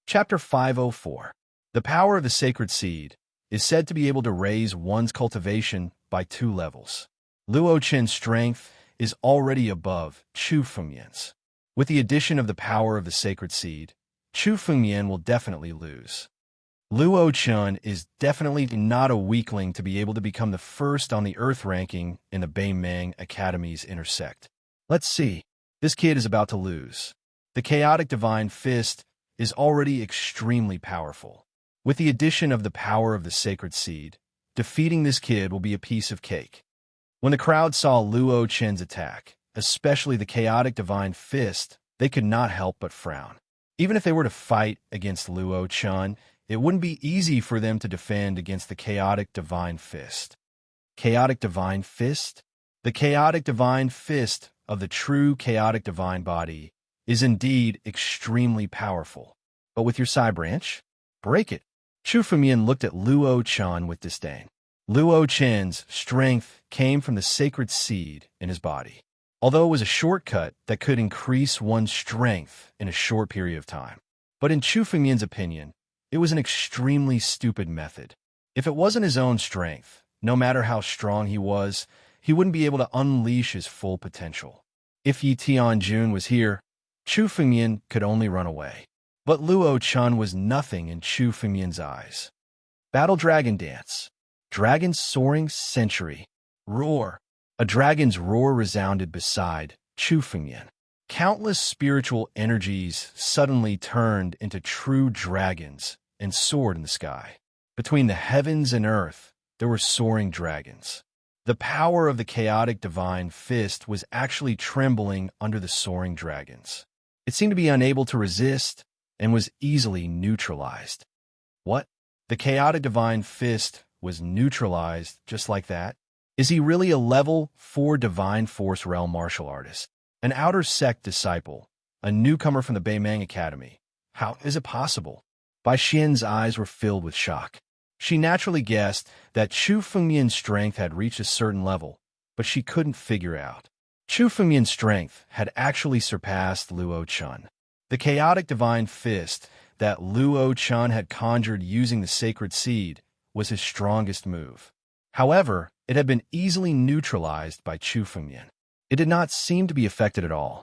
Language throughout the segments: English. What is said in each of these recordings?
Chapter 504. The power of the sacred seed is said to be able to raise one's cultivation by 2 levels. Luo Qin's strength is already above Chu Fengyan's. With the addition of the power of the sacred seed, Chu Fengyan will definitely lose. Luo Qin is definitely not a weakling to be able to become the first on the Earth ranking in the Beimang Academy's intersect. Let's see. This kid is about to lose. The chaotic divine fist is already extremely powerful. With the addition of the power of the sacred seed, defeating this kid will be a piece of cake. When the crowd saw Luo Qin's attack, especially the chaotic divine fist, they could not help but frown. Even if they were to fight against Luo Qin, it wouldn't be easy for them to defend against the chaotic divine fist. Chaotic divine fist? The chaotic divine fist of the true chaotic divine body is indeed extremely powerful. But with your side branch, break it. Chu Fengyan looked at Luo Qin with disdain. Luo Qin's strength came from the sacred seed in his body. Although it was a shortcut that could increase one's strength in a short period of time. But in Chu Fengyan's opinion, it was an extremely stupid method. If it wasn't his own strength, no matter how strong he was, he wouldn't be able to unleash his full potential. If Yi Tianjun was here, Chu Fengyan could only run away. But Luo Qin was nothing in Chu Fengyan's eyes. Battle Dragon Dance. Dragon's Soaring Century. Roar. A dragon's roar resounded beside Chu Fengyan. Countless spiritual energies suddenly turned into true dragons and soared in the sky. Between the heavens and earth, there were soaring dragons. The power of the chaotic divine fist was actually trembling under the soaring dragons. It seemed to be unable to resist and was easily neutralized. What? The chaotic divine fist was neutralized just like that? Is he really a level 4 divine force realm martial artist? An outer sect disciple, a newcomer from the Beimang Academy. How is it possible? Bai Xian's eyes were filled with shock. She naturally guessed that Chu Fengyan's strength had reached a certain level, but she couldn't figure out. Chu Fengyan's strength had actually surpassed Luo Qin. The chaotic divine fist that Luo Qin had conjured using the sacred seed was his strongest move. However, it had been easily neutralized by Chu Fengyan. It did not seem to be affected at all.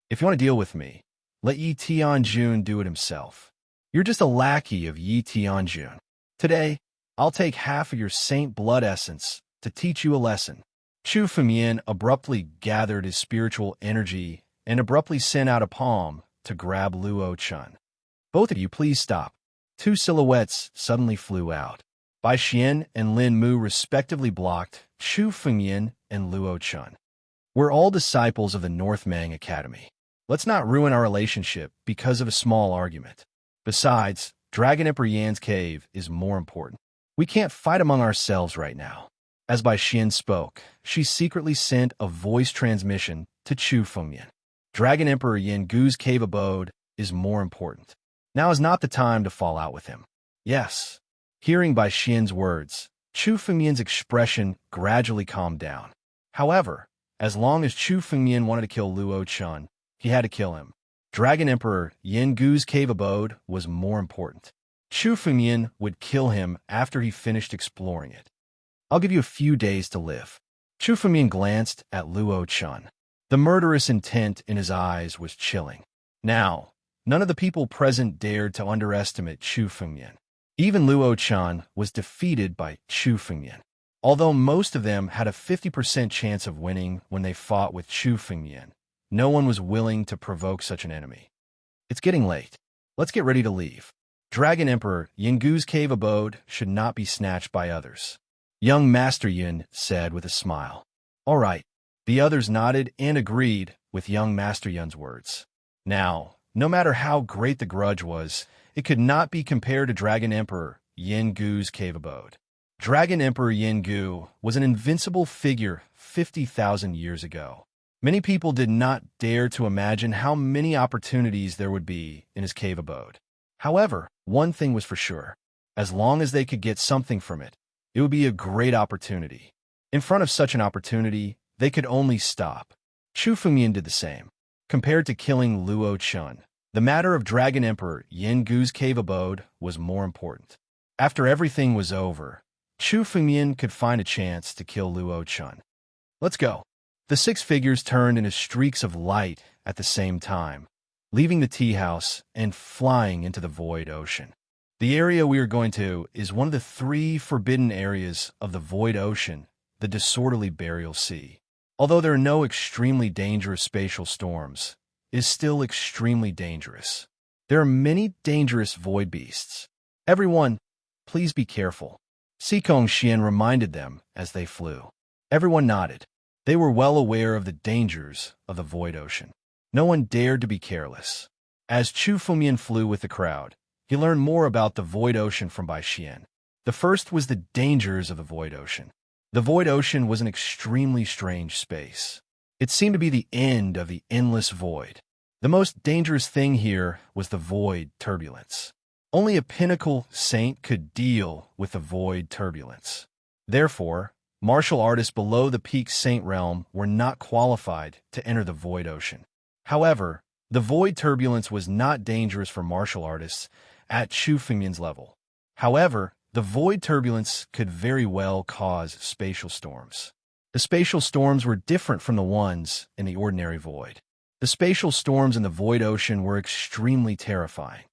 If you want to deal with me, let Yi Tianjun do it himself. You're just a lackey of Yi Tianjun. Today, I'll take half of your saint blood essence to teach you a lesson. Chu Fengyan abruptly gathered his spiritual energy and abruptly sent out a palm to grab Luo Qin. Both of you, please stop. 2 silhouettes suddenly flew out. Bai Xian and Lin Mu respectively blocked Chu Fengyan and Luo Qin. We're all disciples of the Northmang Academy. Let's not ruin our relationship because of a small argument. Besides, Dragon Emperor Yan's cave is more important. We can't fight among ourselves right now. As Bai Xian spoke, she secretly sent a voice transmission to Chu Fengyan. Dragon Emperor Yan Gu's cave abode is more important. Now is not the time to fall out with him. Yes. Hearing Bai Xian's words, Chu Fengyan's expression gradually calmed down. However, as long as Chu Fengyan wanted to kill Luo Qin, he had to kill him. Dragon Emperor Yan Gu's cave abode was more important. Chu Fengyan would kill him after he finished exploring it. I'll give you a few days to live. Chu Fengyan glanced at Luo Qin. The murderous intent in his eyes was chilling. Now, none of the people present dared to underestimate Chu Fengyan. Even Luo Qin was defeated by Chu Fengyan. Although most of them had a 50% chance of winning when they fought with Chu Fengyan, no one was willing to provoke such an enemy. It's getting late. Let's get ready to leave. Dragon Emperor Yingu's cave abode should not be snatched by others. Young Master Yin said with a smile. All right. The others nodded and agreed with young Master Yin's words. Now, no matter how great the grudge was, it could not be compared to Dragon Emperor Yingu's cave abode. Dragon Emperor Yingu was an invincible figure 50,000 years ago. Many people did not dare to imagine how many opportunities there would be in his cave abode. However, one thing was for sure. As long as they could get something from it, it would be a great opportunity. In front of such an opportunity, they could only stop. Chu Fengyan did the same. Compared to killing Luo Qin, The matter of Dragon Emperor Yin Gu's cave abode was more important. After everything was over, Chu Fengmian could find a chance to kill Luo Chun. Let's go. The six figures turned into streaks of light at the same time, leaving the tea house and flying into the void ocean. The area we are going to is one of the three forbidden areas of the void ocean, the disorderly burial sea. Although there are no extremely dangerous spatial storms, it is still extremely dangerous. There are many dangerous void beasts. Everyone, please be careful. Sikong Xian reminded them as they flew. Everyone nodded. They were well aware of the dangers of the void ocean. No one dared to be careless. As Chu Fengmian flew with the crowd, he learned more about the void ocean from Bai Xian. The first was the dangers of the void ocean. The void ocean was an extremely strange space. It seemed to be the end of the endless void. The most dangerous thing here was the void turbulence. Only a pinnacle saint could deal with the void turbulence. Therefore, martial artists below the peak saint realm were not qualified to enter the void ocean. However, the void turbulence was not dangerous for martial artists at Chu Fengmian's level. However, the void turbulence could very well cause spatial storms. The spatial storms were different from the ones in the ordinary void. The spatial storms in the void ocean were extremely terrifying.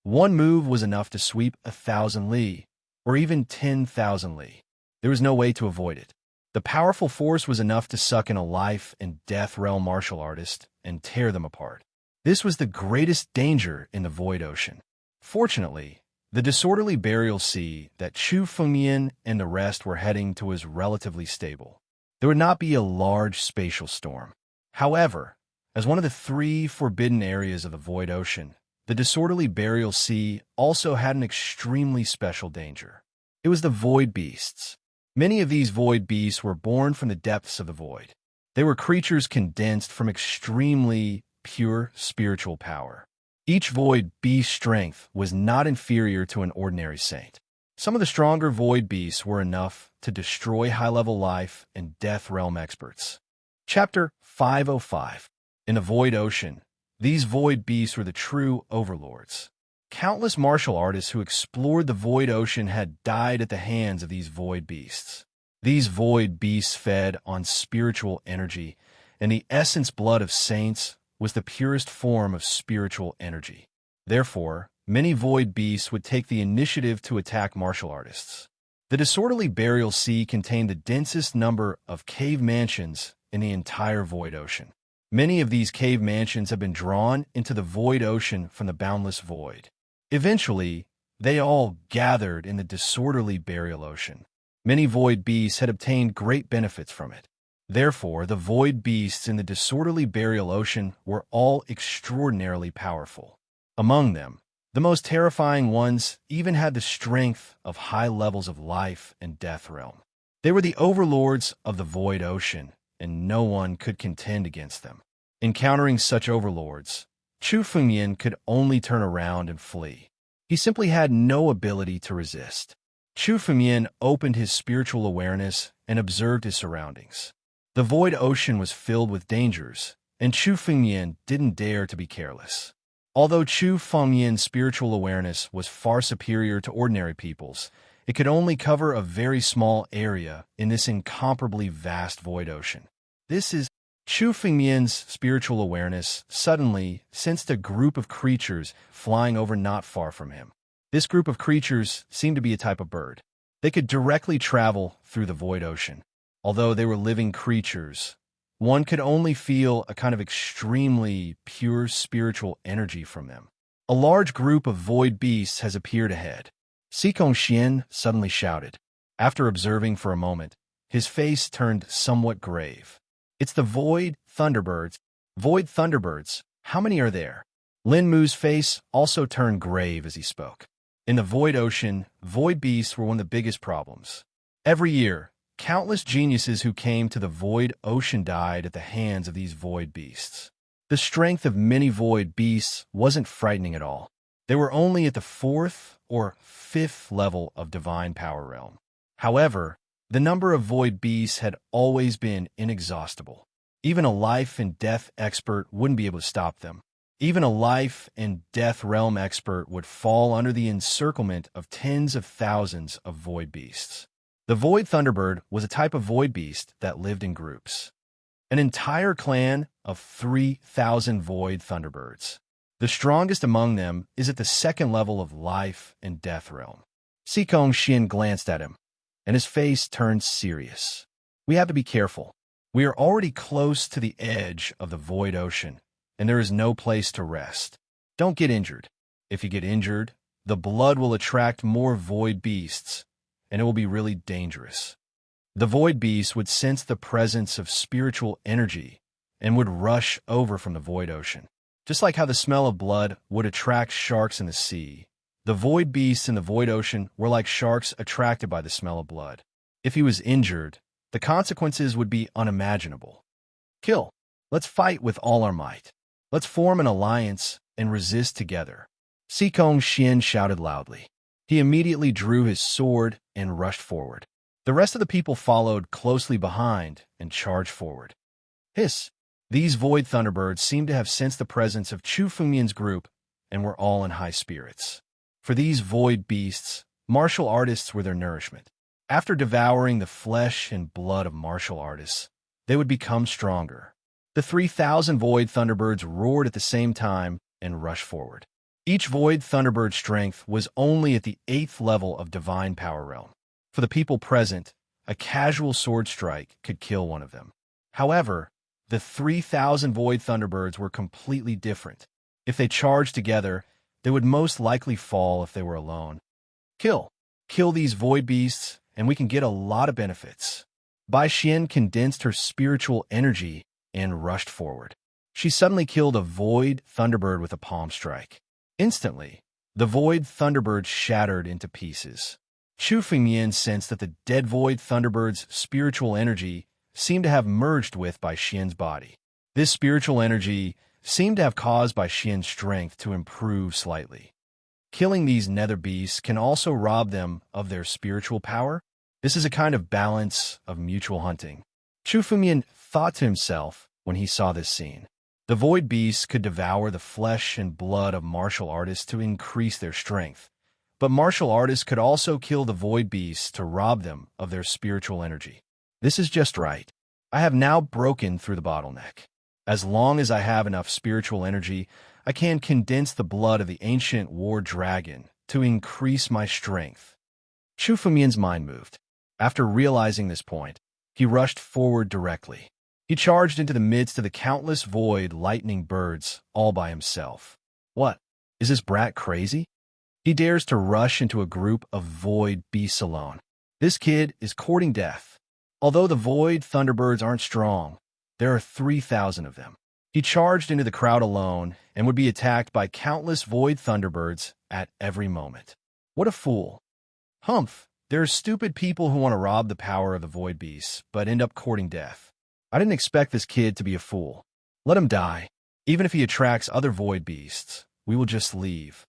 One move was enough to sweep 1,000 li, or even 10,000 li. There was no way to avoid it. The powerful force was enough to suck in a life and death realm martial artist and tear them apart. This was the greatest danger in the void ocean. Fortunately, the disorderly burial sea that Chu Fengmian and the rest were heading to was relatively stable. There would not be a large spatial storm. However, as one of the three forbidden areas of the void ocean, the disorderly burial sea also had an extremely special danger. It was the void beasts. Many of these void beasts were born from the depths of the void. They were creatures condensed from extremely pure spiritual power. Each void beast strength was not inferior to an ordinary saint. Some of the stronger void beasts were enough to destroy high-level life and death realm experts. Chapter 505. In the void ocean, these void beasts were the true overlords. Countless martial artists who explored the void ocean had died at the hands of these void beasts. These void beasts fed on spiritual energy, and the essence blood of saints was the purest form of spiritual energy. Therefore, many void beasts would take the initiative to attack martial artists. The disorderly burial sea contained the densest number of cave mansions in the entire void ocean. Many of these cave mansions have been drawn into the void ocean from the boundless void. Eventually, they all gathered in the disorderly burial ocean. Many void beasts had obtained great benefits from it. Therefore, the void beasts in the disorderly burial ocean were all extraordinarily powerful. Among them, the most terrifying ones even had the strength of high levels of life and death realm. They were the overlords of the void ocean, and no one could contend against them. Encountering such overlords, Chu Fengmian could only turn around and flee. He simply had no ability to resist. Chu Fengmian opened his spiritual awareness and observed his surroundings. The void ocean was filled with dangers, and Chu Fengmian didn't dare to be careless. Although Chu Fengmian's spiritual awareness was far superior to ordinary people's, it could only cover a very small area in this incomparably vast void ocean. Chu Fengmian's spiritual awareness suddenly sensed a group of creatures flying over not far from him. This group of creatures seemed to be a type of bird. They could directly travel through the void ocean. Although they were living creatures, one could only feel a kind of extremely pure spiritual energy from them. A large group of void beasts has appeared ahead. Sikong Xian suddenly shouted. After observing for a moment, his face turned somewhat grave. It's the Void Thunderbirds. Void Thunderbirds, how many are there? Lin Mu's face also turned grave as he spoke. In the void ocean, void beasts were one of the biggest problems. Every year, countless geniuses who came to the void ocean died at the hands of these void beasts. The strength of many void beasts wasn't frightening at all. They were only at the 4th or 5th level of divine power realm. However, the number of void beasts had always been inexhaustible. Even a life and death expert wouldn't be able to stop them. Even a life and death realm expert would fall under the encirclement of tens of thousands of void beasts. The Void Thunderbird was a type of void beast that lived in groups. An entire clan of 3,000 void thunderbirds. The strongest among them is at the second level of life and death realm. Sikong Xin glanced at him, and his face turned serious. We have to be careful. We are already close to the edge of the void ocean, and there is no place to rest. Don't get injured. If you get injured, the blood will attract more void beasts, and it will be really dangerous. The void beast would sense the presence of spiritual energy and would rush over from the void ocean. Just like how the smell of blood would attract sharks in the sea, the void beasts in the void ocean were like sharks attracted by the smell of blood. If he was injured, the consequences would be unimaginable. Kill. Let's fight with all our might. Let's form an alliance and resist together. Sikong Xin shouted loudly. He immediately drew his sword and rushed forward. The rest of the people followed closely behind and charged forward. Hiss! These void thunderbirds seemed to have sensed the presence of Chu Fengmian's group and were all in high spirits. For these void beasts, martial artists were their nourishment. After devouring the flesh and blood of martial artists, they would become stronger. The 3,000 void thunderbirds roared at the same time and rushed forward. Each void thunderbird's strength was only at the 8th level of divine power realm. For the people present, a casual sword strike could kill one of them. However, the 3,000 void thunderbirds were completely different. If they charged together, they would most likely fall if they were alone. Kill. Kill these void beasts, and we can get a lot of benefits. Bai Xian condensed her spiritual energy and rushed forward. She suddenly killed a void thunderbird with a palm strike. Instantly, the void thunderbird shattered into pieces. Chu Fengmian sensed that the dead void thunderbird's spiritual energy seemed to have merged with Bai Xian's body. This spiritual energy seemed to have caused Bai Xian's strength to improve slightly. Killing these nether beasts can also rob them of their spiritual power. This is a kind of balance of mutual hunting. Chu Fengmian thought to himself when he saw this scene. The void beasts could devour the flesh and blood of martial artists to increase their strength. But martial artists could also kill the void beasts to rob them of their spiritual energy. This is just right. I have now broken through the bottleneck. As long as I have enough spiritual energy, I can condense the blood of the ancient war dragon to increase my strength. Chu Fengmian's mind moved. After realizing this point, he rushed forward directly. He charged into the midst of the countless void lightning birds all by himself. What? Is this brat crazy? He dares to rush into a group of void beasts alone. This kid is courting death. Although the void thunderbirds aren't strong, there are 3,000 of them. He charged into the crowd alone and would be attacked by countless void thunderbirds at every moment. What a fool. Humph, there are stupid people who want to rob the power of the void beasts, but end up courting death. I didn't expect this kid to be a fool. Let him die. Even if he attracts other void beasts, we will just leave.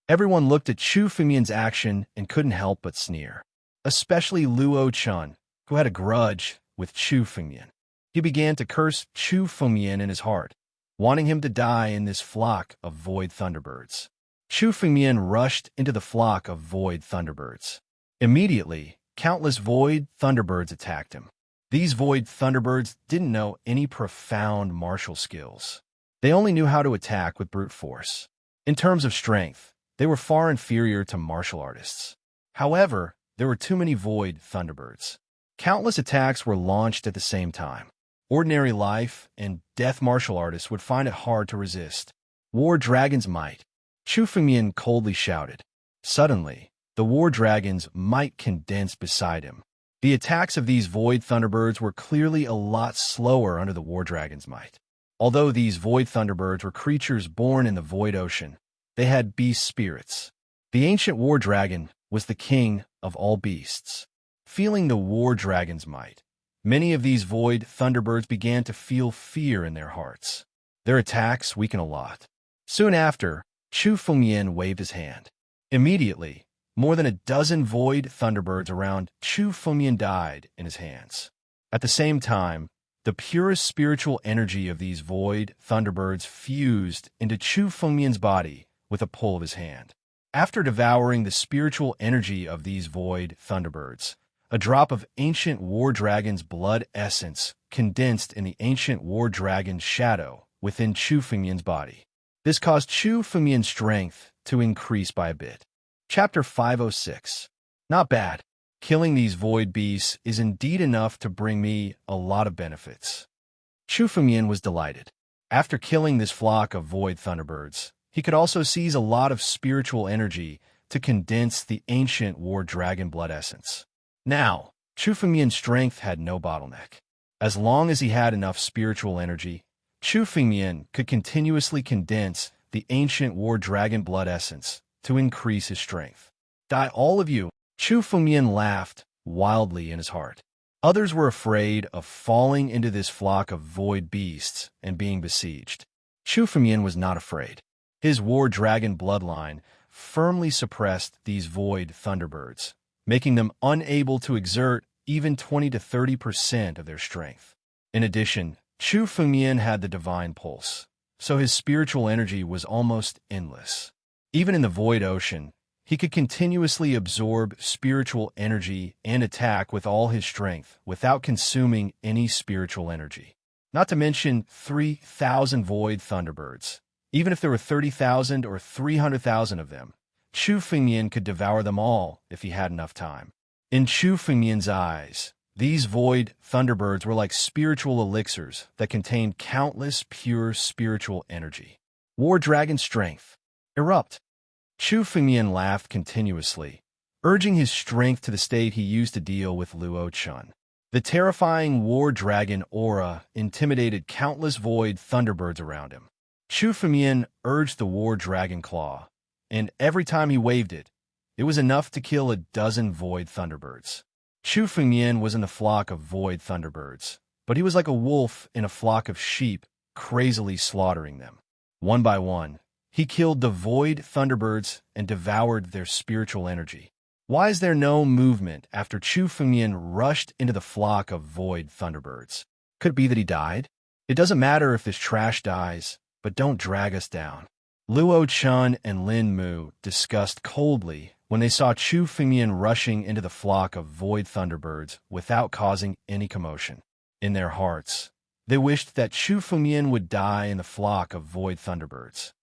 Everyone looked at Chu Fengmian's action and couldn't help but sneer. Especially Luo Chun, who had a grudge with Chu Fengmian. He began to curse Chu Fengmian in his heart, wanting him to die in this flock of void thunderbirds. Chu Fengmian rushed into the flock of void thunderbirds. Immediately, countless void thunderbirds attacked him. These void thunderbirds didn't know any profound martial skills. They only knew how to attack with brute force. In terms of strength, they were far inferior to martial artists. However, there were too many void thunderbirds. Countless attacks were launched at the same time. Ordinary life and death martial artists would find it hard to resist. War Dragon's might. Chu Fengmian coldly shouted. Suddenly, the War Dragon's might condensed beside him. The attacks of these void thunderbirds were clearly a lot slower under the War Dragon's might. Although these void thunderbirds were creatures born in the void ocean, they had beast spirits. The ancient War Dragon was the king of all beasts. Feeling the War Dragon's might, many of these void thunderbirds began to feel fear in their hearts. Their attacks weakened a lot. Soon after, Chu Fengmian waved his hand. Immediately, more than a dozen void thunderbirds around Chu Fengmian died in his hands. At the same time, The purest spiritual energy of these void thunderbirds fused into Chu Fengmian's body with a pull of his hand. After devouring the spiritual energy of these void thunderbirds, a drop of ancient war dragon's blood essence condensed in the ancient war dragon's shadow within Chu Fengmian's body. This caused Chu Fengmian's strength to increase by a bit. Chapter 506. Not bad. Killing these void beasts is indeed enough to bring me a lot of benefits. Chu Fengmian was delighted. After killing this flock of void thunderbirds, he could also seize a lot of spiritual energy to condense the ancient war dragon blood essence. Now, Chu Fengmian's strength had no bottleneck. As long as he had enough spiritual energy, Chu Fengmian could continuously condense the ancient war dragon blood essence to increase his strength. Die all of you! Chu Fengmian laughed wildly in his heart. Others were afraid of falling into this flock of void beasts and being besieged. Chu Fengmian was not afraid. His war dragon bloodline firmly suppressed these void thunderbirds, making them unable to exert even 20 to 30% of their strength. In addition, Chu Fengmian had the divine pulse, so his spiritual energy was almost endless. Even in the void ocean, he could continuously absorb spiritual energy and attack with all his strength without consuming any spiritual energy. Not to mention 3,000 void thunderbirds. Even if there were 30,000 or 300,000 of them, Chu Fengmian could devour them all if he had enough time. In Chu Fengmian's eyes, these void thunderbirds were like spiritual elixirs that contained countless pure spiritual energy. War dragon strength. Erupt. Chu Fengmian laughed continuously, urging his strength to the state he used to deal with Luo Chun. The terrifying war dragon aura intimidated countless void thunderbirds around him. Chu Fengmian urged the war dragon claw, and every time he waved it, it was enough to kill a dozen void thunderbirds. Chu Fengmian was in the flock of void thunderbirds, but he was like a wolf in a flock of sheep, crazily slaughtering them. One by one, he killed the void thunderbirds and devoured their spiritual energy. Why is there no movement after Chu Fengmian rushed into the flock of void thunderbirds? Could it be that he died? It doesn't matter if this trash dies, but don't drag us down. Luo Chun and Lin Mu discussed coldly when they saw Chu Fengmian rushing into the flock of void thunderbirds without causing any commotion. In their hearts, they wished that Chu Fengmian would die in the flock of void thunderbirds.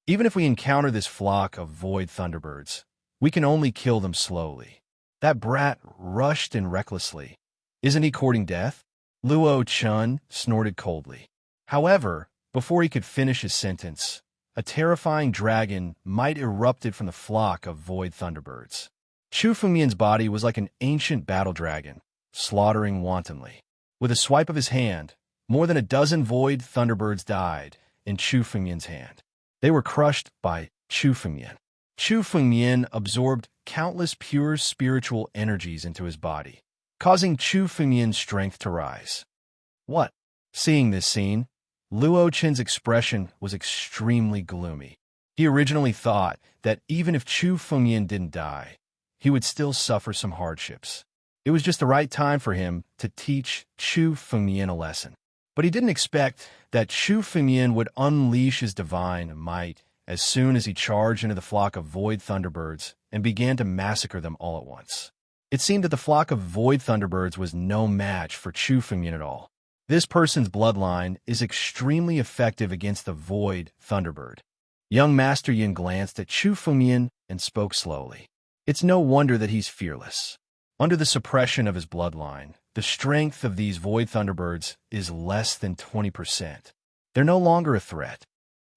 Even if we encounter this flock of void thunderbirds, we can only kill them slowly. That brat rushed in recklessly. Isn't he courting death? Luo Chun snorted coldly. However, before he could finish his sentence, a terrifying dragon might erupted from the flock of void thunderbirds. Chu Fengmian's body was like an ancient battle dragon, slaughtering wantonly. With a swipe of his hand, more than a dozen void thunderbirds died in Chu Fengmian's hand. They were crushed by Chu Fengmian. Chu Fengmian absorbed countless pure spiritual energies into his body, causing Chu Fengmian's strength to rise. What? Seeing this scene, Luo Chen's expression was extremely gloomy. He originally thought that even if Chu Fengmian didn't die, he would still suffer some hardships. It was just the right time for him to teach Chu Fengmian a lesson. But he didn't expect that Chu Fengmian would unleash his divine might as soon as he charged into the flock of void thunderbirds and began to massacre them all at once. It seemed that the flock of void thunderbirds was no match for Chu Fengmian at all. This person's bloodline is extremely effective against the void thunderbird. Young Master Yin glanced at Chu Fengmian and spoke slowly. It's no wonder that he's fearless. Under the suppression of his bloodline, the strength of these void thunderbirds is less than 20%. They're no longer a threat.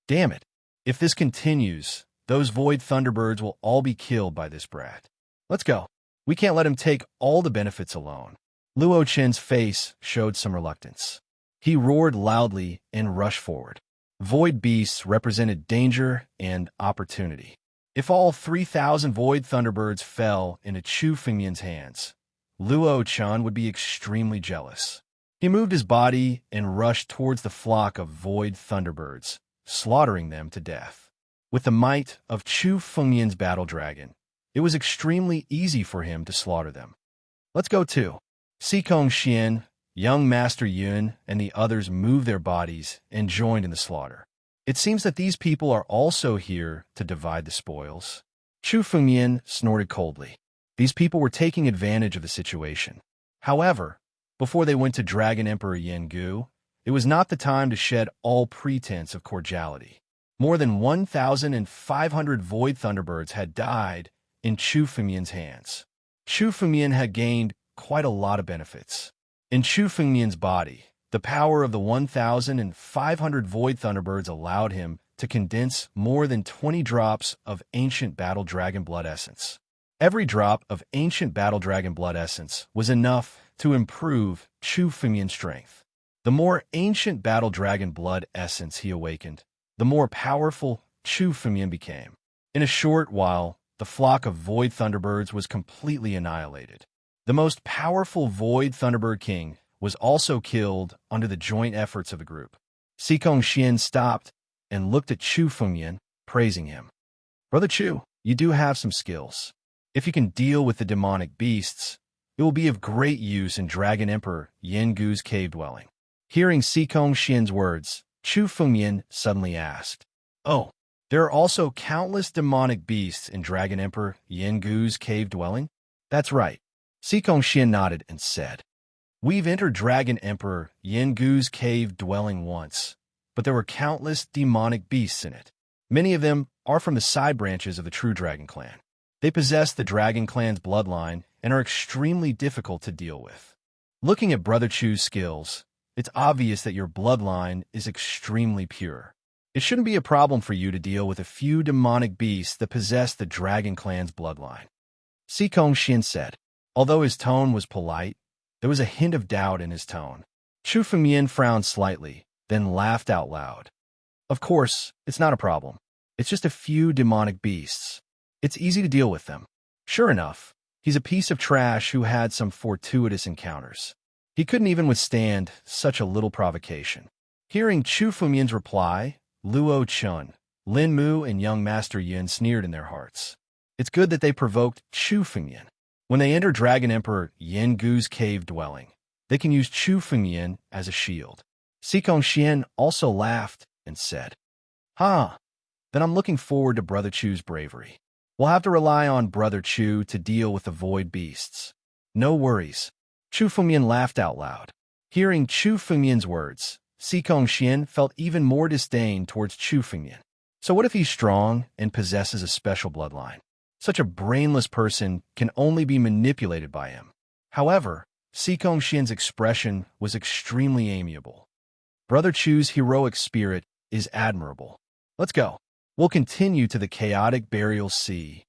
Damn it. If this continues, those void thunderbirds will all be killed by this brat. Let's go. We can't let him take all the benefits alone. Luo Chen's face showed some reluctance. He roared loudly and rushed forward. Void beasts represented danger and opportunity. If all 3,000 void thunderbirds fell into Chu Fengmian's hands, Luo Chen would be extremely jealous. He moved his body and rushed towards the flock of void thunderbirds, slaughtering them to death. With the might of Chu Fengmian's battle dragon, it was extremely easy for him to slaughter them. Let's go too. Sikong Xian young Master Yun and the others moved their bodies and joined in the slaughter. It seems that these people are also here to divide the spoils. Chu Fengmian snorted coldly. These people were taking advantage of the situation. However, before they went to Dragon Emperor Yen Gu, it was not the time to shed all pretense of cordiality. More than 1,500 Void Thunderbirds had died in Chu Fengmian's hands. Chu Fengmian had gained quite a lot of benefits. In Chu Fengmian's body, the power of the 1,500 Void Thunderbirds allowed him to condense more than 20 drops of ancient Battle Dragon Blood Essence. Every drop of ancient Battle Dragon Blood Essence was enough to improve Chu Fengmian's strength. The more ancient Battle Dragon Blood Essence he awakened, the more powerful Chu Fengmian became. In a short while, the flock of Void Thunderbirds was completely annihilated. The most powerful Void Thunderbird King was also killed under the joint efforts of the group. Sikong Xian stopped and looked at Chu Fengmian, praising him. Brother Chu, you do have some skills. If you can deal with the demonic beasts, it will be of great use in Dragon Emperor Yen Gu's cave dwelling. Hearing Sikong Xian's words, Chu Fengmian suddenly asked, "Oh, there are also countless demonic beasts in Dragon Emperor Yen Gu's cave dwelling?" "That's right." Sikong Xian nodded and said, "We've entered Dragon Emperor Yen Gu's cave dwelling once, but there were countless demonic beasts in it. Many of them are from the side branches of the True Dragon Clan. They possess the Dragon Clan's bloodline and are extremely difficult to deal with. Looking at Brother Chu's skills, it's obvious that your bloodline is extremely pure. It shouldn't be a problem for you to deal with a few demonic beasts that possess the Dragon Clan's bloodline." Sikong Xian said. Although his tone was polite, there was a hint of doubt in his tone. Chu Fengmian frowned slightly, then laughed out loud. "Of course, it's not a problem. It's just a few demonic beasts. It's easy to deal with them." Sure enough, he's a piece of trash who had some fortuitous encounters. He couldn't even withstand such a little provocation. Hearing Chu Fengmian's reply, Luo Chun, Lin Mu, and young Master Yin sneered in their hearts. It's good that they provoked Chu Fengmian. When they enter Dragon Emperor Yen Gu's cave dwelling, they can use Chu Fengmian as a shield. Sikong Xian also laughed and said, "Huh, then I'm looking forward to Brother Chu's bravery. We'll have to rely on Brother Chu to deal with the void beasts." "No worries." Chu Fengmian laughed out loud. Hearing Chu Fengmian's words, Sikong Xian felt even more disdain towards Chu Fengmian. So what if he's strong and possesses a special bloodline? Such a brainless person can only be manipulated by him. However, Sikong Xian's expression was extremely amiable. Brother Chu's heroic spirit is admirable. Let's go. We'll continue to the Chaotic Burial Sea.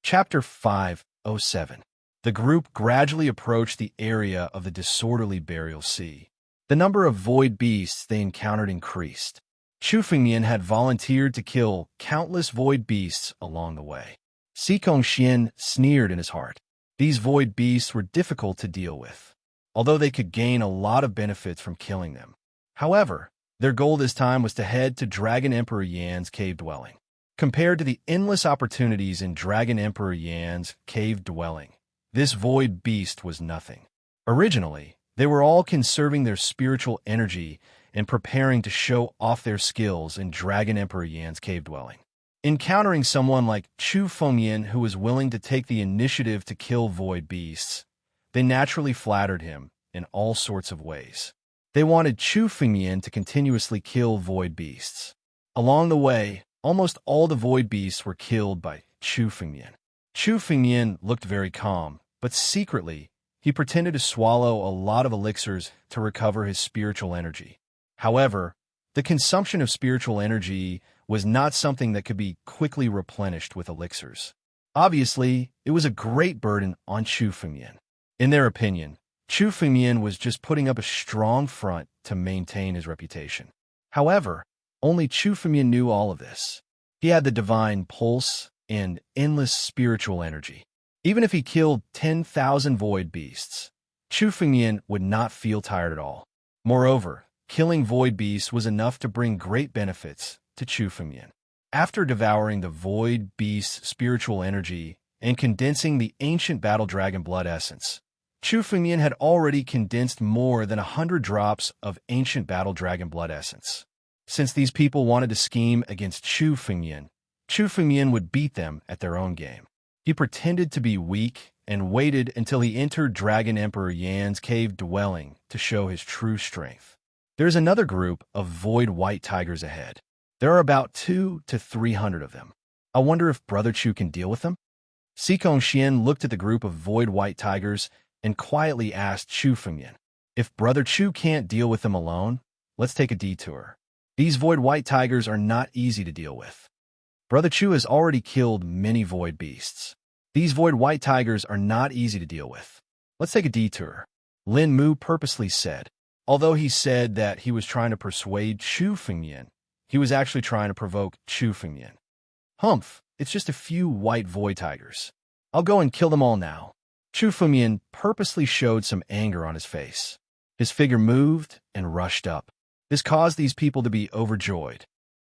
Chapter 507. The group gradually approached the area of the disorderly burial sea. The number of void beasts they encountered increased. Chu Fengmian had volunteered to kill countless void beasts along the way. Sikong Xian sneered in his heart. These void beasts were difficult to deal with, although they could gain a lot of benefits from killing them. However, their goal this time was to head to Dragon Emperor Yan's cave dwelling. Compared to the endless opportunities in Dragon Emperor Yan's cave dwelling, this void beast was nothing. Originally, they were all conserving their spiritual energy and preparing to show off their skills in Dragon Emperor Yan's cave dwelling. Encountering someone like Chu Fengmian who was willing to take the initiative to kill void beasts, they naturally flattered him in all sorts of ways. They wanted Chu Fengmian to continuously kill void beasts. Along the way, almost all the void beasts were killed by Chu Fengmian. Chu Fengmian looked very calm, but secretly, he pretended to swallow a lot of elixirs to recover his spiritual energy. However, the consumption of spiritual energy was not something that could be quickly replenished with elixirs. Obviously, it was a great burden on Chu Fengmian. In their opinion, Chu Fengmian was just putting up a strong front to maintain his reputation. However, only Chu Fengmian knew all of this. He had the divine pulse and endless spiritual energy. Even if he killed 10,000 void beasts, Chu Fengmian would not feel tired at all. Moreover, killing void beasts was enough to bring great benefits to Chu Fengmian. After devouring the void beast's spiritual energy and condensing the ancient battle dragon blood essence, Chu Fengmian had already condensed more than 100 drops of ancient battle dragon blood essence. Since these people wanted to scheme against Chu Fengmian would beat them at their own game. He pretended to be weak and waited until he entered Dragon Emperor Yan's cave dwelling to show his true strength. There's another group of void white tigers ahead. There are about 200 to 300 of them. I wonder if Brother Chu can deal with them? Sikong Xian looked at the group of void white tigers and quietly asked Chu Fengmian, "If Brother Chu can't deal with them alone, let's take a detour. These void white tigers are not easy to deal with. Brother Chu has already killed many void beasts. These void white tigers are not easy to deal with. Let's take a detour," Lin Mu purposely said. Although he said that he was trying to persuade Chu Fengmian, he was actually trying to provoke Chu Fengmian. "Humph, it's just a few white void tigers. I'll go and kill them all now." Chu Fengmian purposely showed some anger on his face. His figure moved and rushed up. This caused these people to be overjoyed.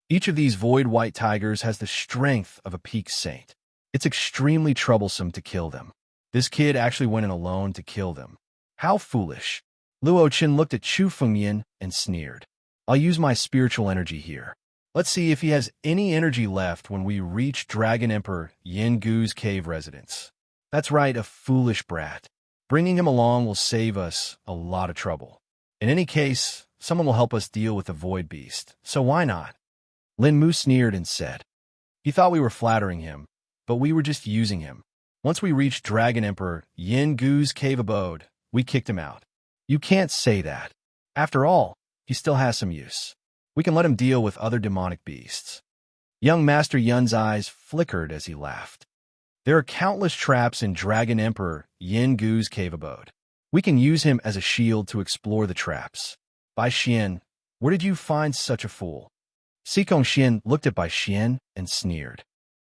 Each of these void white tigers has the strength of a peak saint. It's extremely troublesome to kill them. This kid actually went in alone to kill them. How foolish. Luo Qin looked at Chu Fengmian and sneered. "I'll use my spiritual energy here. Let's see if he has any energy left when we reach Dragon Emperor Yin Gu's cave residence." That's right, a foolish brat. Bringing him along will save us a lot of trouble. In any case, someone will help us deal with the void beast, so why not? Lin Mu sneered and said. He thought we were flattering him, but we were just using him. Once we reached Dragon Emperor Yin Gu's cave abode, we kicked him out. You can't say that. After all, he still has some use. We can let him deal with other demonic beasts. Young Master Yun's eyes flickered as he laughed. There are countless traps in Dragon Emperor Yin Gu's cave abode. We can use him as a shield to explore the traps. Bai Xian, where did you find such a fool? Sikong Xian looked at Bai Xian and sneered.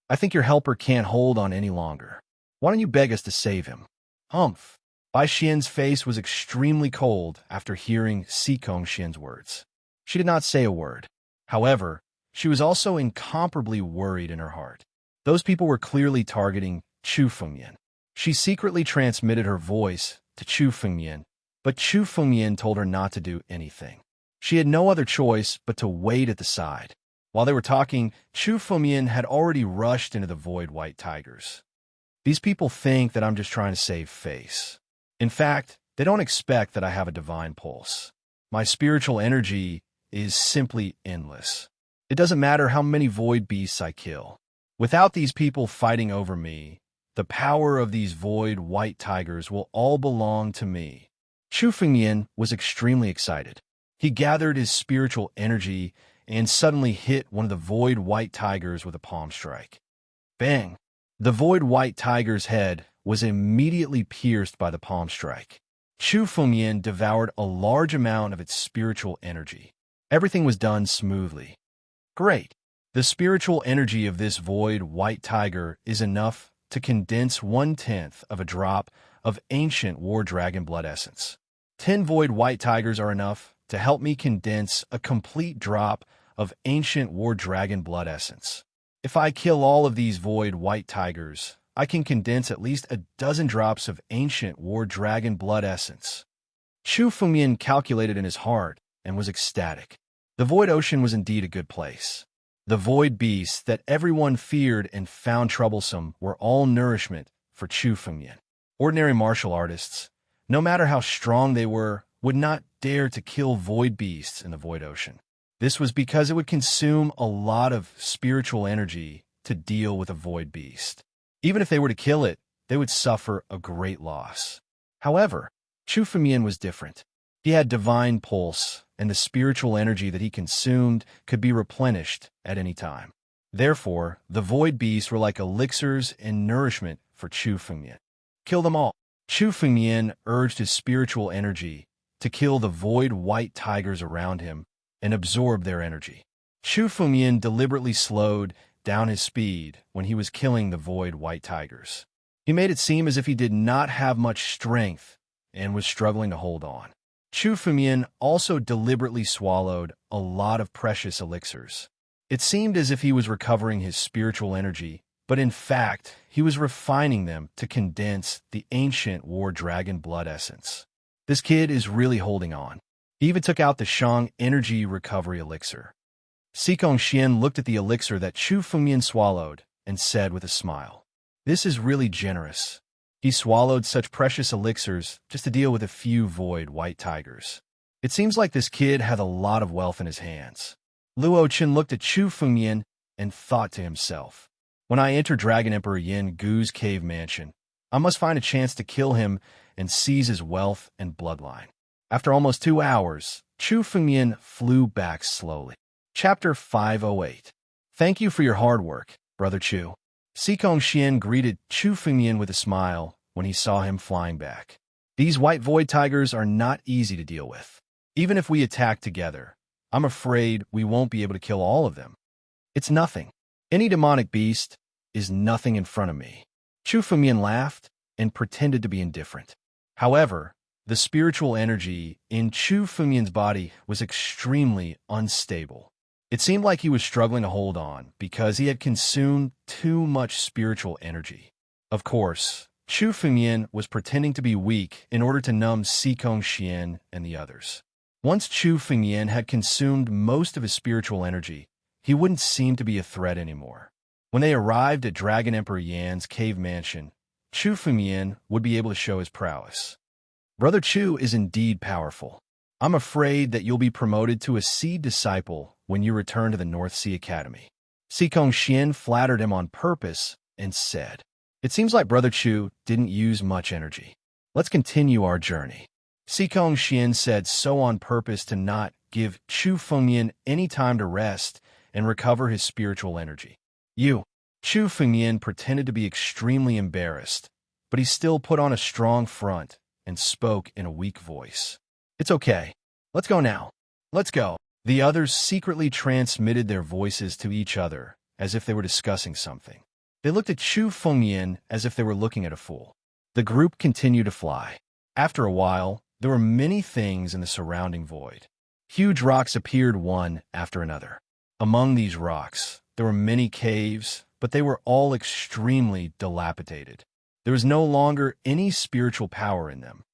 I think your helper can't hold on any longer. Why don't you beg us to save him? Humph. Bai Xian's face was extremely cold after hearing Sikong Xian's words. She did not say a word. However, she was also incomparably worried in her heart. Those people were clearly targeting Chu Fengmian. She secretly transmitted her voice to Chu Fengmian, but Chu Fengmian told her not to do anything. She had no other choice but to wait at the side. While they were talking, Chu Fengmian had already rushed into the void white tigers. These people think that I'm just trying to save face. In fact, they don't expect that I have a divine pulse. My spiritual energy is simply endless. It doesn't matter how many void beasts I kill. Without these people fighting over me, the power of these void white tigers will all belong to me. Chu Fengmian was extremely excited. He gathered his spiritual energy and suddenly hit one of the void white tigers with a palm strike. Bang! The void white tiger's head was immediately pierced by the palm strike. Chu Fengmian devoured a large amount of its spiritual energy. Everything was done smoothly. Great! The spiritual energy of this void white tiger is enough to condense 1/10 of a drop of ancient war dragon blood essence. 10 void white tigers are enough to help me condense a complete drop of ancient war dragon blood essence. If I kill all of these void white tigers, I can condense at least a dozen drops of ancient war dragon blood essence. Chu Fengmian calculated in his heart and was ecstatic. The void ocean was indeed a good place. The void beasts that everyone feared and found troublesome were all nourishment for Chu Fengmian. Ordinary martial artists, no matter how strong they were, would not dare to kill void beasts in the void ocean. This was because it would consume a lot of spiritual energy to deal with a void beast. Even if they were to kill it, they would suffer a great loss. However, Chu Fengmian was different. He had divine pulse, and the spiritual energy that he consumed could be replenished at any time. Therefore, the void beasts were like elixirs and nourishment for Chu Fengmian. Kill them all. Chu Fengmian urged his spiritual energy to kill the void white tigers around him and absorb their energy. Chu Fengmian deliberately slowed down his speed when he was killing the void white tigers. He made it seem as if he did not have much strength and was struggling to hold on. Chu Fengmian also deliberately swallowed a lot of precious elixirs. It seemed as if he was recovering his spiritual energy, but in fact, he was refining them to condense the ancient war dragon blood essence. This kid is really holding on. He even took out the Shang energy recovery elixir. Sikong Xian looked at the elixir that Chu Fengmian swallowed and said with a smile, "This is really generous." He swallowed such precious elixirs just to deal with a few void white tigers. It seems like this kid had a lot of wealth in his hands. Luo Chen looked at Chu Fengmian and thought to himself, "When I enter Dragon Emperor Yin Gu's cave mansion, I must find a chance to kill him and seize his wealth and bloodline." After almost 2 hours, Chu Fengmian flew back slowly. Chapter 508. Thank you for your hard work, Brother Chu. Sikong Xian greeted Chu Fengmian with a smile when he saw him flying back. These white void tigers are not easy to deal with. Even if we attack together, I'm afraid we won't be able to kill all of them. It's nothing. Any demonic beast is nothing in front of me. Chu Fengmian laughed and pretended to be indifferent. However, the spiritual energy in Chu Fengmian's body was extremely unstable. It seemed like he was struggling to hold on because he had consumed too much spiritual energy. Of course, Chu Fengmian was pretending to be weak in order to numb Sikong Xian and the others. Once Chu Fengmian had consumed most of his spiritual energy, he wouldn't seem to be a threat anymore. When they arrived at Dragon Emperor Yan's cave mansion, Chu Fengmian would be able to show his prowess. Brother Chu is indeed powerful. I'm afraid that you'll be promoted to a seed disciple when you return to the North Sea Academy. Sikong Xian flattered him on purpose and said, "It seems like Brother Chu didn't use much energy. Let's continue our journey." Sikong Xian said so on purpose to not give Chu Fengmian any time to rest and recover his spiritual energy. Chu Fengmian pretended to be extremely embarrassed, but he still put on a strong front and spoke in a weak voice. "It's okay. Let's go now. Let's go." The others secretly transmitted their voices to each other as if they were discussing something. They looked at Chu Fengmian as if they were looking at a fool. The group continued to fly. After a while, there were many things in the surrounding void. Huge rocks appeared one after another. Among these rocks, there were many caves, but they were all extremely dilapidated. There was no longer any spiritual power in them.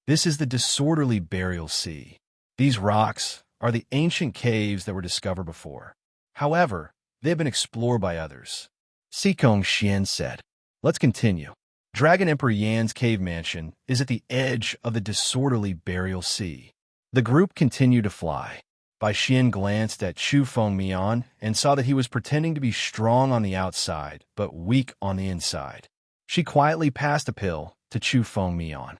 This is the disorderly burial sea. These rocks are the ancient caves that were discovered before. However, they have been explored by others. Sikong Xian said, "Let's continue." Dragon Emperor Yan's cave mansion is at the edge of the disorderly burial sea. The group continued to fly. Bai Xian glanced at Chu Fengmian and saw that he was pretending to be strong on the outside, but weak on the inside. She quietly passed a pill to Chu Fengmian.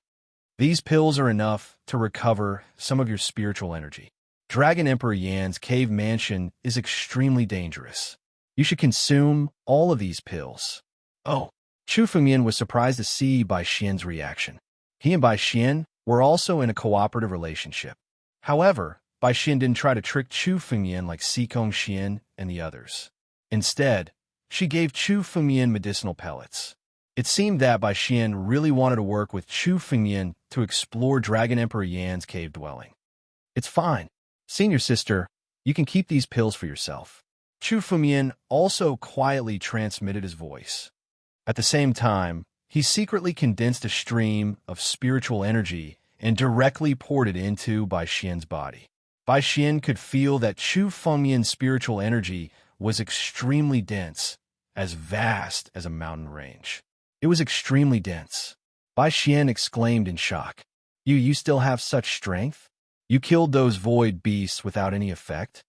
"These pills are enough to recover some of your spiritual energy. Dragon Emperor Yan's cave mansion is extremely dangerous. You should consume all of these pills." Oh, Chu Fengmian was surprised to see Bai Xian's reaction. He and Bai Xian were also in a cooperative relationship. However, Bai Xian didn't try to trick Chu Fengmian like Sikong Xian and the others. Instead, she gave Chu Fengmian medicinal pellets. It seemed that Bai Xian really wanted to work with Chu Fengmian to explore Dragon Emperor Yan's cave dwelling. "It's fine. Senior sister, you can keep these pills for yourself." Chu Fengmian also quietly transmitted his voice. At the same time, he secretly condensed a stream of spiritual energy and directly poured it into Bai Xian's body. Bai Xian could feel that Chu Fengmian's spiritual energy was extremely dense, as vast as a mountain range. It was extremely dense. Bai Xian exclaimed in shock, You still have such strength? You killed those void beasts without any effect?"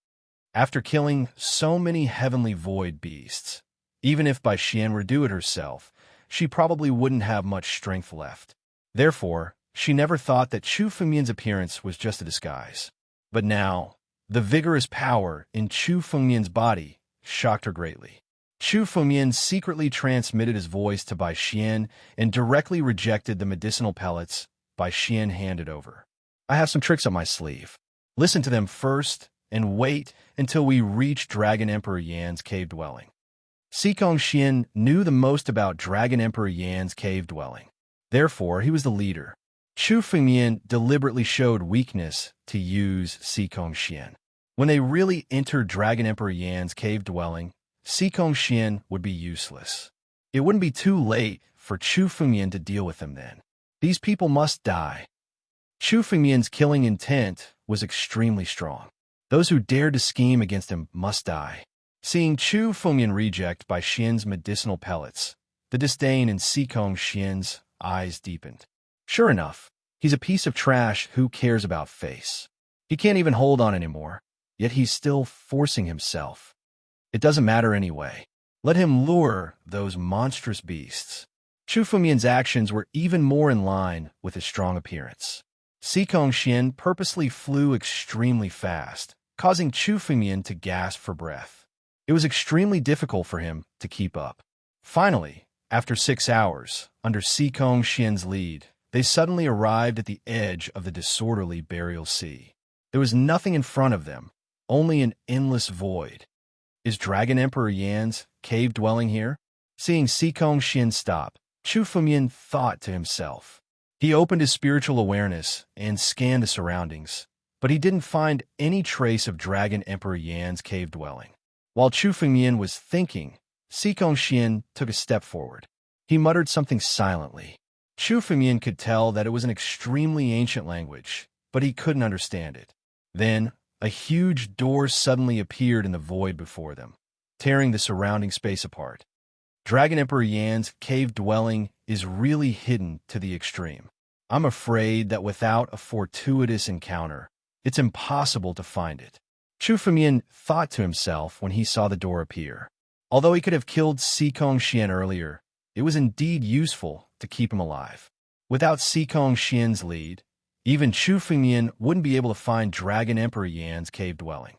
After killing so many heavenly void beasts, even if Bai Xian were to do it herself, she probably wouldn't have much strength left. Therefore, she never thought that Chu Fengmian's appearance was just a disguise. But now, the vigorous power in Chu Fengmian's body shocked her greatly. Chu Fengmian secretly transmitted his voice to Bai Xian and directly rejected the medicinal pellets Bai Xian handed over. "I have some tricks up my sleeve. Listen to them first and wait until we reach Dragon Emperor Yan's cave dwelling." Sikong Xian knew the most about Dragon Emperor Yan's cave dwelling. Therefore, he was the leader. Chu Fengmian deliberately showed weakness to use Sikong Xian. When they really entered Dragon Emperor Yan's cave dwelling, Sikong Xian would be useless. It wouldn't be too late for Chu Fengmian to deal with them then. These people must die. Chu Fengmian's killing intent was extremely strong. Those who dared to scheme against him must die. Seeing Chu Fengmian reject by Xian's medicinal pellets, the disdain in Sikong Xian's eyes deepened. Sure enough, he's a piece of trash. Who cares about face? He can't even hold on anymore, yet he's still forcing himself. It doesn't matter anyway. Let him lure those monstrous beasts. Chu Fengmian's actions were even more in line with his strong appearance. Sikong Xian purposely flew extremely fast, causing Chu Fengmian to gasp for breath. It was extremely difficult for him to keep up. Finally, after 6 hours, under Sikong Xian's lead, they suddenly arrived at the edge of the disorderly burial sea. There was nothing in front of them, only an endless void. Is Dragon Emperor Yan's cave dwelling here? Seeing Sikong Xian stop, Chu Fengmian thought to himself. He opened his spiritual awareness and scanned the surroundings, but he didn't find any trace of Dragon Emperor Yan's cave dwelling. While Chu Fengmian was thinking, Sikong Xian took a step forward. He muttered something silently. Chu Fengmian could tell that it was an extremely ancient language, but he couldn't understand it. Then, a huge door suddenly appeared in the void before them, tearing the surrounding space apart. Dragon Emperor Yan's cave dwelling is really hidden to the extreme. I'm afraid that without a fortuitous encounter, it's impossible to find it. Chu Fengmian thought to himself when he saw the door appear. Although he could have killed Sikong Xian earlier, it was indeed useful to keep him alive. Without Sikong Xian's lead, even Chu Fengmian wouldn't be able to find Dragon Emperor Yan's cave dwelling.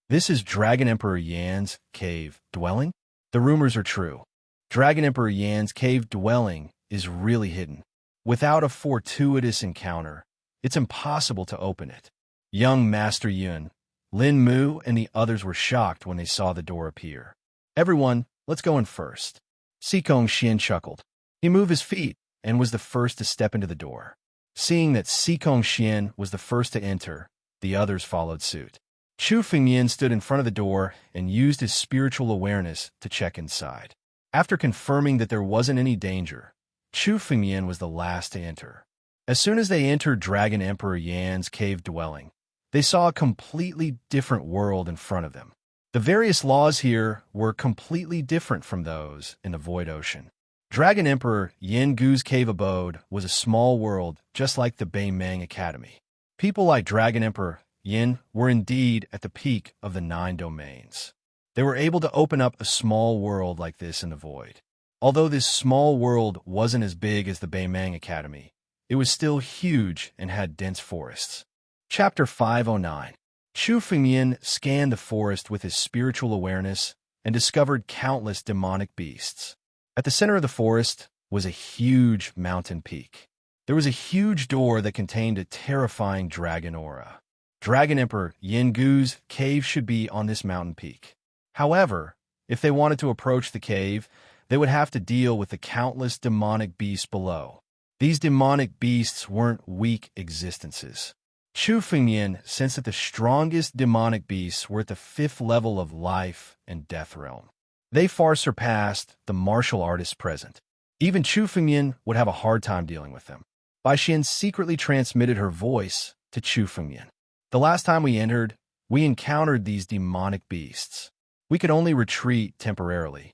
This is Dragon Emperor Yan's cave dwelling? The rumors are true. Dragon Emperor Yan's cave dwelling is really hidden. Without a fortuitous encounter, it's impossible to open it. Young Master Yun, Lin Mu, and the others were shocked when they saw the door appear. Everyone, let's go in first. Sikong Xian chuckled. He moved his feet and was the first to step into the door. Seeing that Sikong Xian was the first to enter, the others followed suit. Chu Fengmian stood in front of the door and used his spiritual awareness to check inside. After confirming that there wasn't any danger, Chu Fengmian was the last to enter. As soon as they entered Dragon Emperor Yan's cave dwelling, they saw a completely different world in front of them. The various laws here were completely different from those in the Void Ocean. Dragon Emperor Yin Gu's cave abode was a small world just like the Beimang Academy. People like Dragon Emperor Yin were indeed at the peak of the 9 domains. They were able to open up a small world like this in the void. Although this small world wasn't as big as the Beimang Academy, it was still huge and had dense forests. Chapter 509. Chu Fengmian scanned the forest with his spiritual awareness and discovered countless demonic beasts. At the center of the forest was a huge mountain peak. There was a huge door that contained a terrifying dragon aura. Dragon Emperor Yin Gu's cave should be on this mountain peak. However, if they wanted to approach the cave, they would have to deal with the countless demonic beasts below. These demonic beasts weren't weak existences. Chu Fengmian sensed that the strongest demonic beasts were at the 5th level of life and death realm. They far surpassed the martial artists present. Even Chu Fengmian would have a hard time dealing with them. Bai Xian secretly transmitted her voice to Chu Fengmian. The last time we entered, we encountered these demonic beasts. We could only retreat temporarily.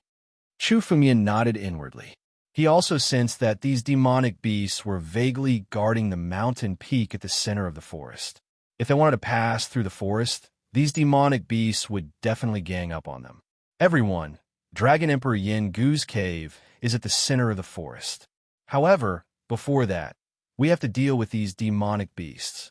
Chu Fengmian nodded inwardly. He also sensed that these demonic beasts were vaguely guarding the mountain peak at the center of the forest. If they wanted to pass through the forest, these demonic beasts would definitely gang up on them. Everyone, Dragon Emperor Yin Gu's cave is at the center of the forest. However, before that, we have to deal with these demonic beasts.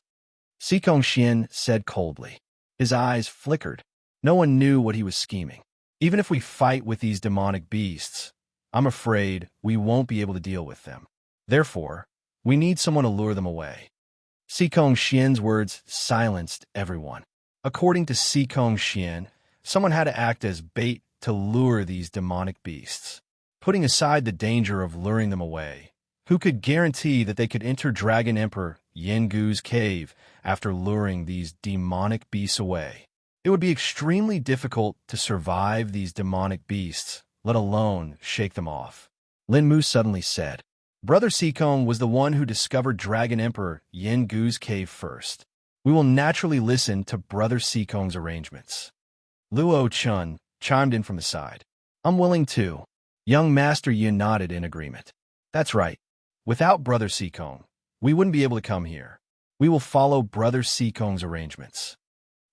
Sikong Xian said coldly. His eyes flickered. No one knew what he was scheming. Even if we fight with these demonic beasts, I'm afraid we won't be able to deal with them. Therefore, we need someone to lure them away. Sikong Xian's words silenced everyone. According to Sikong Xian, someone had to act as bait to lure these demonic beasts. Putting aside the danger of luring them away, who could guarantee that they could enter Dragon Emperor Yin Gu's cave after luring these demonic beasts away? It would be extremely difficult to survive these demonic beasts, let alone shake them off. Lin Mu suddenly said. Brother Sikong was the one who discovered Dragon Emperor Yin Gu's cave first. We will naturally listen to Brother Sikong's arrangements. Luo Chun chimed in from the side. I'm willing to. Young Master Yin nodded in agreement. That's right. Without Brother Sikong, we wouldn't be able to come here. We will follow Brother Sikong's arrangements.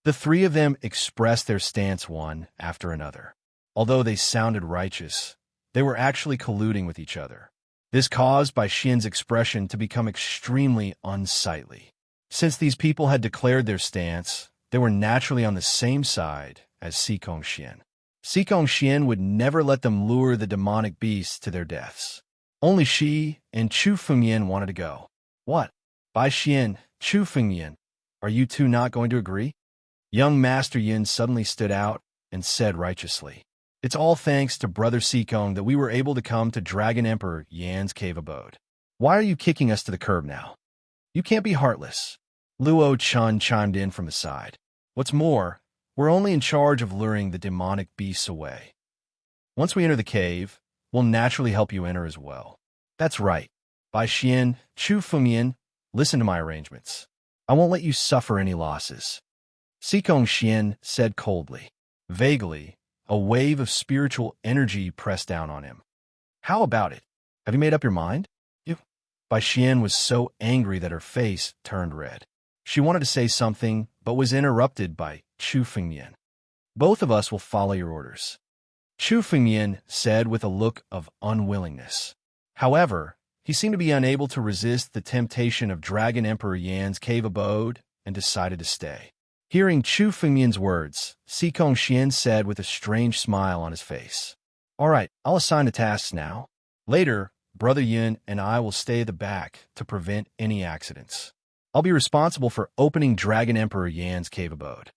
The three of them expressed their stance one after another. Although they sounded righteous, they were actually colluding with each other. This caused Bai Xian's expression to become extremely unsightly. Since these people had declared their stance, they were naturally on the same side as Sikong Xian. Sikong Xian would never let them lure the demonic beasts to their deaths. Only she and Chu Fengyan wanted to go. What? Bai Xian, Chu Fengyan, are you two not going to agree? Young Master Yin suddenly stood out and said righteously. It's all thanks to Brother Sikong that we were able to come to Dragon Emperor Yan's cave abode. Why are you kicking us to the curb now? You can't be heartless. Luo Chun chimed in from the side. What's more, we're only in charge of luring the demonic beasts away. Once we enter the cave, we'll naturally help you enter as well. That's right. Bai Xian, Chu Fengyan, listen to my arrangements. I won't let you suffer any losses. Sikong Xian said coldly. Vaguely, a wave of spiritual energy pressed down on him. How about it? Have you made up your mind? Bai Xian was so angry that her face turned red. She wanted to say something, but was interrupted by Chu Fengyan. Both of us will follow your orders. Chu Fengyan said with a look of unwillingness. However, he seemed to be unable to resist the temptation of Dragon Emperor Yan's cave abode and decided to stay. Hearing Chu Fengyan's words, Sikong Xian said with a strange smile on his face. All right, I'll assign the tasks now. Later, Brother Yin and I will stay at the back to prevent any accidents. I'll be responsible for opening Dragon Emperor Yan's cave abode.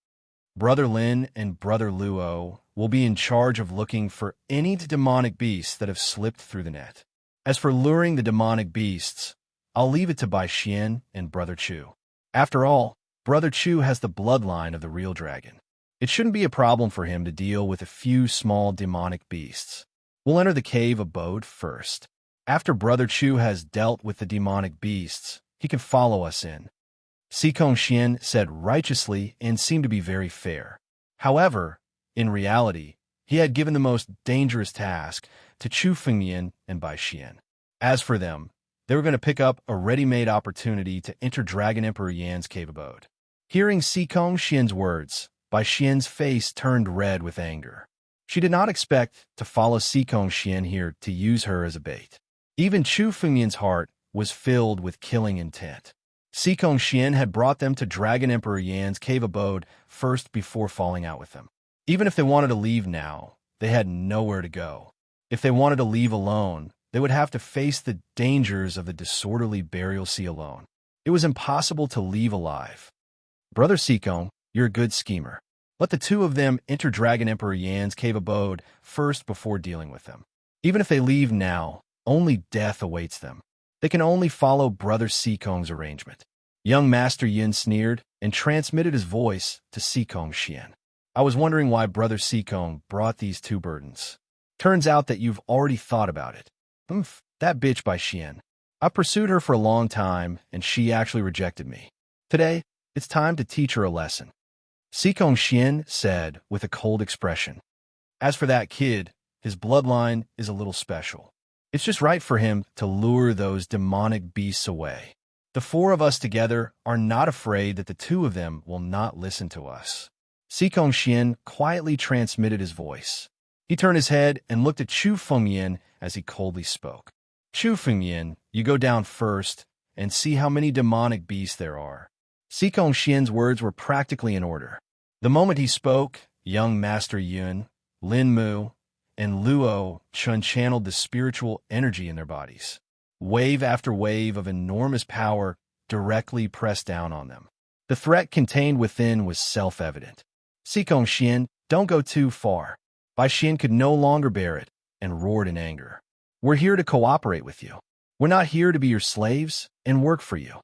Brother Lin and Brother Luo will be in charge of looking for any demonic beasts that have slipped through the net. As for luring the demonic beasts, I'll leave it to Bai Xian and Brother Chu. After all, Brother Chu has the bloodline of the real dragon. It shouldn't be a problem for him to deal with a few small demonic beasts. We'll enter the cave abode first. After Brother Chu has dealt with the demonic beasts, he can follow us in. Sikong Xian said righteously and seemed to be very fair. However, in reality, he had given the most dangerous task to Chu Fengyan and Bai Xian. As for them, they were going to pick up a ready-made opportunity to enter Dragon Emperor Yan's cave abode. Hearing Sikong Xian's words, Bai Xian's face turned red with anger. She did not expect to follow Sikong Xian here to use her as a bait. Even Chu Fengyan's heart was filled with killing intent. Sikong Xian had brought them to Dragon Emperor Yan's cave abode first before falling out with them. Even if they wanted to leave now, they had nowhere to go. If they wanted to leave alone, they would have to face the dangers of the disorderly burial sea alone. It was impossible to leave alive. Brother Sikong, you're a good schemer. Let the two of them enter Dragon Emperor Yan's cave abode first before dealing with them. Even if they leave now, only death awaits them. They can only follow Brother Sikong's arrangement. Young Master Yin sneered and transmitted his voice to Sikong Xian. I was wondering why Brother Sikong brought these two burdens. Turns out that you've already thought about it. That bitch Bai Xian. I pursued her for a long time, and she actually rejected me. Today, it's time to teach her a lesson. Sikong Xian said with a cold expression. As for that kid, his bloodline is a little special. It's just right for him to lure those demonic beasts away. The four of us together are not afraid that the two of them will not listen to us. Sikong Xian quietly transmitted his voice. He turned his head and looked at Chu Fengyan as he coldly spoke. Chu Fengyan, you go down first and see how many demonic beasts there are. Sikong Xian's words were practically in order. The moment he spoke, young Master Yun, Lin Mu, and Luo Chun channeled the spiritual energy in their bodies. Wave after wave of enormous power directly pressed down on them. The threat contained within was self-evident. Sikong Xian, don't go too far. Bai Xian could no longer bear it and roared in anger. We're here to cooperate with you. We're not here to be your slaves and work for you.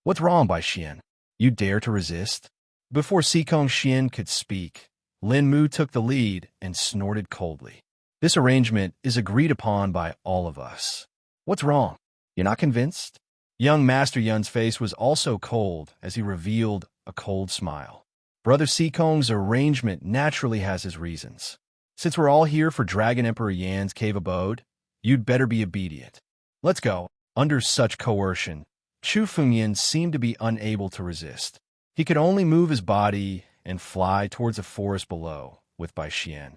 What's wrong, Bai Xian? You dare to resist? Before Sikong Xian could speak, Lin Mu took the lead and snorted coldly. This arrangement is agreed upon by all of us. What's wrong? You're not convinced? Young Master Yun's face was also cold as he revealed a cold smile. Brother Sikong's arrangement naturally has his reasons. Since we're all here for Dragon Emperor Yan's cave abode, you'd better be obedient. Let's go. Under such coercion, Chu Fengyan seemed to be unable to resist. He could only move his body and fly towards the forest below with Bai Xian.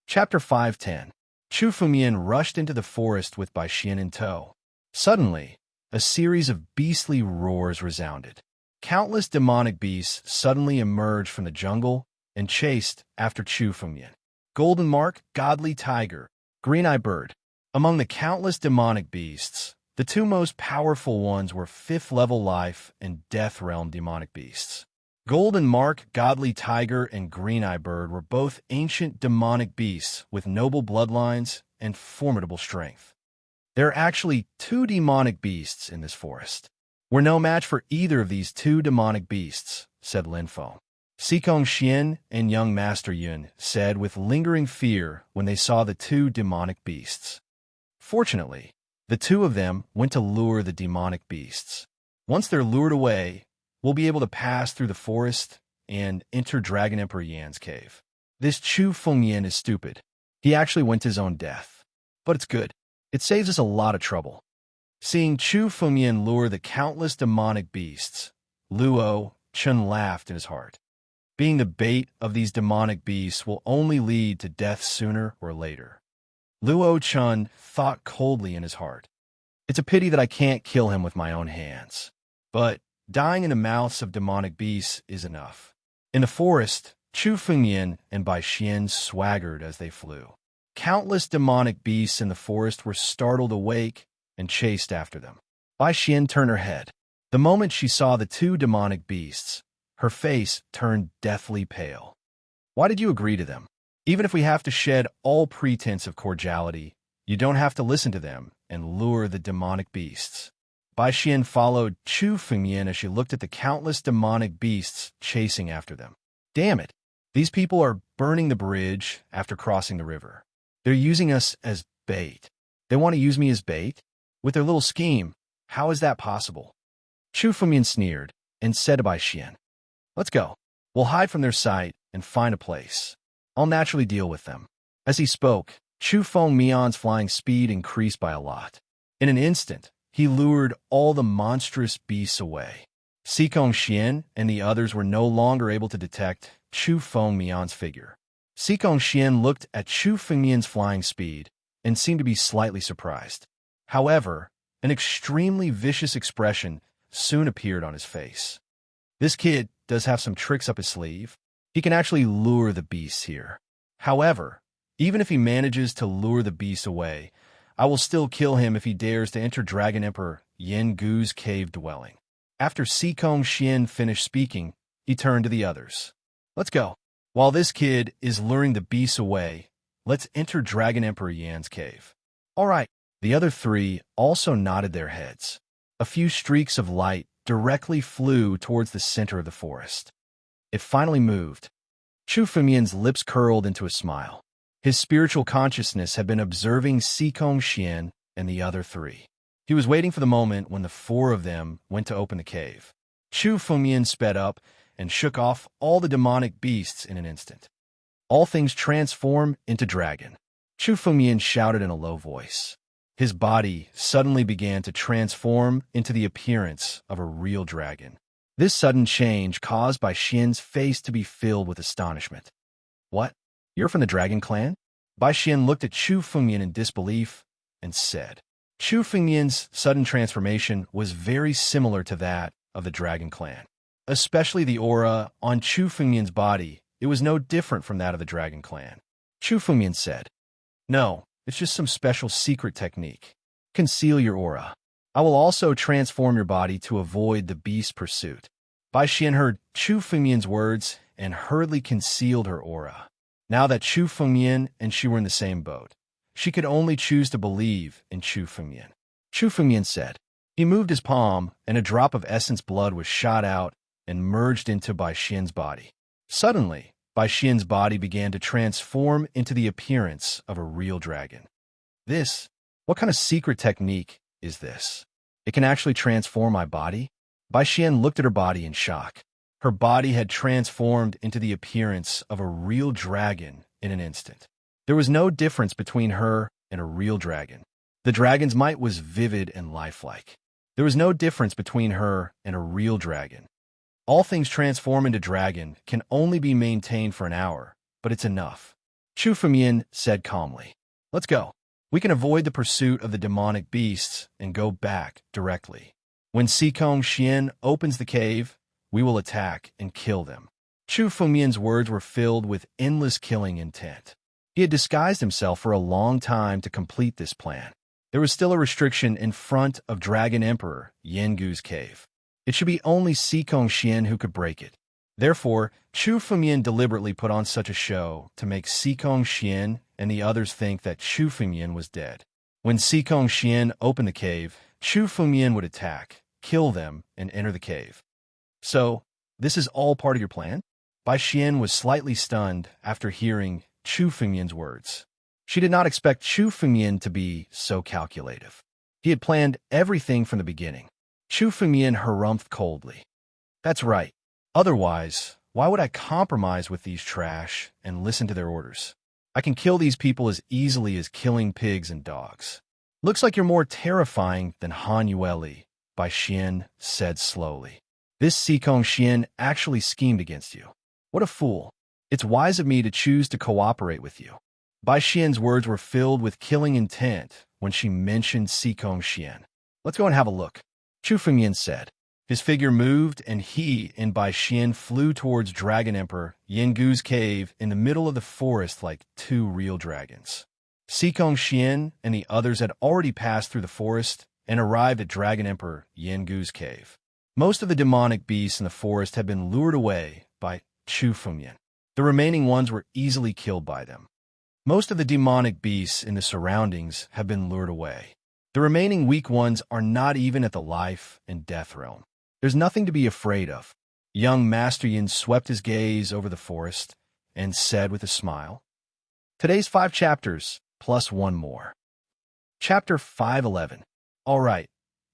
Chapter 510. Chu Fengyan rushed into the forest with Bai Xian in tow. Suddenly, a series of beastly roars resounded. Countless demonic beasts suddenly emerged from the jungle and chased after Chu Fengyan. Golden Mark, Godly Tiger, Green-Eye Bird. Among the countless demonic beasts, the two most powerful ones were 5th-level life and Death Realm demonic beasts. Golden Mark, Godly Tiger, and Green-Eye Bird were both ancient demonic beasts with noble bloodlines and formidable strength. There are actually 2 demonic beasts in this forest. We're no match for either of these 2 demonic beasts, said Lin Feng. Sikong Xian and young Master Yun said with lingering fear when they saw the 2 demonic beasts. Fortunately, the 2 of them went to lure the demonic beasts. Once they're lured away, we'll be able to pass through the forest and enter Dragon Emperor Yan's cave. This Chu Fengyan is stupid. He actually went to his own death. But it's good. It saves us a lot of trouble. Seeing Chu Fengyan lure the countless demonic beasts, Luo Chen laughed in his heart. Being the bait of these demonic beasts will only lead to death sooner or later. Luo Chen thought coldly in his heart. It's a pity that I can't kill him with my own hands. But dying in the mouths of demonic beasts is enough. In the forest, Chu Fengyan and Bai Xian swaggered as they flew. Countless demonic beasts in the forest were startled awake and chased after them. Bai Xian turned her head. The moment she saw the 2 demonic beasts, her face turned deathly pale. Why did you agree to them? Even if we have to shed all pretense of cordiality, you don't have to listen to them and lure the demonic beasts. Bai Xian followed Chu Fengyan as she looked at the countless demonic beasts chasing after them. Damn it! These people are burning the bridge after crossing the river. They're using us as bait. They want to use me as bait? With their little scheme, how is that possible? Chu Fengyan sneered and said to Bai Xian, Let's go. We'll hide from their sight and find a place. I'll naturally deal with them. As he spoke, Chu Fengyan's flying speed increased by a lot. In an instant, he lured all the monstrous beasts away. Sikong Xian and the others were no longer able to detect Chu Fengyan's figure. Sikong Xian looked at Chu Fengyan's flying speed and seemed to be slightly surprised. However, an extremely vicious expression soon appeared on his face. This kid does have some tricks up his sleeve. He can actually lure the beasts here. However, even if he manages to lure the beasts away, I will still kill him if he dares to enter Dragon Emperor Yen Gu's cave dwelling. After Sikong Xian finished speaking, he turned to the others. Let's go. While this kid is luring the beasts away, let's enter Dragon Emperor Yan's cave. All right. The other 3 also nodded their heads. A few streaks of light directly flew towards the center of the forest. It finally moved. Chu Fengyan's lips curled into a smile. His spiritual consciousness had been observing Sikong Xian and the other 3. He was waiting for the moment when the 4 of them went to open the cave. Chu Fengyan sped up and shook off all the demonic beasts in an instant. All things transform into dragon. Chu Fengyan shouted in a low voice. His body suddenly began to transform into the appearance of a real dragon. This sudden change caused Bai Xian's face to be filled with astonishment. What? You're from the Dragon Clan? Bai Xian looked at Chu Fengyan in disbelief and said. Chu Fengyan's sudden transformation was very similar to that of the Dragon Clan. Especially the aura on Chu Fengyan's body, it was no different from that of the Dragon Clan. Chu Fengyan said, No, it's just some special secret technique. Conceal your aura. I will also transform your body to avoid the beast pursuit. Bai Xian heard Chu Fengyan's words and hurriedly concealed her aura. Now that Chu Fengyan and she were in the same boat, she could only choose to believe in Chu Fengyan. Chu Fengyan said. He moved his palm, and a drop of essence blood was shot out and merged into Bai Xian's body. Suddenly, Bai Xian's body began to transform into the appearance of a real dragon. What kind of secret technique is this? It can actually transform my body? Bai Xian looked at her body in shock. Her body had transformed into the appearance of a real dragon in an instant. There was no difference between her and a real dragon. The dragon's might was vivid and lifelike. There was no difference between her and a real dragon. All things transform into dragon can only be maintained for an hour, but it's enough. Chu Fengmian said calmly. Let's go. We can avoid the pursuit of the demonic beasts and go back directly. When Sikong Xian opens the cave, we will attack and kill them. Chu Fengmian's words were filled with endless killing intent. He had disguised himself for a long time to complete this plan. There was still a restriction in front of Dragon Emperor Yengu's cave. It should be only Sikong Xian who could break it. Therefore, Chu Fengmian deliberately put on such a show to make Sikong Xian and the others think that Chu Fengmian was dead. When Sikong Xian opened the cave, Chu Fengmian would attack, kill them, and enter the cave. So, this is all part of your plan? Bai Xian was slightly stunned after hearing Chu Fengmian's words. She did not expect Chu Fengmian to be so calculative. He had planned everything from the beginning. Chu Fengmian harumphed coldly. That's right. Otherwise, why would I compromise with these trash and listen to their orders? I can kill these people as easily as killing pigs and dogs. Looks like you're more terrifying than Han Yueli, Bai Xian said slowly. This Sikong Xian actually schemed against you. What a fool. It's wise of me to choose to cooperate with you. Bai Xian's words were filled with killing intent when she mentioned Sikong Xian. Let's go and have a look. Chu Fengmian said. His figure moved, and he and Bai Xian flew towards Dragon Emperor Yengu's cave in the middle of the forest like two real dragons. Sikong Xian and the others had already passed through the forest and arrived at Dragon Emperor Yengu's cave. Most of the demonic beasts in the forest had been lured away by Chu Fengmian. The remaining ones were easily killed by them. Most of the demonic beasts in the surroundings have been lured away. The remaining weak ones are not even at the life and death realm. There's nothing to be afraid of. Young Master Yin swept his gaze over the forest and said with a smile, Today's 5 chapters, plus 1 more. Chapter 511. All right,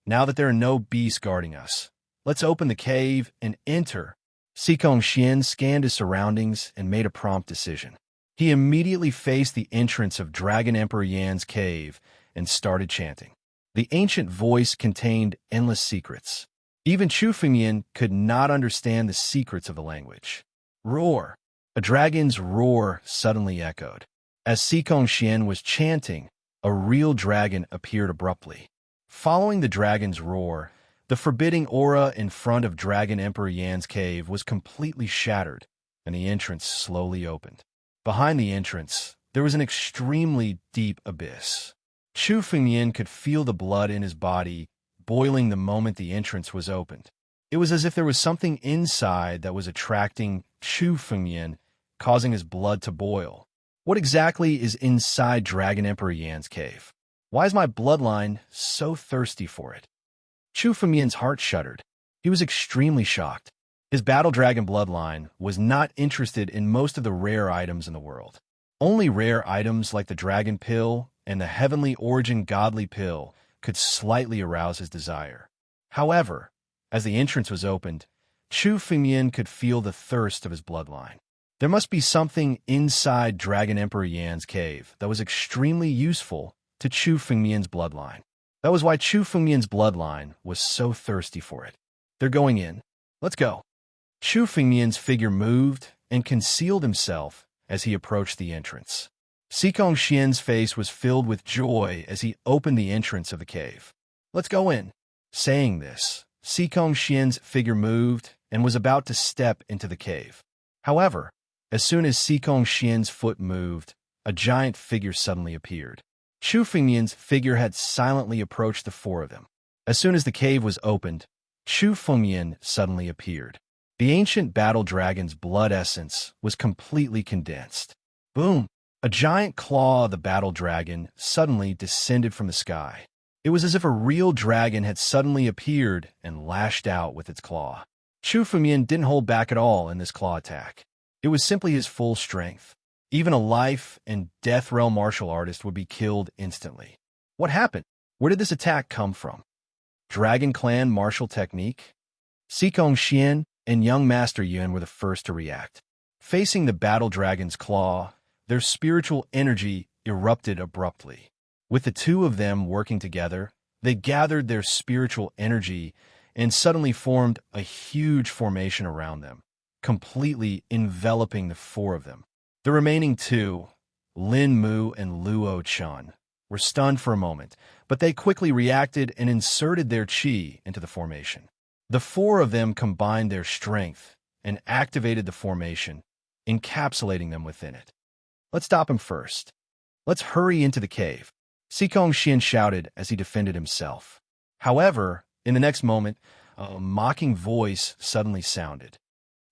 now that there are no beasts guarding us, let's open the cave and enter. Sikong Xian scanned his surroundings and made a prompt decision. He immediately faced the entrance of Dragon Emperor Yan's cave and started chanting. The ancient voice contained endless secrets. Even Chu Fengmian could not understand the secrets of the language. Roar! A dragon's roar suddenly echoed. As Sikong Xian was chanting, a real dragon appeared abruptly. Following the dragon's roar, the forbidding aura in front of Dragon Emperor Yan's cave was completely shattered, and the entrance slowly opened. Behind the entrance, there was an extremely deep abyss. Chu Fengmian could feel the blood in his body boiling the moment the entrance was opened. It was as if there was something inside that was attracting Chu Fengmian, causing his blood to boil. What exactly is inside Dragon Emperor Yan's cave? Why is my bloodline so thirsty for it? Chu Fengmian's heart shuddered. He was extremely shocked. His battle dragon bloodline was not interested in most of the rare items in the world. Only rare items like the dragon pill and the heavenly origin godly pill could slightly arouse his desire. However, as the entrance was opened, Chu Fengmian could feel the thirst of his bloodline. There must be something inside Dragon Emperor Yan's cave that was extremely useful to Chu Fengmian's bloodline. That was why Chu Fengmian's bloodline was so thirsty for it. They're going in. Let's go. Chu Fengmian's figure moved and concealed himself as he approached the entrance. Sikong Xian's face was filled with joy as he opened the entrance of the cave. Let's go in. Saying this, Sikong Xian's figure moved and was about to step into the cave. However, as soon as Sikong Xian's foot moved, a giant figure suddenly appeared. Chu Fengmian's figure had silently approached the 4 of them. As soon as the cave was opened, Chu Fengmian suddenly appeared. The ancient battle dragon's blood essence was completely condensed. Boom! A giant claw of the battle dragon suddenly descended from the sky. It was as if a real dragon had suddenly appeared and lashed out with its claw. Chu Fengmian didn't hold back at all in this claw attack. It was simply his full strength. Even a life and death realm martial artist would be killed instantly. What happened? Where did this attack come from? Dragon Clan martial technique? Sikong Xian and young Master Yun were the first to react. Facing the battle dragon's claw, their spiritual energy erupted abruptly. With the two of them working together, they gathered their spiritual energy and suddenly formed a huge formation around them, completely enveloping the four of them. The remaining two, Lin Mu and Luo Chun, were stunned for a moment, but they quickly reacted and inserted their chi into the formation. The four of them combined their strength and activated the formation, encapsulating them within it. Let's stop him first. Let's hurry into the cave, Sikong Xian shouted as he defended himself. However, in the next moment, a mocking voice suddenly sounded.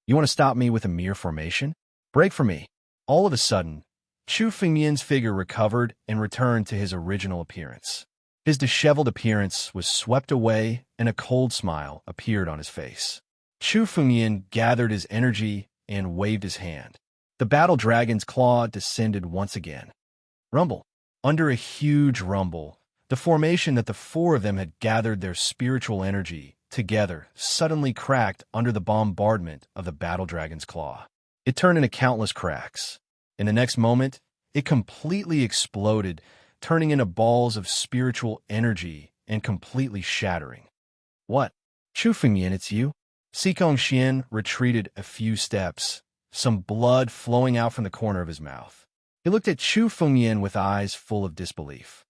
You want to stop me with a mere formation? Break for me. All of a sudden, Chu Fengmian's figure recovered and returned to his original appearance. His disheveled appearance was swept away and a cold smile appeared on his face. Chu Fengmian gathered his energy and waved his hand. The battle dragon's claw descended once again. Rumble. Under a huge rumble, the formation that the four of them had gathered their spiritual energy together suddenly cracked under the bombardment of the battle dragon's claw. It turned into countless cracks. In the next moment, it completely exploded, turning into balls of spiritual energy and completely shattering. What? Chu Fengmian, it's you? Sikong Xian retreated a few steps, some blood flowing out from the corner of his mouth. He looked at Chu Fengmian with eyes full of disbelief.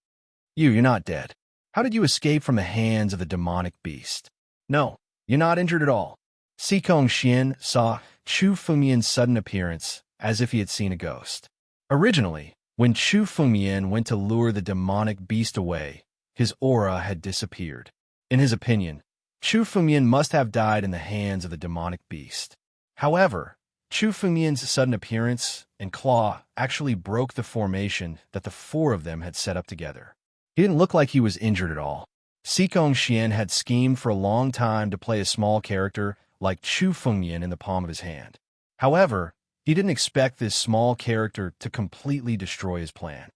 You're not dead. How did you escape from the hands of the demonic beast? No, you're not injured at all. Sikong Xian saw Chu Fengmian's sudden appearance as if he had seen a ghost. Originally, when Chu Fengmian went to lure the demonic beast away, his aura had disappeared. In his opinion, Chu Fengmian must have died in the hands of the demonic beast. However, Chu Fengmian's sudden appearance and claw actually broke the formation that the four of them had set up together. He didn't look like he was injured at all. Sikong Xian had schemed for a long time to play a small character like Chu Fengmian in the palm of his hand. However, he didn't expect this small character to completely destroy his plan.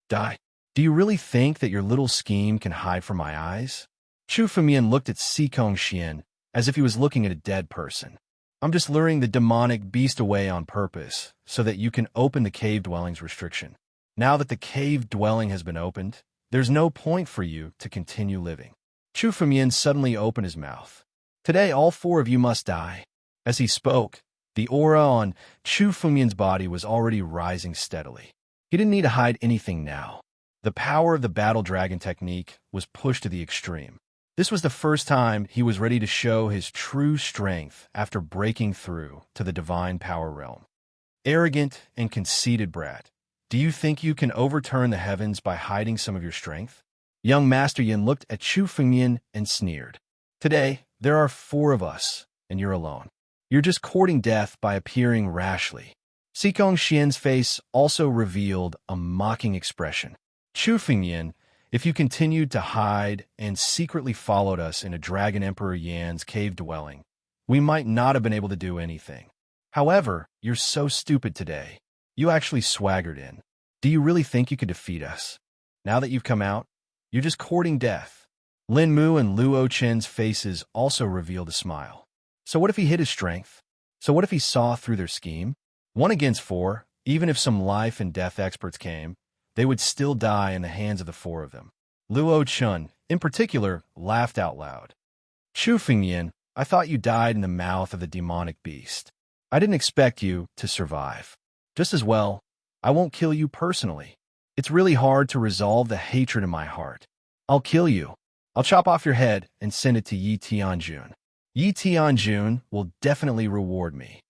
Die. Do you really think that your little scheme can hide from my eyes? Chu Fengmian looked at Sikong Xian as if he was looking at a dead person. I'm just luring the demonic beast away on purpose so that you can open the cave dwelling's restriction. Now that the cave dwelling has been opened, there's no point for you to continue living. Chu Fengmian suddenly opened his mouth. Today, all four of you must die. As he spoke, the aura on Chu Fengmian's body was already rising steadily. He didn't need to hide anything now. The power of the battle dragon technique was pushed to the extreme. This was the first time he was ready to show his true strength after breaking through to the divine power realm. Arrogant and conceited brat, do you think you can overturn the heavens by hiding some of your strength? Young Master Yin looked at Chu Fengmian and sneered. Today, there are four of us, and you're alone. You're just courting death by appearing rashly. Sikong Xian's face also revealed a mocking expression. Chu Fengmian, if you continued to hide and secretly followed us into Dragon Emperor Yan's cave dwelling, we might not have been able to do anything. However, you're so stupid today. You actually swaggered in. Do you really think you could defeat us? Now that you've come out, you're just courting death. Lin Mu and Luo Chen's faces also revealed a smile. So what if he hid his strength? So what if he saw through their scheme? 1 against 4, even if some life and death experts came, they would still die in the hands of the four of them. Luo Chun, in particular, laughed out loud. Chu Fengmian, I thought you died in the mouth of the demonic beast. I didn't expect you to survive. Just as well, I won't kill you personally. It's really hard to resolve the hatred in my heart. I'll kill you. I'll chop off your head and send it to Yi Tianjun. Yi Tianjun will definitely reward me.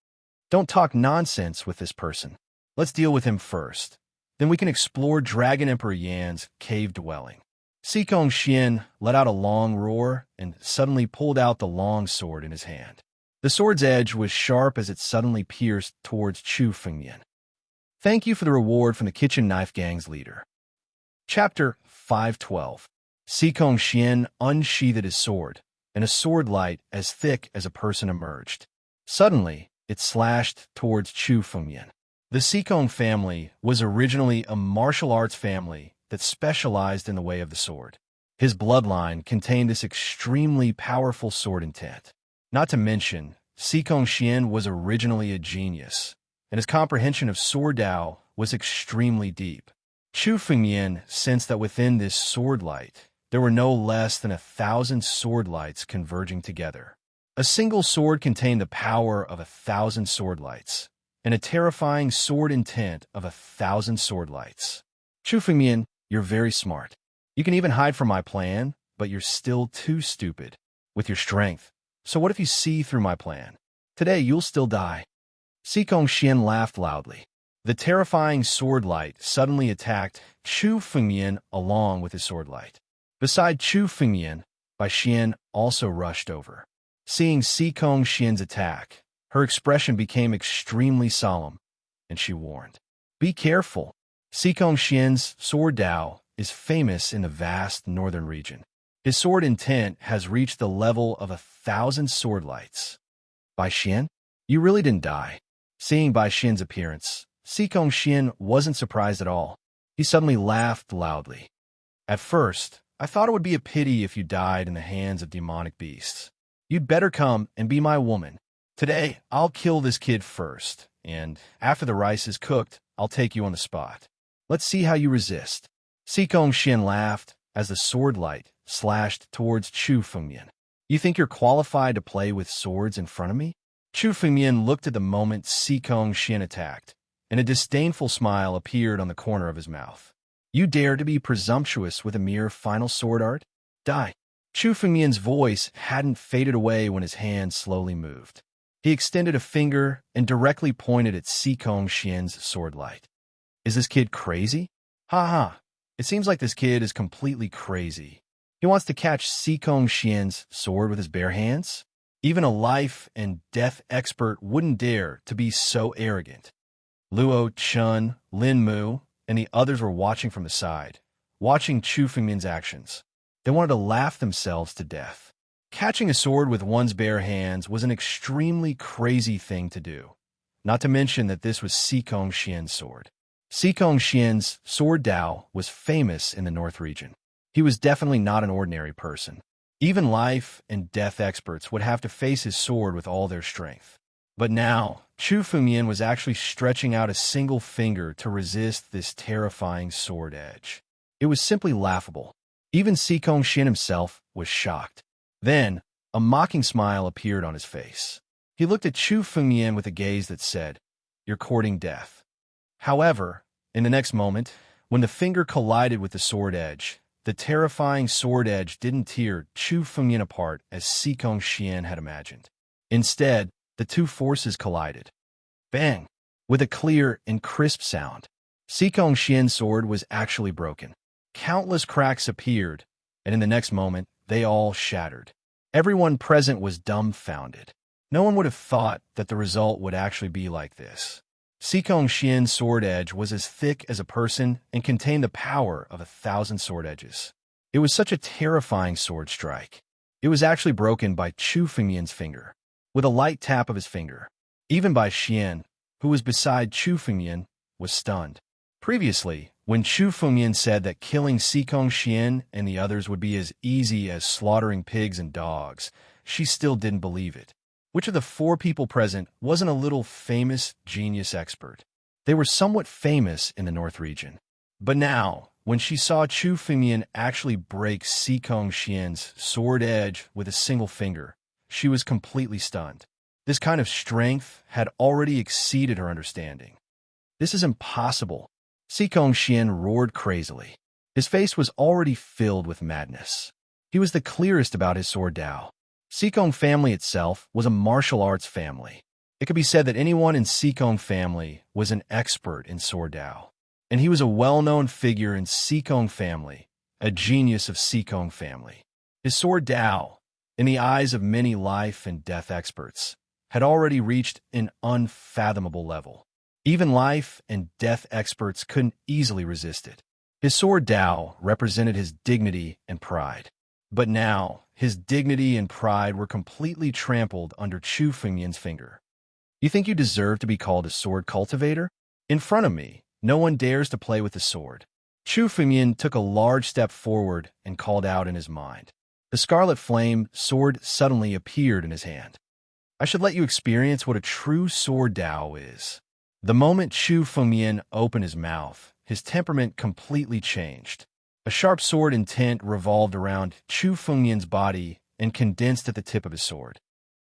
Don't talk nonsense with this person. Let's deal with him first. Then we can explore Dragon Emperor Yan's cave dwelling. Sikong Xian let out a long roar and suddenly pulled out the long sword in his hand. The sword's edge was sharp as it suddenly pierced towards Chu Fengmian. Thank you for the reward from the Kitchen Knife Gang's leader. Chapter 512. Sikong Xian unsheathed his sword, and a sword light as thick as a person emerged. Suddenly, it slashed towards Chu Fengyan. The Sikong family was originally a martial arts family that specialized in the way of the sword. His bloodline contained this extremely powerful sword intent. Not to mention, Sikong Xian was originally a genius, and his comprehension of sword Dao was extremely deep. Chu Fengyan sensed that within this sword light, there were no less than 1,000 sword lights converging together. A single sword contained the power of 1,000 sword lights, and a terrifying sword intent of 1,000 sword lights. Chu Fengyan, you're very smart. You can even hide from my plan, but you're still too stupid with your strength. So what if you see through my plan? Today you'll still die. Sikong Xian laughed loudly. The terrifying sword light suddenly attacked Chu Fengyan along with his sword light. Beside Chu Fengyan, Bai Xian also rushed over. Seeing Sikong Xian's attack, her expression became extremely solemn, and she warned, "Be careful. Sikong Xian's sword Dao is famous in the vast northern region. His sword intent has reached the level of 1,000 sword lights." Bai Xian, you really didn't die. Seeing Bai Xian's appearance, Sikong Xian wasn't surprised at all. He suddenly laughed loudly. At first, I thought it would be a pity if you died in the hands of demonic beasts. You'd better come and be my woman. Today, I'll kill this kid first, and after the rice is cooked, I'll take you on the spot. Let's see how you resist. Sikong Xian laughed as the sword light slashed towards Chu Fengyan. You think you're qualified to play with swords in front of me? Chu Fengyan looked at the moment Sikong Xian attacked, and a disdainful smile appeared on the corner of his mouth. You dare to be presumptuous with a mere final sword art? Die. Chu Fengyan's voice hadn't faded away when his hand slowly moved. He extended a finger and directly pointed at Sikong Xian's sword light. Is this kid crazy? Ha ha. It seems like this kid is completely crazy. He wants to catch Sikong Xian's sword with his bare hands? Even a life and death expert wouldn't dare to be so arrogant. Luo, Chun, Lin Mu, and the others were watching from the side, watching Chu Fengyan's actions. They wanted to laugh themselves to death. Catching a sword with one's bare hands was an extremely crazy thing to do, not to mention that this was Sikong Xian's sword. Sikong Xian's sword Dao was famous in the North region. He was definitely not an ordinary person. Even life and death experts would have to face his sword with all their strength. But now, Chu Fengyan was actually stretching out a single finger to resist this terrifying sword edge. It was simply laughable. Even Sikong Xian himself was shocked. Then, a mocking smile appeared on his face. He looked at Chu Fengyan with a gaze that said, "You're courting death." However, in the next moment, when the finger collided with the sword edge, the terrifying sword edge didn't tear Chu Fengyan apart as Sikong Xian had imagined. Instead, the two forces collided. Bang! With a clear and crisp sound, Sikong Xian's sword was actually broken. Countless cracks appeared, and in the next moment, they all shattered. Everyone present was dumbfounded. No one would have thought that the result would actually be like this. Sikong Xian's sword edge was as thick as a person and contained the power of 1,000 sword edges. It was such a terrifying sword strike. It was actually broken by Chu Fengyan's finger, with a light tap of his finger. Even Bai Xian, who was beside Chu Fengyan, was stunned. Previously, when Chu Fengyan said that killing Sikong Xian and the others would be as easy as slaughtering pigs and dogs, she still didn't believe it. Which of the 4 people present wasn't a little famous genius expert? They were somewhat famous in the North region. But now, when she saw Chu Fengyan actually break Sikong Xian's sword edge with a single finger, she was completely stunned. This kind of strength had already exceeded her understanding. This is impossible. Sikong Xian roared crazily. His face was already filled with madness. He was the clearest about his sword Dao. Sikong family itself was a martial arts family. It could be said that anyone in Sikong family was an expert in sword Dao. And he was a well-known figure in Sikong family, a genius of Sikong family. His sword Dao, in the eyes of many life and death experts, had already reached an unfathomable level. Even life and death experts couldn't easily resist it. His sword Dao represented his dignity and pride. But now, his dignity and pride were completely trampled under Chu Fengyan's finger. You think you deserve to be called a sword cultivator? In front of me, no one dares to play with the sword. Chu Fengyan took a large step forward and called out in his mind. The scarlet flame sword suddenly appeared in his hand. I should let you experience what a true sword Dao is. The moment Chu Fengyan opened his mouth, his temperament completely changed. A sharp sword intent revolved around Chu Fengyan's body and condensed at the tip of his sword.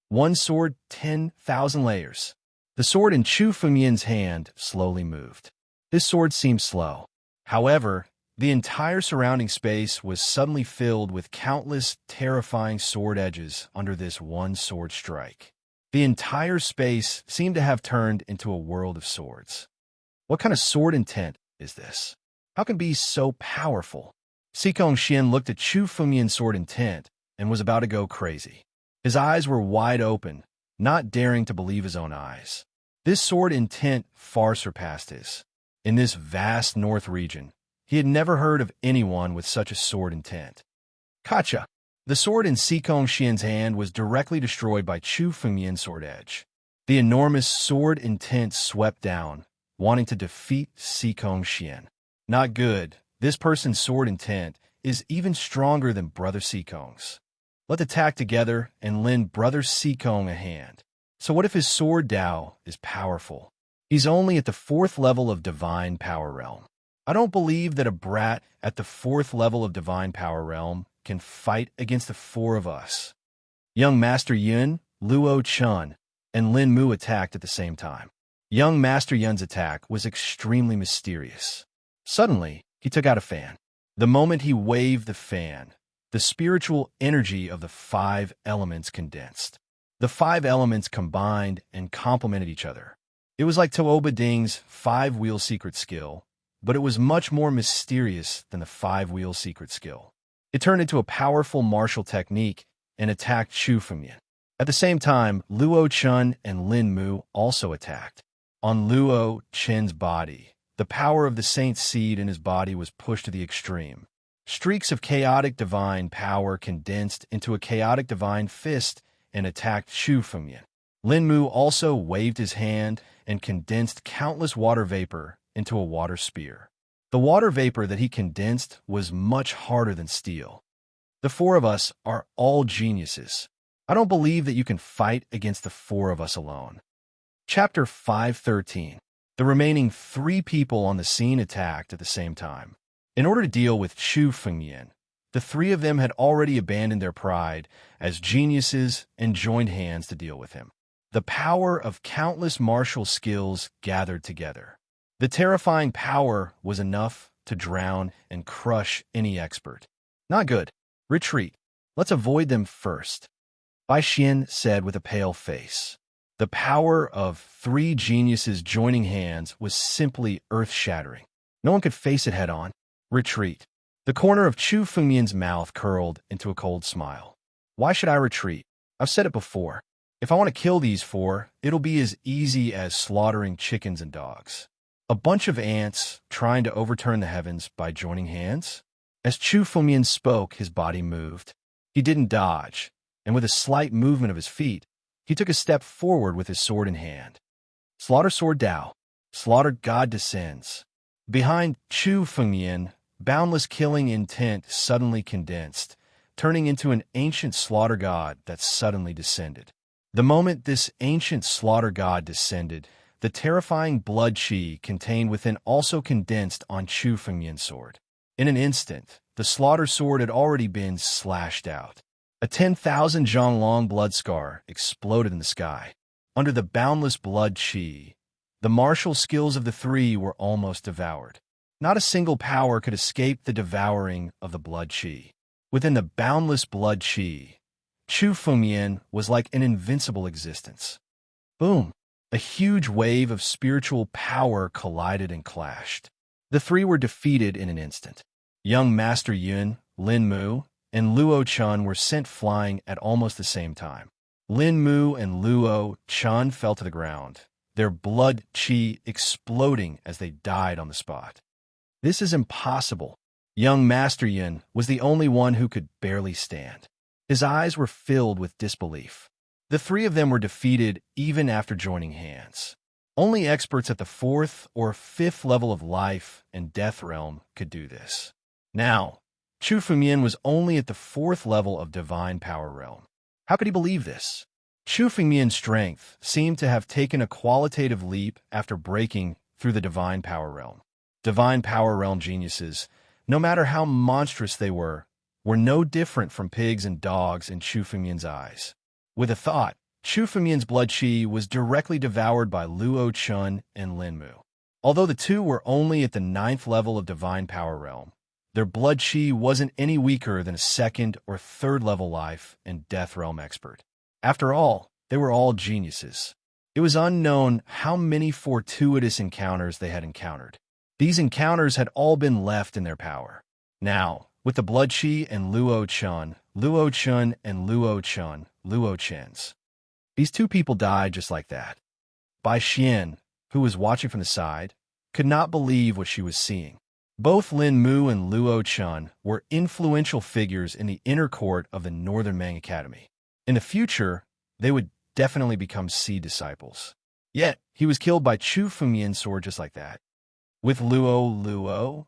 One sword, 10,000 layers. The sword in Chu Fengyan's hand slowly moved. His sword seemed slow. However, the entire surrounding space was suddenly filled with countless terrifying sword edges under this one sword strike. The entire space seemed to have turned into a world of swords. What kind of sword intent is this? How can it be so powerful? Sikong Xian looked at Chu Fengyan's sword intent and was about to go crazy. His eyes were wide open, not daring to believe his own eyes. This sword intent far surpassed his. In this vast north region, he had never heard of anyone with such a sword intent. Kacha! The sword in Sikong Xian's hand was directly destroyed by Chu Fengyan's sword edge. The enormous sword intent swept down, wanting to defeat Sikong Xian. Not good. This person's sword intent is even stronger than Brother Sikong's. Let's attack together and lend Brother Sikong a hand. So what if his sword Dao is powerful? He's only at the 4th level of Divine Power Realm. I don't believe that a brat at the 4th level of Divine Power Realm can fight against the 4 of us. Young Master Yun, Luo Chun, and Lin Mu attacked at the same time. Young Master Yun's attack was extremely mysterious. Suddenly, he took out a fan. The moment he waved the fan, the spiritual energy of the 5 elements condensed. The 5 elements combined and complemented each other. It was like Tooba Ding's 5-wheel secret skill, but it was much more mysterious than the 5-wheel secret skill. It turned into a powerful martial technique and attacked Chu Fengyan. At the same time, Luo Chun and Lin Mu also attacked. On Luo Chen's body, the power of the Saint Seed in his body was pushed to the extreme. Streaks of chaotic divine power condensed into a chaotic divine fist and attacked Chu Fengyan. Lin Mu also waved his hand and condensed countless water vapor into a water spear. The water vapor that he condensed was much harder than steel. The 4 of us are all geniuses. I don't believe that you can fight against the 4 of us alone. Chapter 513. The remaining 3 people on the scene attacked at the same time. In order to deal with Chu Fengyan, the 3 of them had already abandoned their pride as geniuses and joined hands to deal with him. The power of countless martial skills gathered together. The terrifying power was enough to drown and crush any expert. Not good. Retreat. Let's avoid them first. Bai Xian said with a pale face. The power of 3 geniuses joining hands was simply earth-shattering. No one could face it head-on. Retreat. The corner of Chu Fengyan's mouth curled into a cold smile. Why should I retreat? I've said it before. If I want to kill these 4, it'll be as easy as slaughtering chickens and dogs. A bunch of ants trying to overturn the heavens by joining hands? As Chu Fengyan spoke, his body moved. He didn't dodge, and with a slight movement of his feet, he took a step forward with his sword in hand. Slaughter Sword Dao. Slaughter God descends. Behind Chu Fengyan, boundless killing intent suddenly condensed, turning into an ancient slaughter god that suddenly descended. The moment this ancient slaughter god descended, the terrifying blood chi contained within also condensed on Chu Fengyan's sword. In an instant, the slaughter sword had already been slashed out. A 10,000 zhang long blood scar exploded in the sky. Under the boundless blood chi, the martial skills of the 3 were almost devoured. Not a single power could escape the devouring of the blood chi. Within the boundless blood chi, Chu Fengyan was like an invincible existence. Boom! A huge wave of spiritual power collided and clashed. The 3 were defeated in an instant. Young Master Yun, Lin Mu, and Luo Chun were sent flying at almost the same time. Lin Mu and Luo Chun fell to the ground, their blood chi exploding as they died on the spot. This is impossible. Young Master Yun was the only one who could barely stand. His eyes were filled with disbelief. The three of them were defeated even after joining hands. Only experts at the 4th or 5th level of life and death realm could do this. Now, Chu Fengmian was only at the 4th level of divine power realm. How could he believe this? Chu Fengmian's strength seemed to have taken a qualitative leap after breaking through the divine power realm. Divine power realm geniuses, no matter how monstrous they were no different from pigs and dogs in Chu Fengmian's eyes. With a thought, Chu Fengmian's blood qi was directly devoured by Luo Chun and Lin Mu. Although the two were only at the 9th level of divine power realm, their blood qi wasn't any weaker than a 2nd or 3rd level life and death realm expert. After all, they were all geniuses. It was unknown how many fortuitous encounters they had encountered. These encounters had all been left in their power. Now, with the blood qi and Luo Chun and Luo Chen's. These two people died just like that. Bai Xian, who was watching from the side, could not believe what she was seeing. Both Lin Mu and Luo Chun were influential figures in the inner court of the Northern Mang Academy. In the future, they would definitely become seed disciples. Yet, he was killed by Chu Fengmian's sword just like that. With Luo,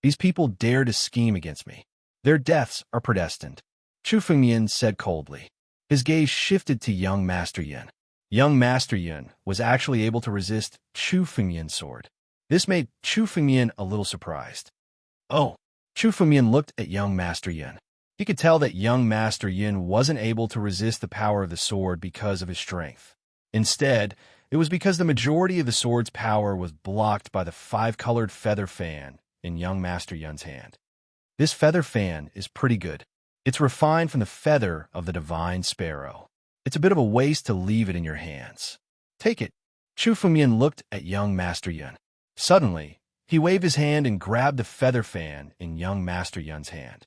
these people dare to scheme against me. Their deaths are predestined, Chu Fengmian said coldly. His gaze shifted to young Master Yin. Young Master Yin was actually able to resist Chu Fengmian's sword. This made Chu Fengmian a little surprised. Oh, Chu Fengmian looked at young Master Yin. He could tell that young Master Yin wasn't able to resist the power of the sword because of his strength. Instead, it was because the majority of the sword's power was blocked by the 5-colored feather fan in young Master Yin's hand. This feather fan is pretty good. It's refined from the feather of the divine sparrow. It's a bit of a waste to leave it in your hands. Take it. Chu Fengmian looked at young Master Yin. Suddenly, he waved his hand and grabbed the feather fan in young Master Yin's hand.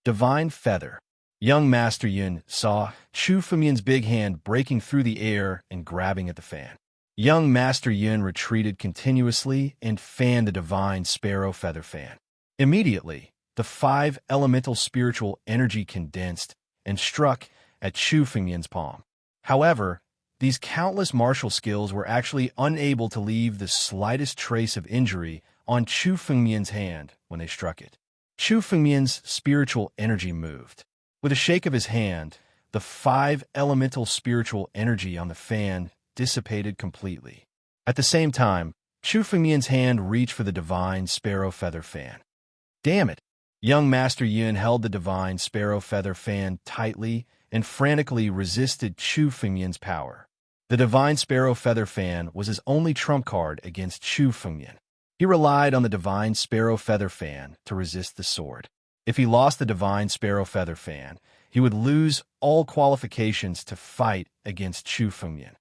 Divine feather. Young Master Yin saw Chu Fengmian's big hand breaking through the air and grabbing at the fan. Young Master Yin retreated continuously and fanned the divine sparrow feather fan. Immediately, the 5 elemental spiritual energy condensed and struck at Chu Fengmian's palm. However, these countless martial skills were actually unable to leave the slightest trace of injury on Chu Fengmian's hand when they struck it. Chu Fengmian's spiritual energy moved. With a shake of his hand, the 5 elemental spiritual energy on the fan dissipated completely. At the same time, Chu Fengmian's hand reached for the divine sparrow feather fan. Damn it! Young Master Yin held the divine sparrow feather fan tightly and frantically resisted Chu Fengmian's power. The divine sparrow feather fan was his only trump card against Chu Fengmian. He relied on the divine sparrow feather fan to resist the sword. If he lost the divine sparrow feather fan, he would lose all qualifications to fight against Chu Fengmian.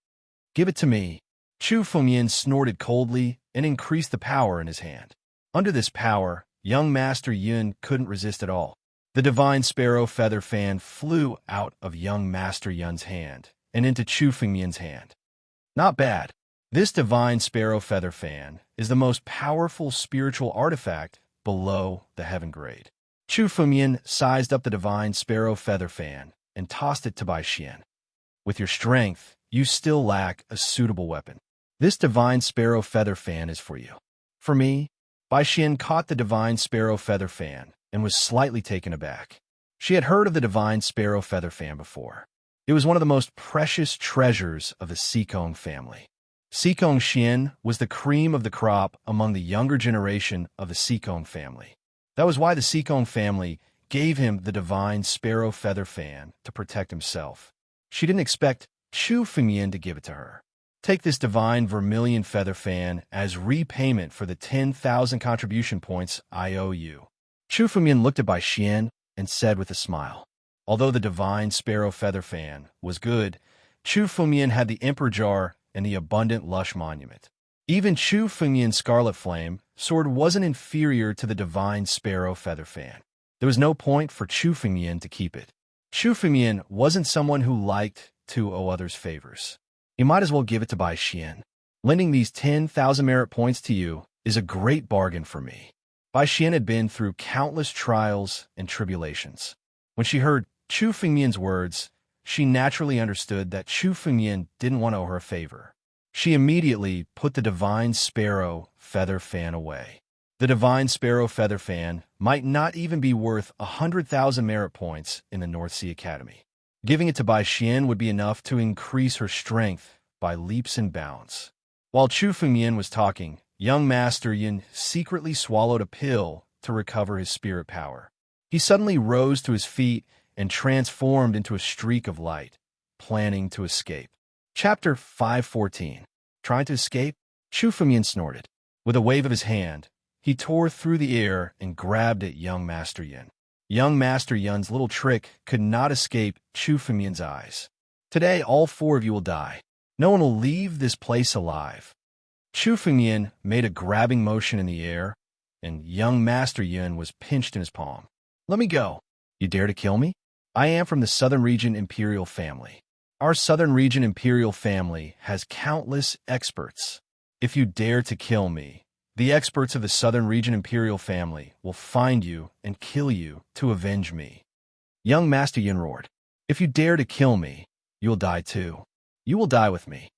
Give it to me. Chu Fengmian snorted coldly and increased the power in his hand. Under this power, young Master Yin couldn't resist at all. The divine sparrow feather fan flew out of young Master Yin's hand and into Chu Fengmian's hand. Not bad. This divine sparrow feather fan is the most powerful spiritual artifact below the heaven grade. Chu Fengmian sized up the divine sparrow feather fan and tossed it to Bai Xian. With your strength, you still lack a suitable weapon. This divine sparrow feather fan is for you. For me, Bai Xian caught the divine sparrow feather fan and was slightly taken aback. She had heard of the divine sparrow feather fan before. It was one of the most precious treasures of the Xikong family. Xikong Xian was the cream of the crop among the younger generation of the Xikong family. That was why the Xikong family gave him the divine sparrow feather fan to protect himself. She didn't expect Chu Fengmian to give it to her. Take this divine vermilion feather fan as repayment for the 10,000 contribution points I owe you. Chu Fengmian looked at Bai Xian and said with a smile. Although the divine sparrow feather fan was good, Chu Fengmian had the emperor jar and the abundant lush monument. Even Chu Fengmian's scarlet flame sword wasn't inferior to the divine sparrow feather fan. There was no point for Chu Fengmian to keep it. Chu Fengmian wasn't someone who liked to owe others favors. You might as well give it to Bai Xian. Lending these 10,000 merit points to you is a great bargain for me. Bai Xian had been through countless trials and tribulations. When she heard Chu Fengmian's words, she naturally understood that Chu Fengyan didn't want to owe her a favor. She immediately put the divine sparrow feather fan away. The divine sparrow feather fan might not even be worth 100,000 merit points in the North Sea Academy. Giving it to Bai Xian would be enough to increase her strength by leaps and bounds. While Chu Fengyan was talking, young Master Yin secretly swallowed a pill to recover his spirit power. He suddenly rose to his feet and transformed into a streak of light, planning to escape. Chapter 514. Trying to escape? Chu Fengyan snorted. With a wave of his hand, he tore through the air and grabbed at young Master Yin. Young Master Yin's little trick could not escape Chu Fengyan's eyes. Today, all four of you will die. No one will leave this place alive. Chu Fengyan made a grabbing motion in the air, and young Master Yin was pinched in his palm. Let me go. You dare to kill me? I am from the Southern Region Imperial family. Our Southern Region Imperial family has countless experts. If you dare to kill me, the experts of the Southern Region Imperial family will find you and kill you to avenge me. Young Master Yin roared. If you dare to kill me, you'll die too. You will die with me.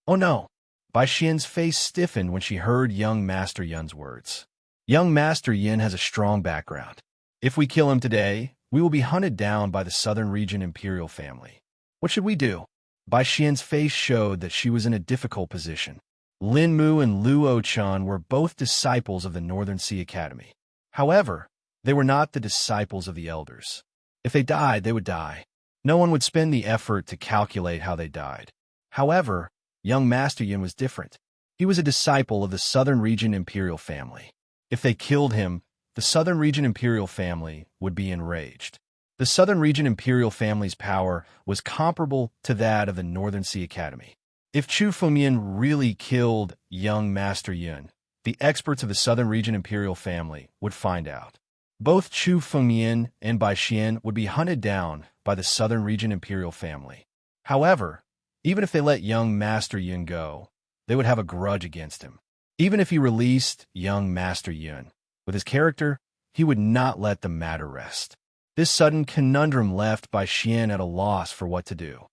Oh no. Bai Xian's face stiffened when she heard young Master Yin's words. Young Master Yin has a strong background. If we kill him today, we will be hunted down by the Southern Region Imperial family. What should we do? Bai Xian's face showed that she was in a difficult position. Lin Mu and Luo Chan were both disciples of the Northern Sea Academy. However, they were not the disciples of the elders. If they died, they would die. No one would spend the effort to calculate how they died. However, young Master Yin was different. He was a disciple of the Southern Region Imperial family. If they killed him, the Southern Region Imperial family would be enraged. The Southern Region Imperial family's power was comparable to that of the Northern Sea Academy. If Chu Fengyan really killed young Master Yin, the experts of the Southern Region Imperial family would find out. Both Chu Fengyan and Bai Xian would be hunted down by the Southern Region Imperial family. However, even if they let young Master Yin go, they would have a grudge against him. Even if he released young Master Yin, with his character, he would not let the matter rest. This sudden conundrum left Bai Xian at a loss for what to do.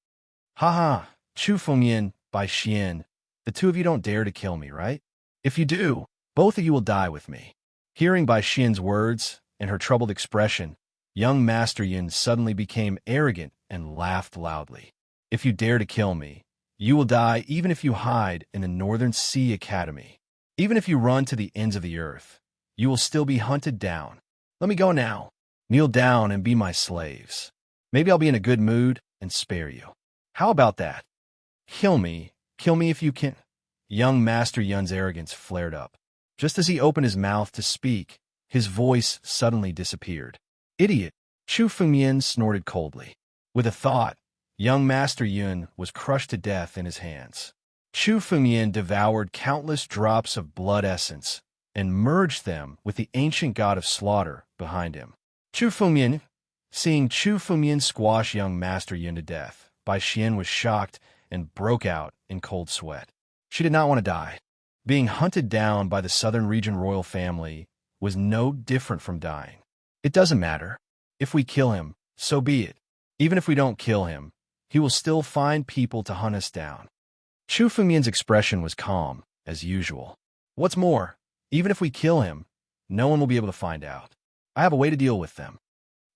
Ha! Chu Fengyan, Bai Xian, the two of you don't dare to kill me, right? If you do, both of you will die with me. Hearing Bai Xian's words and her troubled expression, young Master Yin suddenly became arrogant and laughed loudly. If you dare to kill me, you will die even if you hide in the Northern Sea Academy. Even if you run to the ends of the earth, you will still be hunted down. Let me go now. Kneel down and be my slaves. Maybe I'll be in a good mood and spare you. How about that? Kill me if you can. Young Master Yin's arrogance flared up. Just as he opened his mouth to speak, his voice suddenly disappeared. Idiot! Chu Fengyan snorted coldly. With a thought, young Master Yin was crushed to death in his hands. Chu Fengyan devoured countless drops of blood essence and merged them with the ancient god of slaughter behind him. Chu Fengyan, seeing Chu Fengyan squash young Master Yin to death, Bai Xian was shocked and broke out in cold sweat. She did not want to die. Being hunted down by the Southern Region royal family was no different from dying. It doesn't matter. If we kill him, so be it. Even if we don't kill him, he will still find people to hunt us down. Chu Fengyan's expression was calm, as usual. What's more, even if we kill him, no one will be able to find out. I have a way to deal with them.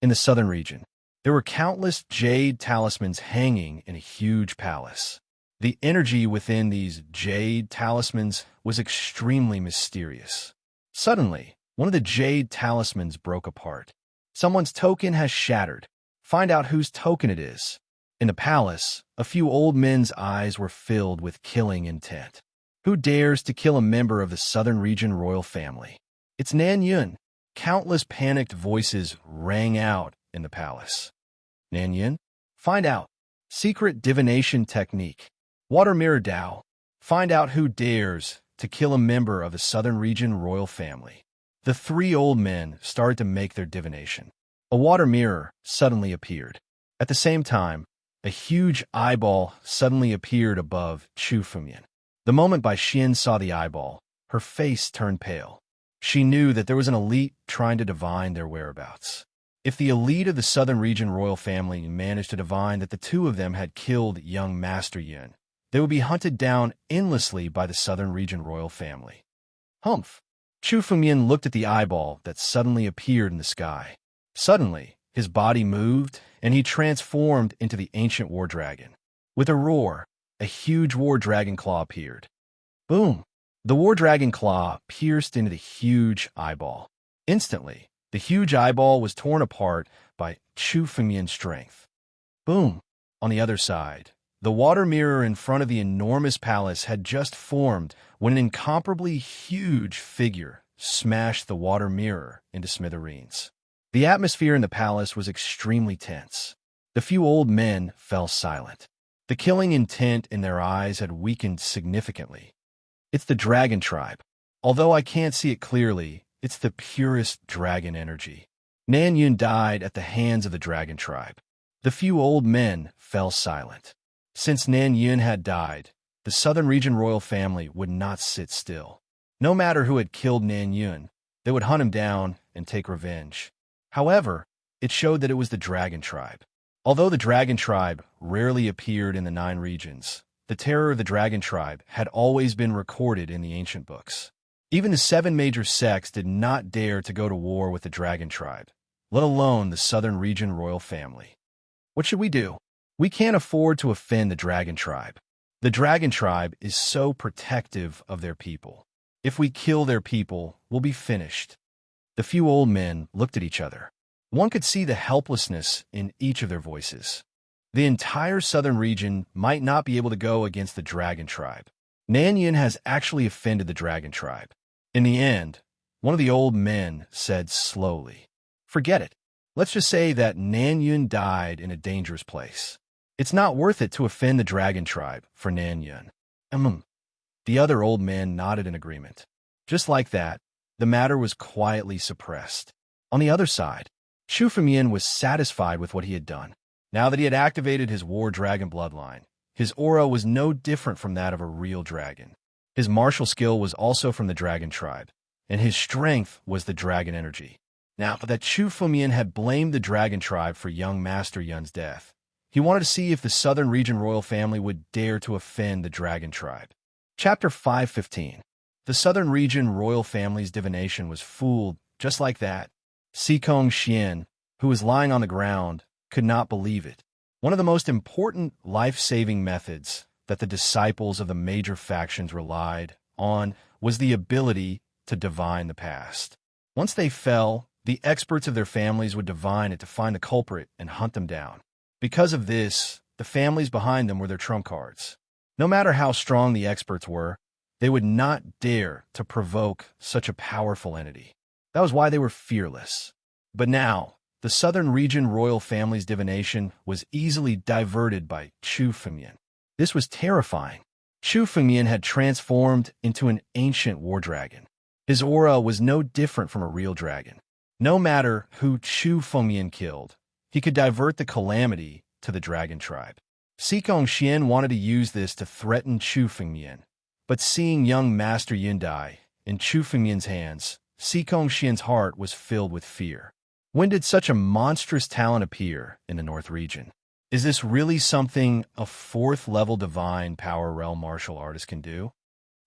In the Southern Region, there were countless jade talismans hanging in a huge palace. The energy within these jade talismans was extremely mysterious. Suddenly, one of the jade talismans broke apart. Someone's token has shattered. Find out whose token it is. In the palace, a few old men's eyes were filled with killing intent. Who dares to kill a member of the Southern Region royal family? It's Nan Yun. Countless panicked voices rang out in the palace. Nan Yun? Find out. Secret divination technique. Water mirror Dao. Find out who dares to kill a member of the Southern Region royal family. The three old men started to make their divination. A water mirror suddenly appeared. At the same time, a huge eyeball suddenly appeared above Chu Fengyan. The moment Bai Xian saw the eyeball, her face turned pale. She knew that there was an elite trying to divine their whereabouts. If the elite of the Southern Region royal family managed to divine that the two of them had killed young Master Yun, they would be hunted down endlessly by the Southern Region royal family. Humph! Chu Fengmian looked at the eyeball that suddenly appeared in the sky. Suddenly, his body moved, and he transformed into the ancient war dragon. With a roar, a huge war dragon claw appeared. Boom! The war dragon claw pierced into the huge eyeball. Instantly, the huge eyeball was torn apart by Chu Fengmian's strength. Boom! On the other side, the water mirror in front of the enormous palace had just formed when an incomparably huge figure smashed the water mirror into smithereens. The atmosphere in the palace was extremely tense. The few old men fell silent. The killing intent in their eyes had weakened significantly. It's the dragon tribe. Although I can't see it clearly, it's the purest dragon energy. Nan Yun died at the hands of the dragon tribe. The few old men fell silent. Since Nan Yun had died, the Southern Region royal family would not sit still. No matter who had killed Nan Yun, they would hunt him down and take revenge. However, it showed that it was the dragon tribe. Although the dragon tribe rarely appeared in the 9 regions, the terror of the dragon tribe had always been recorded in the ancient books. Even the 7 major sects did not dare to go to war with the dragon tribe, let alone the Southern Region royal family. What should we do? We can't afford to offend the dragon tribe. The dragon tribe is so protective of their people. If we kill their people, we'll be finished. The few old men looked at each other. One could see the helplessness in each of their voices. The entire Southern Region might not be able to go against the dragon tribe. Nan Yun has actually offended the dragon tribe. In the end, one of the old men said slowly, "Forget it. Let's just say that Nan Yun died in a dangerous place. It's not worth it to offend the dragon tribe for Nan Yun." The other old man nodded in agreement. Just like that, the matter was quietly suppressed. On the other side, Chu Fengmian was satisfied with what he had done. Now that he had activated his war dragon bloodline, his aura was no different from that of a real dragon. His martial skill was also from the dragon tribe, and his strength was the dragon energy. Now that Chu Fengmian had blamed the dragon tribe for young Master Yun's death, he wanted to see if the Southern Region royal family would dare to offend the dragon tribe. Chapter 515. The Southern Region royal family's divination was fooled just like that. Sikong Xian, who was lying on the ground, could not believe it. One of the most important life-saving methods that the disciples of the major factions relied on was the ability to divine the past. Once they fell, the experts of their families would divine it to find the culprit and hunt them down. Because of this, the families behind them were their trump cards. No matter how strong the experts were, they would not dare to provoke such a powerful entity. That was why they were fearless. But now, the Southern Region royal family's divination was easily diverted by Chu Fengmian. This was terrifying. Chu Fengmian had transformed into an ancient war dragon. His aura was no different from a real dragon. No matter who Chu Fengmian killed, he could divert the calamity to the dragon tribe. Sikong Xian wanted to use this to threaten Chu Fengmian, but seeing young Master Yun die in Chu Fengmian's hands, Sikong Xian's heart was filled with fear. When did such a monstrous talent appear in the North Region? Is this really something a 4th-level divine power realm martial artist can do?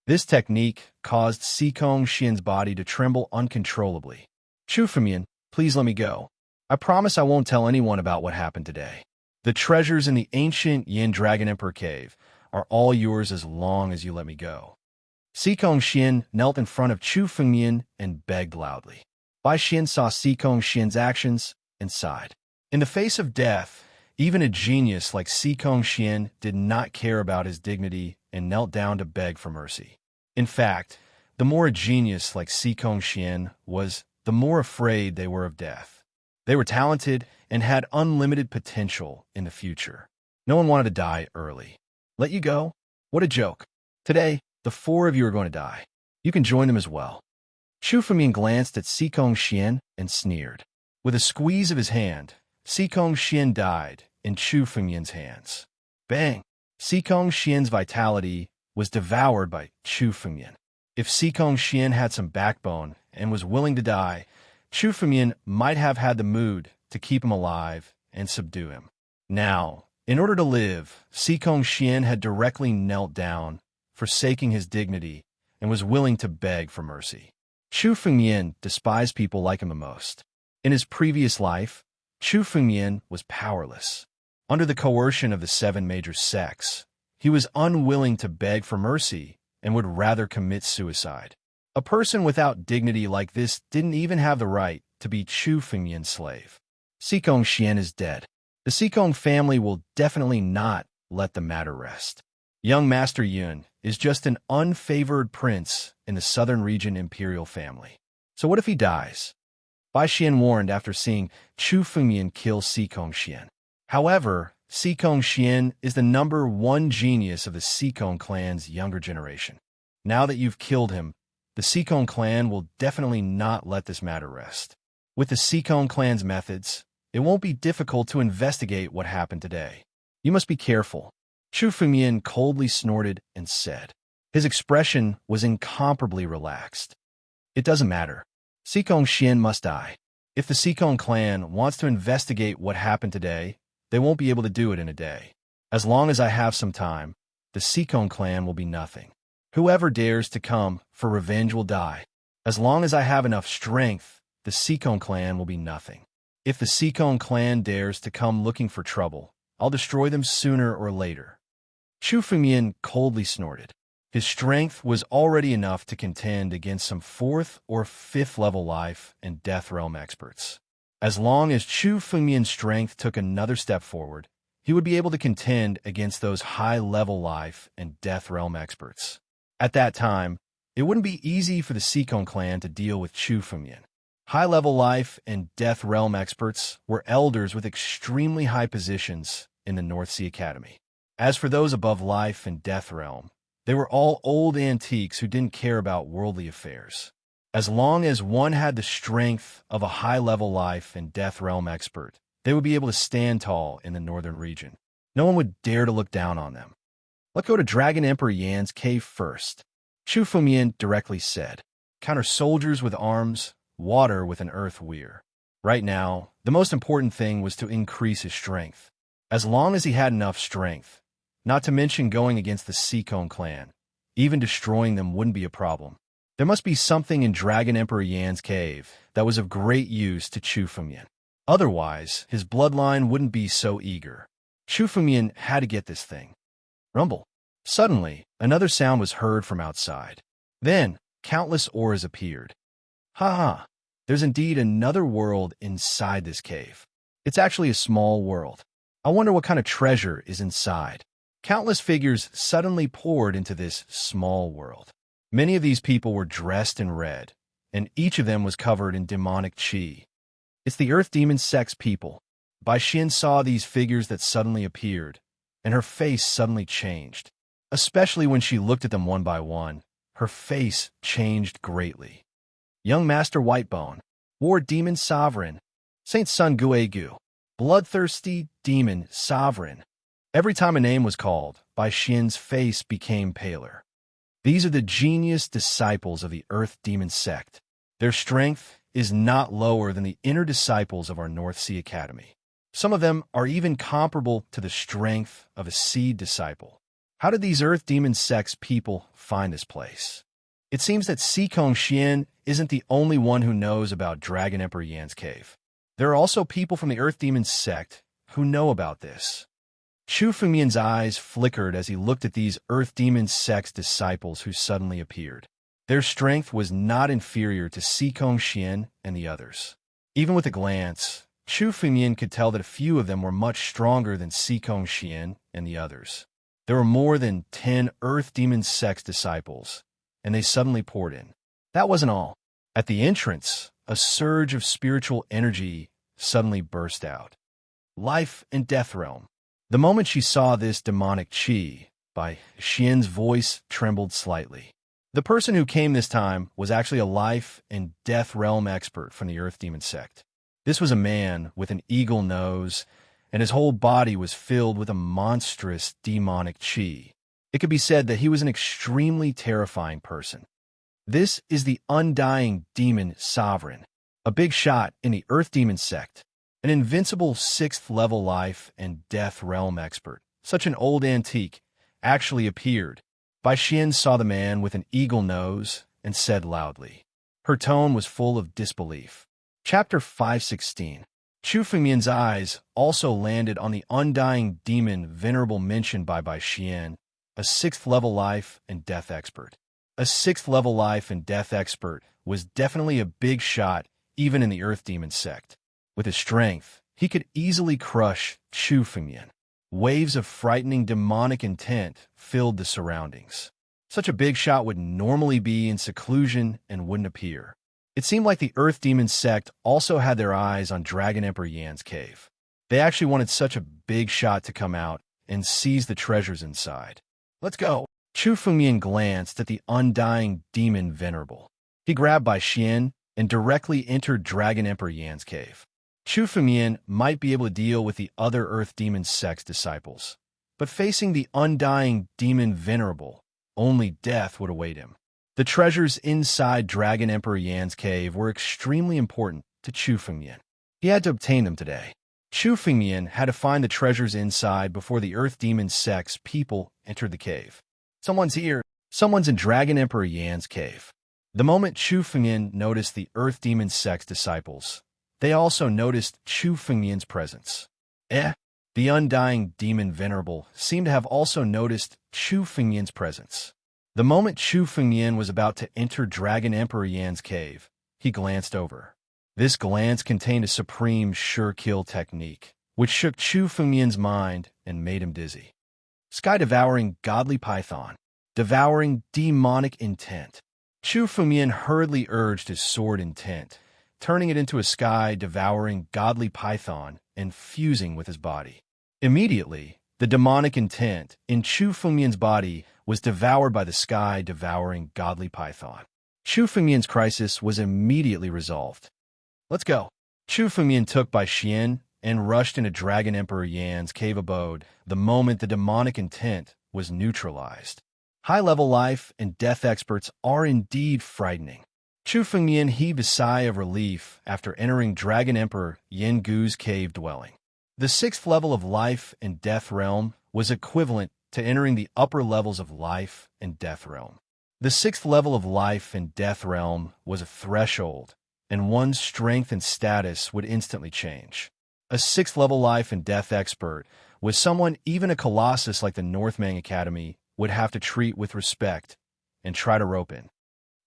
This technique caused Sikong Xian's body to tremble uncontrollably. Chu Fengmian, please let me go. I promise I won't tell anyone about what happened today. The treasures in the ancient Yin Dragon Emperor Cave are all yours as long as you let me go. Sikong Xian knelt in front of Chu Fengmian and begged loudly. Bai Xian saw Sikong Xian's actions and sighed. In the face of death, even a genius like Sikong Xian did not care about his dignity and knelt down to beg for mercy. In fact, the more a genius like Sikong Xian was, the more afraid they were of death. They were talented and had unlimited potential in the future. No one wanted to die early. Let you go? What a joke. Today, the 4 of you are going to die. You can join them as well. Chu Fengmian glanced at Sikong Xian and sneered. With a squeeze of his hand, Sikong Xian died in Chu Fengmian's hands. Bang! Sikong Xian's vitality was devoured by Chu Fengmian. If Sikong Xian had some backbone and was willing to die, Chu Fengmian might have had the mood to keep him alive and subdue him. Now, in order to live, Sikong Xian had directly knelt down, forsaking his dignity, and was willing to beg for mercy. Chu Fengyan despised people like him the most. In his previous life, Chu Fengyan was powerless. Under the coercion of the 7 major sects, he was unwilling to beg for mercy and would rather commit suicide. A person without dignity like this didn't even have the right to be Chu Fengyan's slave. Sikong Xian is dead. The Sikong family will definitely not let the matter rest. Young Master Yun is just an unfavored prince in the southern region imperial family. So what if he dies? Bai Xian warned after seeing Chu Fengyan kill Sikong Xian. However, Sikong Xian is the #1 genius of the Sikong clan's younger generation. Now that you've killed him, the Sikong clan will definitely not let this matter rest. With the Sikong clan's methods, it won't be difficult to investigate what happened today. You must be careful. Chu Fengyan coldly snorted and said. His expression was incomparably relaxed. It doesn't matter. Sikong Xian must die. If the Sikong clan wants to investigate what happened today, they won't be able to do it in a day. As long as I have some time, the Sikong clan will be nothing. Whoever dares to come for revenge will die. As long as I have enough strength, the Sikong clan will be nothing. If the Sikong clan dares to come looking for trouble, I'll destroy them sooner or later. Chu Fengyan coldly snorted. His strength was already enough to contend against some 4th or 5th level life and death realm experts. As long as Chu Fengyan's strength took another step forward, he would be able to contend against those high-level life and death realm experts. At that time, it wouldn't be easy for the Sikong clan to deal with Chu Fengyan. High-level life and death realm experts were elders with extremely high positions in the North Sea Academy. As for those above life and death realm, they were all old antiques who didn't care about worldly affairs. As long as one had the strength of a high-level life and death realm expert, they would be able to stand tall in the northern region. No one would dare to look down on them. Let's go to Dragon Emperor Yan's cave first, Chu Fengyan directly said. Counter soldiers with arms, water with an earth weir. Right now, the most important thing was to increase his strength. As long as he had enough strength, not to mention going against the Sikong clan, even destroying them wouldn't be a problem. There must be something in Dragon Emperor Yan's cave that was of great use to Chu Fengyan. Otherwise, his bloodline wouldn't be so eager. Chu Fengyan had to get this thing. Rumble. Suddenly, another sound was heard from outside. Then, countless auras appeared. Ha ha, there's indeed another world inside this cave. It's actually a small world. I wonder what kind of treasure is inside. Countless figures suddenly poured into this small world. Many of these people were dressed in red, and each of them was covered in demonic qi. It's the Earth Demon Sect's people. Bai Xian saw these figures that suddenly appeared, and her face suddenly changed. Especially when she looked at them one by one, her face changed greatly. Young Master Whitebone, War Demon Sovereign, Saint Sun Guegu, Bloodthirsty Demon Sovereign. Every time a name was called, Bai Xian's face became paler. These are the genius disciples of the Earth Demon Sect. Their strength is not lower than the inner disciples of our North Sea Academy. Some of them are even comparable to the strength of a seed disciple. How did these Earth Demon Sect's people find this place? It seems that Sikong Xian isn't the only one who knows about Dragon Emperor Yan's cave. There are also people from the Earth Demon Sect who know about this. Chu Fengyan's eyes flickered as he looked at these Earth Demon Sect's disciples who suddenly appeared. Their strength was not inferior to Sikong Xian and the others. Even with a glance, Chu Fengyan could tell that a few of them were much stronger than Sikong Xian and the others. There were more than 10 Earth Demon Sect's disciples, and they suddenly poured in. That wasn't all. At the entrance, a surge of spiritual energy suddenly burst out. Life and death realm. The moment she saw this demonic qi, Bai Xian's voice trembled slightly. The person who came this time was actually a life and death realm expert from the Earth Demon Sect. This was a man with an eagle nose, and his whole body was filled with a monstrous demonic qi. It could be said that he was an extremely terrifying person. This is the Undying Demon Sovereign, a big shot in the Earth Demon Sect. an invincible 6th-level life and death realm expert. Such an old antique actually appeared. Bai Xian saw the man with an eagle nose and said loudly. Her tone was full of disbelief. Chapter 516. Chu Fengmian's eyes also landed on the undying demon venerable mentioned by Bai Xian, a 6th-level life and death expert. A 6th-level life and death expert was definitely a big shot even in the Earth Demon sect. With his strength, he could easily crush Chu Fengmian. Waves of frightening demonic intent filled the surroundings. Such a big shot would normally be in seclusion and wouldn't appear. It seemed like the Earth Demon sect also had their eyes on Dragon Emperor Yan's cave. They actually wanted such a big shot to come out and seize the treasures inside. Let's go. Chu Fengmian glanced at the undying demon venerable. He grabbed Bai Xian and directly entered Dragon Emperor Yan's cave. Chu Fengmian might be able to deal with the other Earth Demon sect's disciples, but facing the undying demon venerable, only death would await him. The treasures inside Dragon Emperor Yan's cave were extremely important to Chu Fengmian. He had to obtain them today. Chu Fengmian had to find the treasures inside before the Earth Demon sect's people entered the cave. Someone's here. Someone's in Dragon Emperor Yan's cave. The moment Chu Fengmian noticed the Earth Demon sect's disciples, they also noticed Chu Fengmian's presence. The undying demon venerable seemed to have also noticed Chu Fengmian's presence. The moment Chu Fengmian was about to enter Dragon Emperor Yan's cave, he glanced over. This glance contained a supreme sure-kill technique, which shook Chu Fengmian's mind and made him dizzy. Sky-devouring godly python, devouring demonic intent. Chu Fengmian hurriedly urged his sword intent, turning it into a sky-devouring godly python and fusing with his body. Immediately, the demonic intent in Chu Fengmian's body was devoured by the sky-devouring godly python. Chu Fengmian's crisis was immediately resolved. Let's go. Chu Fengmian took Bai Xian and rushed into Dragon Emperor Yan's cave abode the moment the demonic intent was neutralized. High-level life and death experts are indeed frightening. Chu Fengmian heaved a sigh of relief after entering Dragon Emperor Yen Gu's cave dwelling. The 6th level of life and death realm was equivalent to entering the upper levels of life and death realm. The 6th level of life and death realm was a threshold, and one's strength and status would instantly change. A 6th level life and death expert was someone even a colossus like the Northmang Academy would have to treat with respect and try to rope in.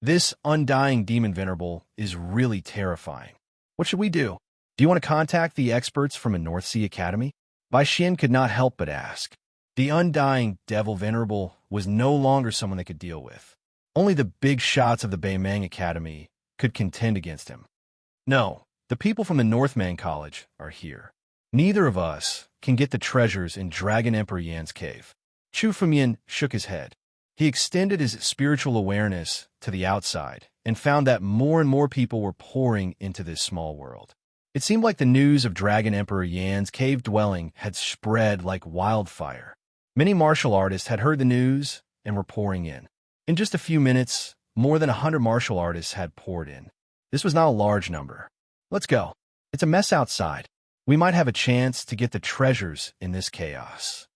This undying demon venerable is really terrifying. What should we do? Do you want to contact the experts from a North Sea Academy? Bai Xian could not help but ask. The undying devil venerable was no longer someone they could deal with. Only the big shots of the Beimang Academy could contend against him. No, the people from the Northman College are here. Neither of us can get the treasures in Dragon Emperor Yan's cave. Chu Fengmian shook his head. He extended his spiritual awareness to the outside and found that more and more people were pouring into this small world. It seemed like the news of Dragon Emperor Yan's cave dwelling had spread like wildfire. Many martial artists had heard the news and were pouring in. In just a few minutes, more than 100 martial artists had poured in. This was not a large number. Let's go. It's a mess outside. We might have a chance to get the treasures in this chaos.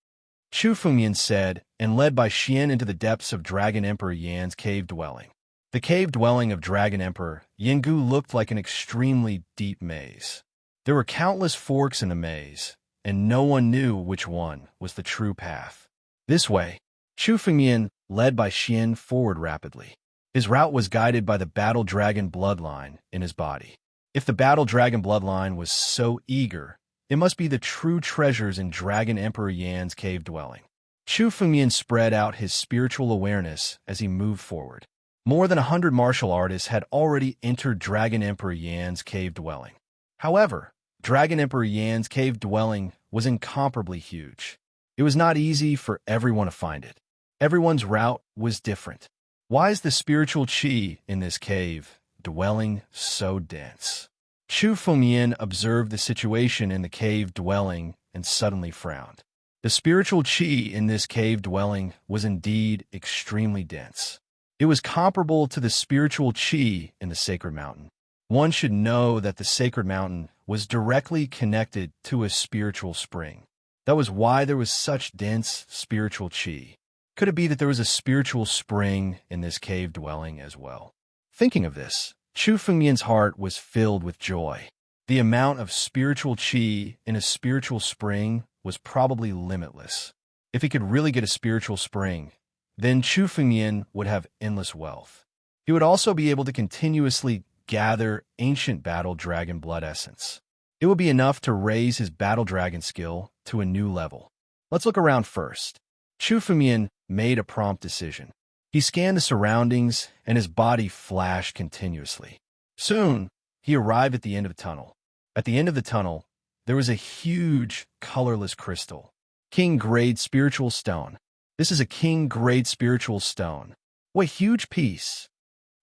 Chu Fengmian said, and led Bai Xian into the depths of Dragon Emperor Yan's cave dwelling. The cave dwelling of Dragon Emperor Yengu looked like an extremely deep maze. There were countless forks in the maze, and no one knew which one was the true path. This way, Chu Fengmian led Bai Xian forward rapidly. His route was guided by the battle dragon bloodline in his body. If the battle dragon bloodline was so eager, it must be the true treasures in Dragon Emperor Yan's cave dwelling. Chu Fengmian spread out his spiritual awareness as he moved forward. More than 100 martial artists had already entered Dragon Emperor Yan's cave dwelling. However, Dragon Emperor Yan's cave dwelling was incomparably huge. It was not easy for everyone to find it. Everyone's route was different. Why is the spiritual qi in this cave dwelling so dense? Chu Fengmian observed the situation in the cave dwelling and suddenly frowned. The spiritual qi in this cave dwelling was indeed extremely dense. It was comparable to the spiritual qi in the sacred mountain. one should know that the sacred mountain was directly connected to a spiritual spring. That was why there was such dense spiritual chi. Could it be that there was a spiritual spring in this cave dwelling as well? Thinking of this, Chu Fengmian's heart was filled with joy. The amount of spiritual chi in a spiritual spring was probably limitless. If he could really get a spiritual spring, then Chu Fengmian would have endless wealth. He would also be able to continuously gather ancient battle dragon blood essence. It would be enough to raise his battle dragon skill to a new level. Let's look around first. Chu Fengmian made a prompt decision. He scanned the surroundings, and his body flashed continuously. Soon, he arrived at the end of the tunnel. At the end of the tunnel, there was a huge, colorless crystal. King-grade spiritual stone. This is a king-grade spiritual stone. What a huge piece!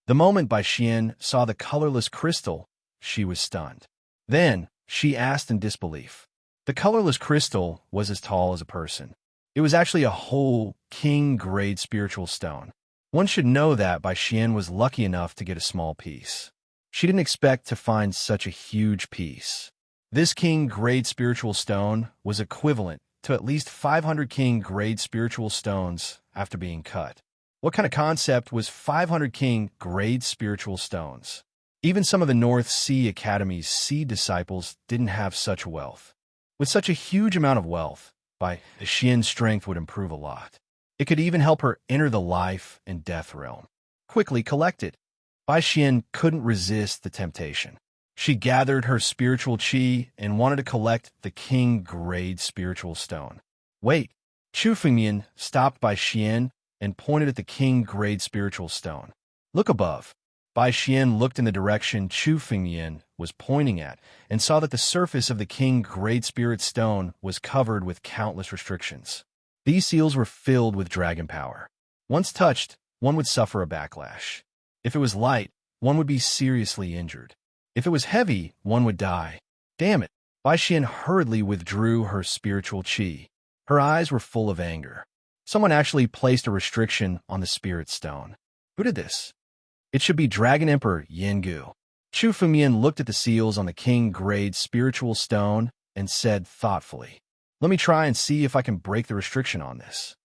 The moment Bai Xian saw the colorless crystal, she was stunned. Then, she asked in disbelief. The colorless crystal was as tall as a person. It was actually a whole king-grade spiritual stone. One should know that Bai Xian was lucky enough to get a small piece. She didn't expect to find such a huge piece. This king-grade spiritual stone was equivalent to at least 500 king-grade spiritual stones after being cut. What kind of concept was 500 king-grade spiritual stones? Even some of the North Sea Academy's seed disciples didn't have such wealth. With such a huge amount of wealth, Bai Xian's strength would improve a lot. It could even help her enter the life and death realm. Quickly collect it. Bai Xian couldn't resist the temptation. She gathered her spiritual chi and wanted to collect the king-grade spiritual stone. Wait, Chu Fengmian stopped Bai Xian and pointed at the king-grade spiritual stone. Look above. Bai Xian looked in the direction Chu Fengmian was pointing at and saw that the surface of the king-grade spirit stone was covered with countless restrictions. These seals were filled with dragon power. Once touched, one would suffer a backlash. If it was light, one would be seriously injured. If it was heavy, one would die. Damn it! Bai Xian hurriedly withdrew her spiritual chi. Her eyes were full of anger. Someone actually placed a restriction on the spirit stone. Who did this? It should be Dragon Emperor Yengu. Chu Fengmian looked at the seals on the king-grade spiritual stone and said thoughtfully, "Let me try and see if I can break the restriction on this."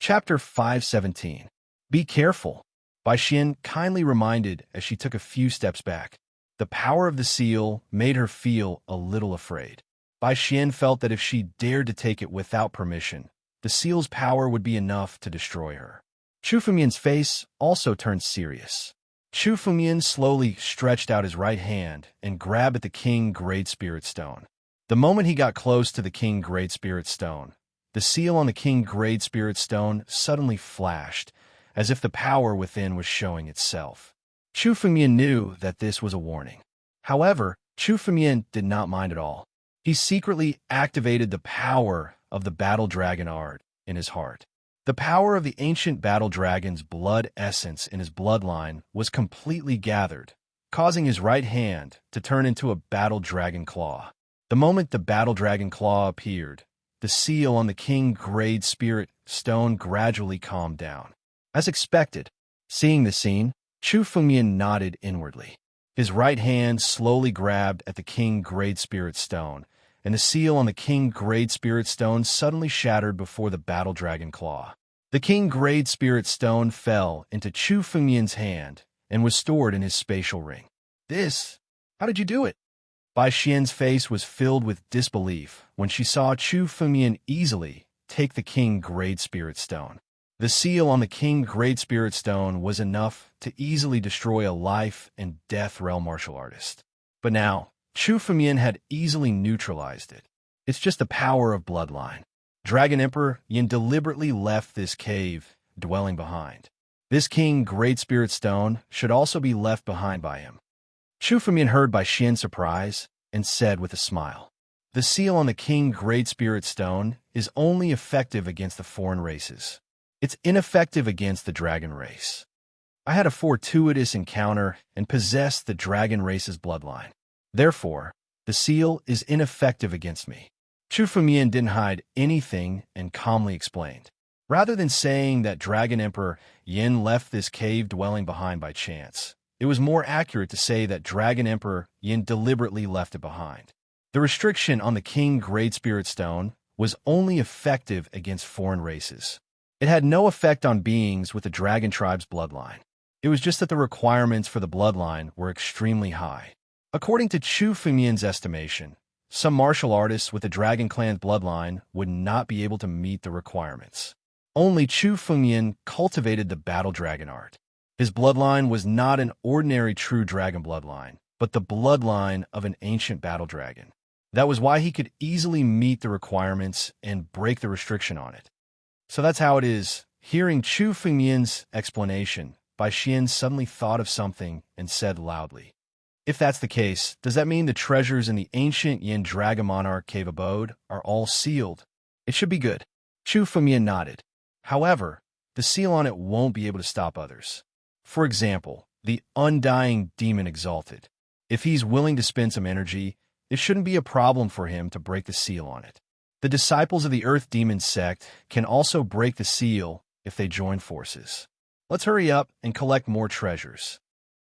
Chapter 517. Be careful. Bai Xian kindly reminded as she took a few steps back. The power of the seal made her feel a little afraid. Bai Xian felt that if she dared to take it without permission, the seal's power would be enough to destroy her. Chu Fengmian's face also turned serious. Chu Fengmian slowly stretched out his right hand and grabbed at the king-grade spirit stone. The moment he got close to the king-grade spirit stone, the seal on the king-grade spirit stone suddenly flashed, as if the power within was showing itself. Chu Fengmian knew that this was a warning. However, Chu Fengmian did not mind at all. He secretly activated the power of the battle dragon art in his heart. The power of the ancient battle dragon's blood essence in his bloodline was completely gathered, causing his right hand to turn into a battle dragon claw. The moment the battle dragon claw appeared, the seal on the king-grade spirit stone gradually calmed down. As expected, seeing the scene, Chu Fengmian nodded inwardly. His right hand slowly grabbed at the king-grade spirit stone, and the seal on the king-grade spirit stone suddenly shattered before the battle dragon claw. The king-grade spirit stone fell into Chu Fengmian's hand and was stored in his spatial ring. How did you do it? Bai Xian's face was filled with disbelief when she saw Chu Fengmian easily take the king-grade spirit stone. The seal on the king-grade spirit stone was enough to easily destroy a life and death realm martial artist. But now, Chu Fengmian had easily neutralized it. It's just the power of bloodline. Dragon Emperor Yin deliberately left this cave dwelling behind. This king-grade spirit stone should also be left behind by him. Chu Fengmian heard Bai Xian's surprise and said with a smile, "The seal on the king-grade spirit stone is only effective against the foreign races. It's ineffective against the dragon race. I had a fortuitous encounter and possessed the dragon race's bloodline. Therefore, the seal is ineffective against me." Chu Fengmian didn't hide anything and calmly explained. Rather than saying that Dragon Emperor Yin left this cave dwelling behind by chance, it was more accurate to say that Dragon Emperor Yin deliberately left it behind. The restriction on the King Great Spirit Stone was only effective against foreign races. It had no effect on beings with the Dragon Tribe's bloodline. It was just that the requirements for the bloodline were extremely high. According to Chu Fengmian's estimation, some martial artists with the Dragon Clan's bloodline would not be able to meet the requirements. Only Chu Fengmian cultivated the battle dragon art. His bloodline was not an ordinary true dragon bloodline, but the bloodline of an ancient battle dragon. That was why he could easily meet the requirements and break the restriction on it. So that's how it is. Hearing Chu Fengmian's explanation, Bai Xian suddenly thought of something and said loudly, "If that's the case, does that mean the treasures in the ancient Yin Dragon Monarch cave abode are all sealed? It should be good." Chu Fengmian nodded. However, the seal on it won't be able to stop others. For example, the Undying Demon Exalted. If he's willing to spend some energy, it shouldn't be a problem for him to break the seal on it. The disciples of the Earth Demon sect can also break the seal if they join forces. Let's hurry up and collect more treasures,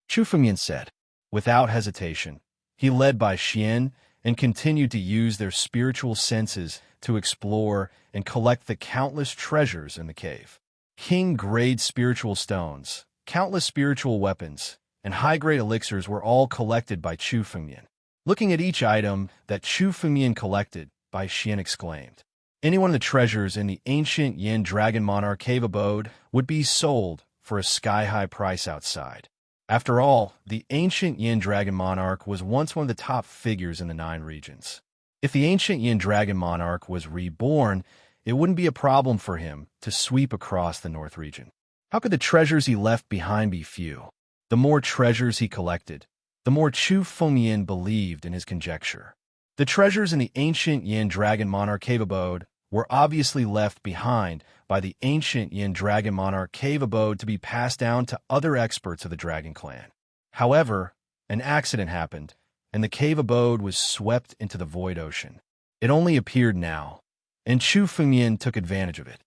Chu Fengmian said. Without hesitation, he led Bai Xian and continued to use their spiritual senses to explore and collect the countless treasures in the cave. King-grade spiritual stones, countless spiritual weapons, and high-grade elixirs were all collected by Chu Fengmian. Looking at each item that Chu Fengmian collected, Bai Xian exclaimed, "Any one of the treasures in the ancient Yin Dragon Monarch cave abode would be sold for a sky-high price outside." After all, the ancient Yin Dragon Monarch was once one of the top figures in the 9 regions. If the ancient Yin Dragon Monarch was reborn, it wouldn't be a problem for him to sweep across the North region. How could the treasures he left behind be few? The more treasures he collected, the more Chu Fengmian believed in his conjecture. The treasures in the ancient Yin Dragon Monarch cave abode were obviously left behind by the ancient Yin Dragon Monarch cave abode to be passed down to other experts of the Dragon Clan. However, an accident happened, and the cave abode was swept into the void ocean. It only appeared now, and Chu Fengmian took advantage of it.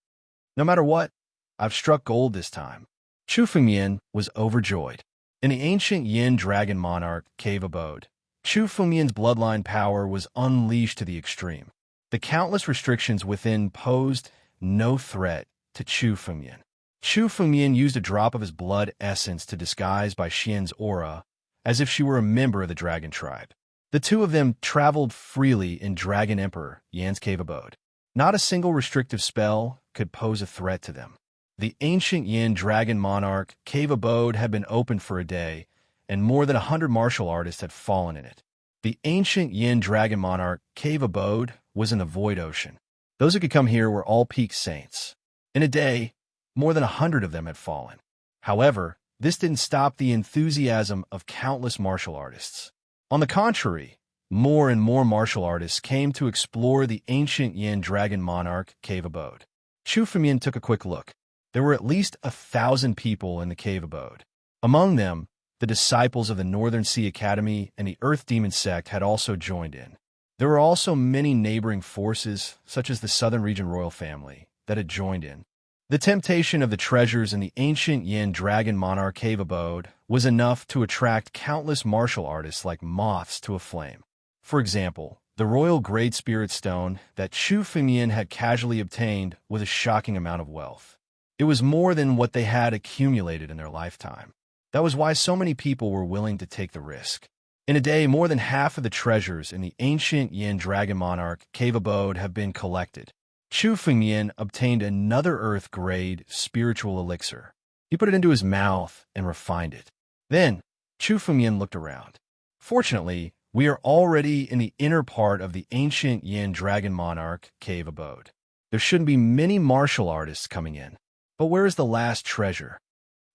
"No matter what, I've struck gold this time." Chu Fengmian was overjoyed. In the ancient Yin Dragon Monarch cave abode, Chu Fengmian's bloodline power was unleashed to the extreme. The countless restrictions within posed no threat to Chu Fengmian. Chu Fengmian used a drop of his blood essence to disguise Bai Xian's aura, as if she were a member of the Dragon Tribe. The two of them traveled freely in Dragon Emperor Yan's cave abode. Not a single restrictive spell could pose a threat to them. The ancient Yin Dragon Monarch cave abode had been open for a day, and more than 100 martial artists had fallen in it. The ancient Yin Dragon Monarch cave abode was in the void ocean. Those who could come here were all peak saints. In a day, more than 100 of them had fallen. However, this didn't stop the enthusiasm of countless martial artists. On the contrary, more and more martial artists came to explore the ancient Yin Dragon Monarch cave abode. Chu Fengmian took a quick look. There were at least 1,000 people in the cave abode. Among them, the disciples of the Northern Sea Academy and the Earth Demon sect had also joined in. There were also many neighboring forces, such as the Southern Region royal family, that had joined in. The temptation of the treasures in the ancient Yin Dragon Monarch cave abode was enough to attract countless martial artists like moths to a flame. For example, the Royal Great Spirit Stone that Chu Fengmian had casually obtained was a shocking amount of wealth. It was more than what they had accumulated in their lifetime. That was why so many people were willing to take the risk. In a day, more than half of the treasures in the ancient Yin Dragon Monarch cave abode have been collected. Chu Fengmian obtained another Earth-grade spiritual elixir. He put it into his mouth and refined it. Then, Chu Fengmian looked around. Fortunately, we are already in the inner part of the ancient Yin Dragon Monarch cave abode. There shouldn't be many martial artists coming in. But where is the last treasure?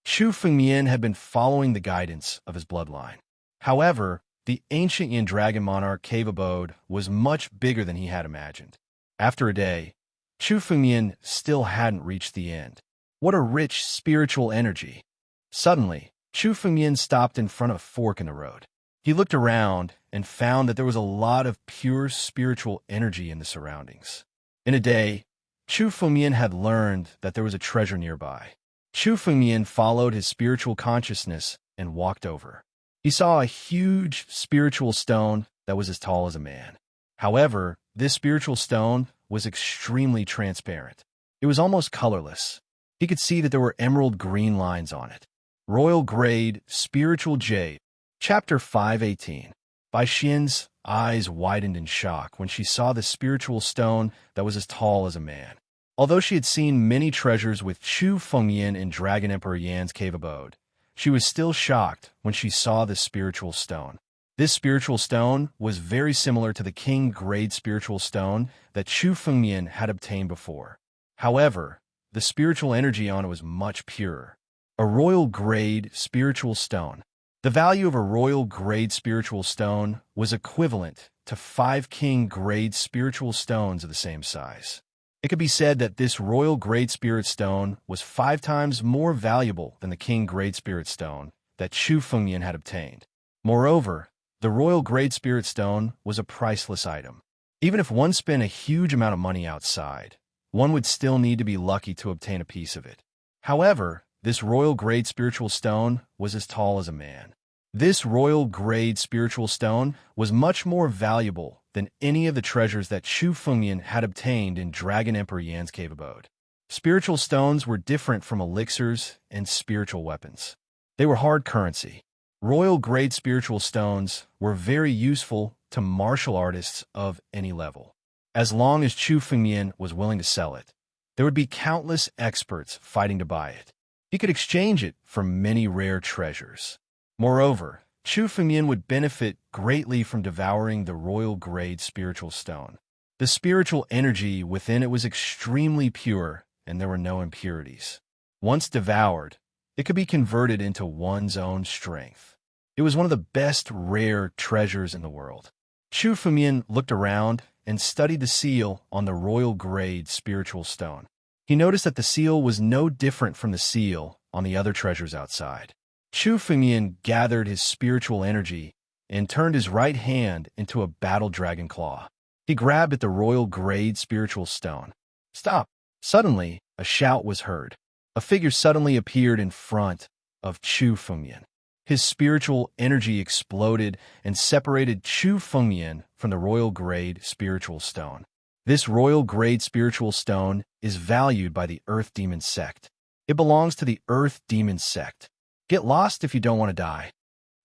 Chu Fengmian had been following the guidance of his bloodline. However, the ancient Yin Dragon Monarch cave abode was much bigger than he had imagined. After a day, Chu Fengmian still hadn't reached the end. What a rich spiritual energy! Suddenly, Chu Fengmian stopped in front of a fork in the road. He looked around and found that there was a lot of pure spiritual energy in the surroundings. In a day, Chu Fengmian had learned that there was a treasure nearby. Chu Fengmian followed his spiritual consciousness and walked over. He saw a huge spiritual stone that was as tall as a man. However, this spiritual stone was extremely transparent. It was almost colorless. He could see that there were emerald green lines on it. Royal Grade Spiritual Jade. Chapter 518. Bai Xian's eyes widened in shock when she saw the spiritual stone that was as tall as a man. Although she had seen many treasures with Chu Fengyan in Dragon Emperor Yan's cave abode, she was still shocked when she saw this spiritual stone. This spiritual stone was very similar to the King Grade Spiritual Stone that Chu Fengyan had obtained before. However, the spiritual energy on it was much purer. A Royal Grade Spiritual Stone. The value of a Royal Grade Spiritual Stone was equivalent to 5 King Grade Spiritual Stones of the same size. It could be said that this Royal Grade Spirit Stone was 5 times more valuable than the King Grade Spirit Stone that Chu Fengyan had obtained. Moreover, the Royal Grade Spirit Stone was a priceless item. Even if one spent a huge amount of money outside, one would still need to be lucky to obtain a piece of it. However, this Royal Grade Spiritual Stone was as tall as a man. This Royal Grade Spiritual Stone was much more valuable than any of the treasures that Chu Fengyan had obtained in Dragon Emperor Yan's cave abode. Spiritual stones were different from elixirs and spiritual weapons. They were hard currency. Royal Grade Spiritual Stones were very useful to martial artists of any level. As long as Chu Fengyan was willing to sell it, there would be countless experts fighting to buy it. He could exchange it for many rare treasures. Moreover, Chu Fengyan would benefit greatly from devouring the Royal Grade Spiritual Stone. The spiritual energy within it was extremely pure, and there were no impurities. Once devoured, it could be converted into one's own strength. It was one of the best rare treasures in the world. Chu Fengyan looked around and studied the seal on the Royal Grade Spiritual Stone. He noticed that the seal was no different from the seal on the other treasures outside. Chu Fengyan gathered his spiritual energy and turned his right hand into a battle dragon claw. He grabbed at the Royal Grade Spiritual Stone. Stop! Suddenly, a shout was heard. A figure suddenly appeared in front of Chu Fengyan. His spiritual energy exploded and separated Chu Fengyan from the Royal Grade Spiritual Stone. This Royal Grade Spiritual Stone is valued by the Earth Demon Sect. It belongs to the Earth Demon Sect. Get lost if you don't want to die.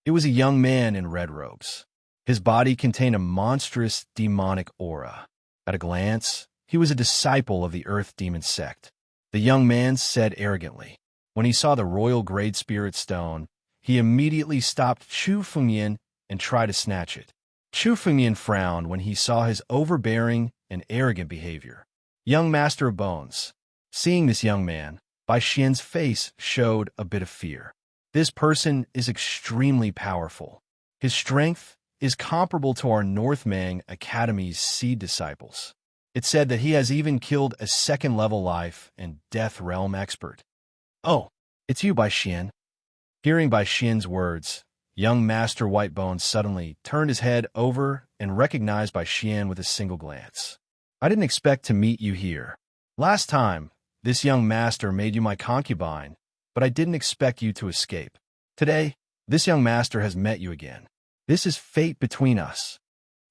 It was a young man in red robes. His body contained a monstrous demonic aura. At a glance, he was a disciple of the Earth Demon Sect. The young man said arrogantly. When he saw the Royal Grade Spirit Stone, he immediately stopped Chu Fengyan and tried to snatch it. Chu Fengyan frowned when he saw his overbearing and arrogant behavior. Young Master of Bones. Seeing this young man, Bai Xian's face showed a bit of fear. This person is extremely powerful. His strength is comparable to our Northmang Academy's seed disciples. It's said that he has even killed a second-level life and death realm expert. Oh, it's you, Bai Xian. Hearing Bai Xian's words, young Master Whitebone suddenly turned his head over and recognized Bai Xian with a single glance. I didn't expect to meet you here. Last time, this young master made you my concubine, but I didn't expect you to escape. Today, this young master has met you again. This is fate between us.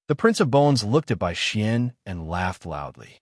The Prince of Bones looked at Bai Xian and laughed loudly.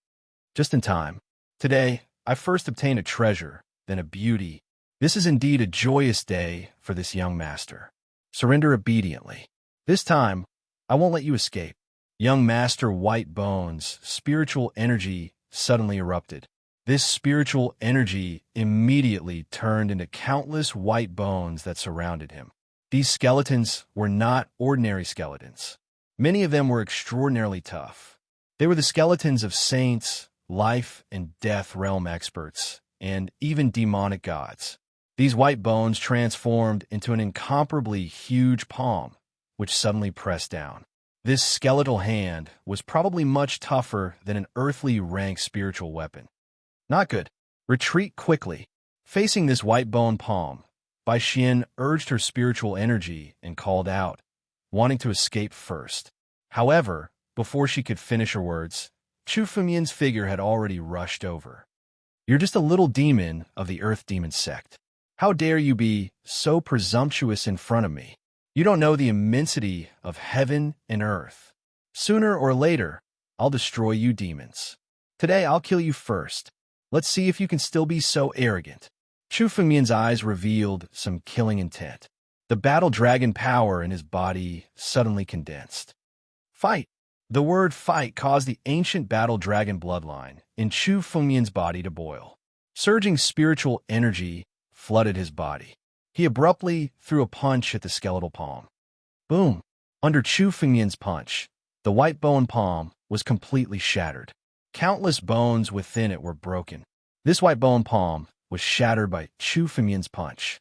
Just in time. Today, I first obtained a treasure, then a beauty. This is indeed a joyous day for this young master. Surrender obediently. This time, I won't let you escape. Young Master White Bones' spiritual energy suddenly erupted. This spiritual energy immediately turned into countless white bones that surrounded him. These skeletons were not ordinary skeletons. Many of them were extraordinarily tough. They were the skeletons of saints, life and death realm experts, and even demonic gods. These white bones transformed into an incomparably huge palm, which suddenly pressed down. This skeletal hand was probably much tougher than an earthly rank spiritual weapon. Not good. Retreat quickly. Facing this white bone palm, Bai Xian urged her spiritual energy and called out, wanting to escape first. However, before she could finish her words, Chu Fengyan's figure had already rushed over. You're just a little demon of the Earth Demon Sect. How dare you be so presumptuous in front of me? You don't know the immensity of heaven and earth. Sooner or later, I'll destroy you demons. Today, I'll kill you first. Let's see if you can still be so arrogant. Chu Fengmian's eyes revealed some killing intent. The battle dragon power in his body suddenly condensed. Fight! The word fight caused the ancient battle dragon bloodline in Chu Fengmian's body to boil. Surging spiritual energy flooded his body. He abruptly threw a punch at the skeletal palm. Boom! Under Chu Fengmian's punch, the white bone palm was completely shattered. Countless bones within it were broken. This white bone palm was shattered by Chu Fengmian's punch.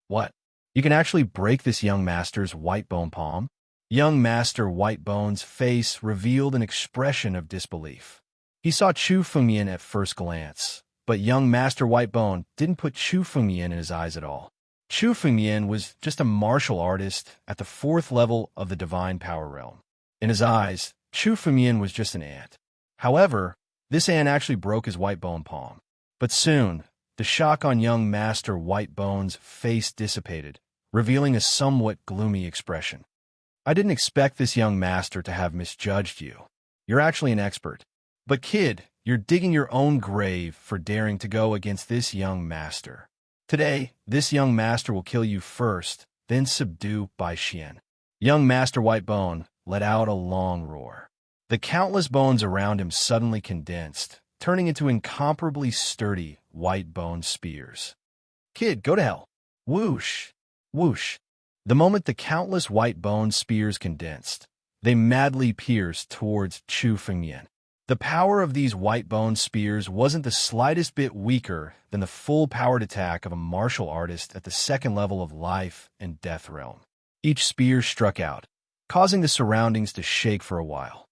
What? You can actually break this young master's white bone palm? Young Master Whitebone's face revealed an expression of disbelief. He saw Chu Fengmian at first glance, but young Master Whitebone didn't put Chu Fengmian in his eyes at all. Chu Fengmian was just a martial artist at the 4th level of the divine power realm. In his eyes, Chu Fengmian was just an ant. However, this ant actually broke his white bone palm. But soon, the shock on young Master Whitebone's face dissipated, revealing a somewhat gloomy expression. I didn't expect this young master to have misjudged you. You're actually an expert. But kid, you're digging your own grave for daring to go against this young master. Today, this young master will kill you first, then subdue Bai Xian. Young Master Whitebone let out a long roar. The countless bones around him suddenly condensed, turning into incomparably sturdy white bone spears. Kid, go to hell. Whoosh! Whoosh! The moment the countless white bone spears condensed, they madly pierced towards Chu Fengmian. The power of these white bone spears wasn't the slightest bit weaker than the full-powered attack of a martial artist at the 2nd level of life and death realm. Each spear struck out, causing the surroundings to shake for a while.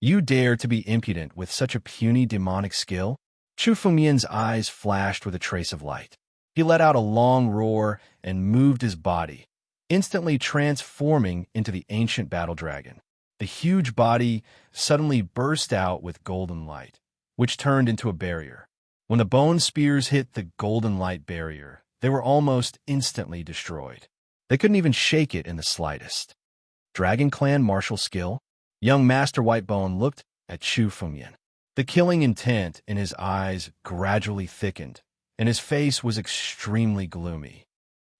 You dare to be impudent with such a puny demonic skill? Chu Fengmian's eyes flashed with a trace of light. He let out a long roar and moved his body, instantly transforming into the ancient battle dragon. The huge body suddenly burst out with golden light, which turned into a barrier. When the bone spears hit the golden light barrier, they were almost instantly destroyed. They couldn't even shake it in the slightest. Dragon Clan martial skill? Young Master Whitebone looked at Chu Fengmian. The killing intent in his eyes gradually thickened, and his face was extremely gloomy.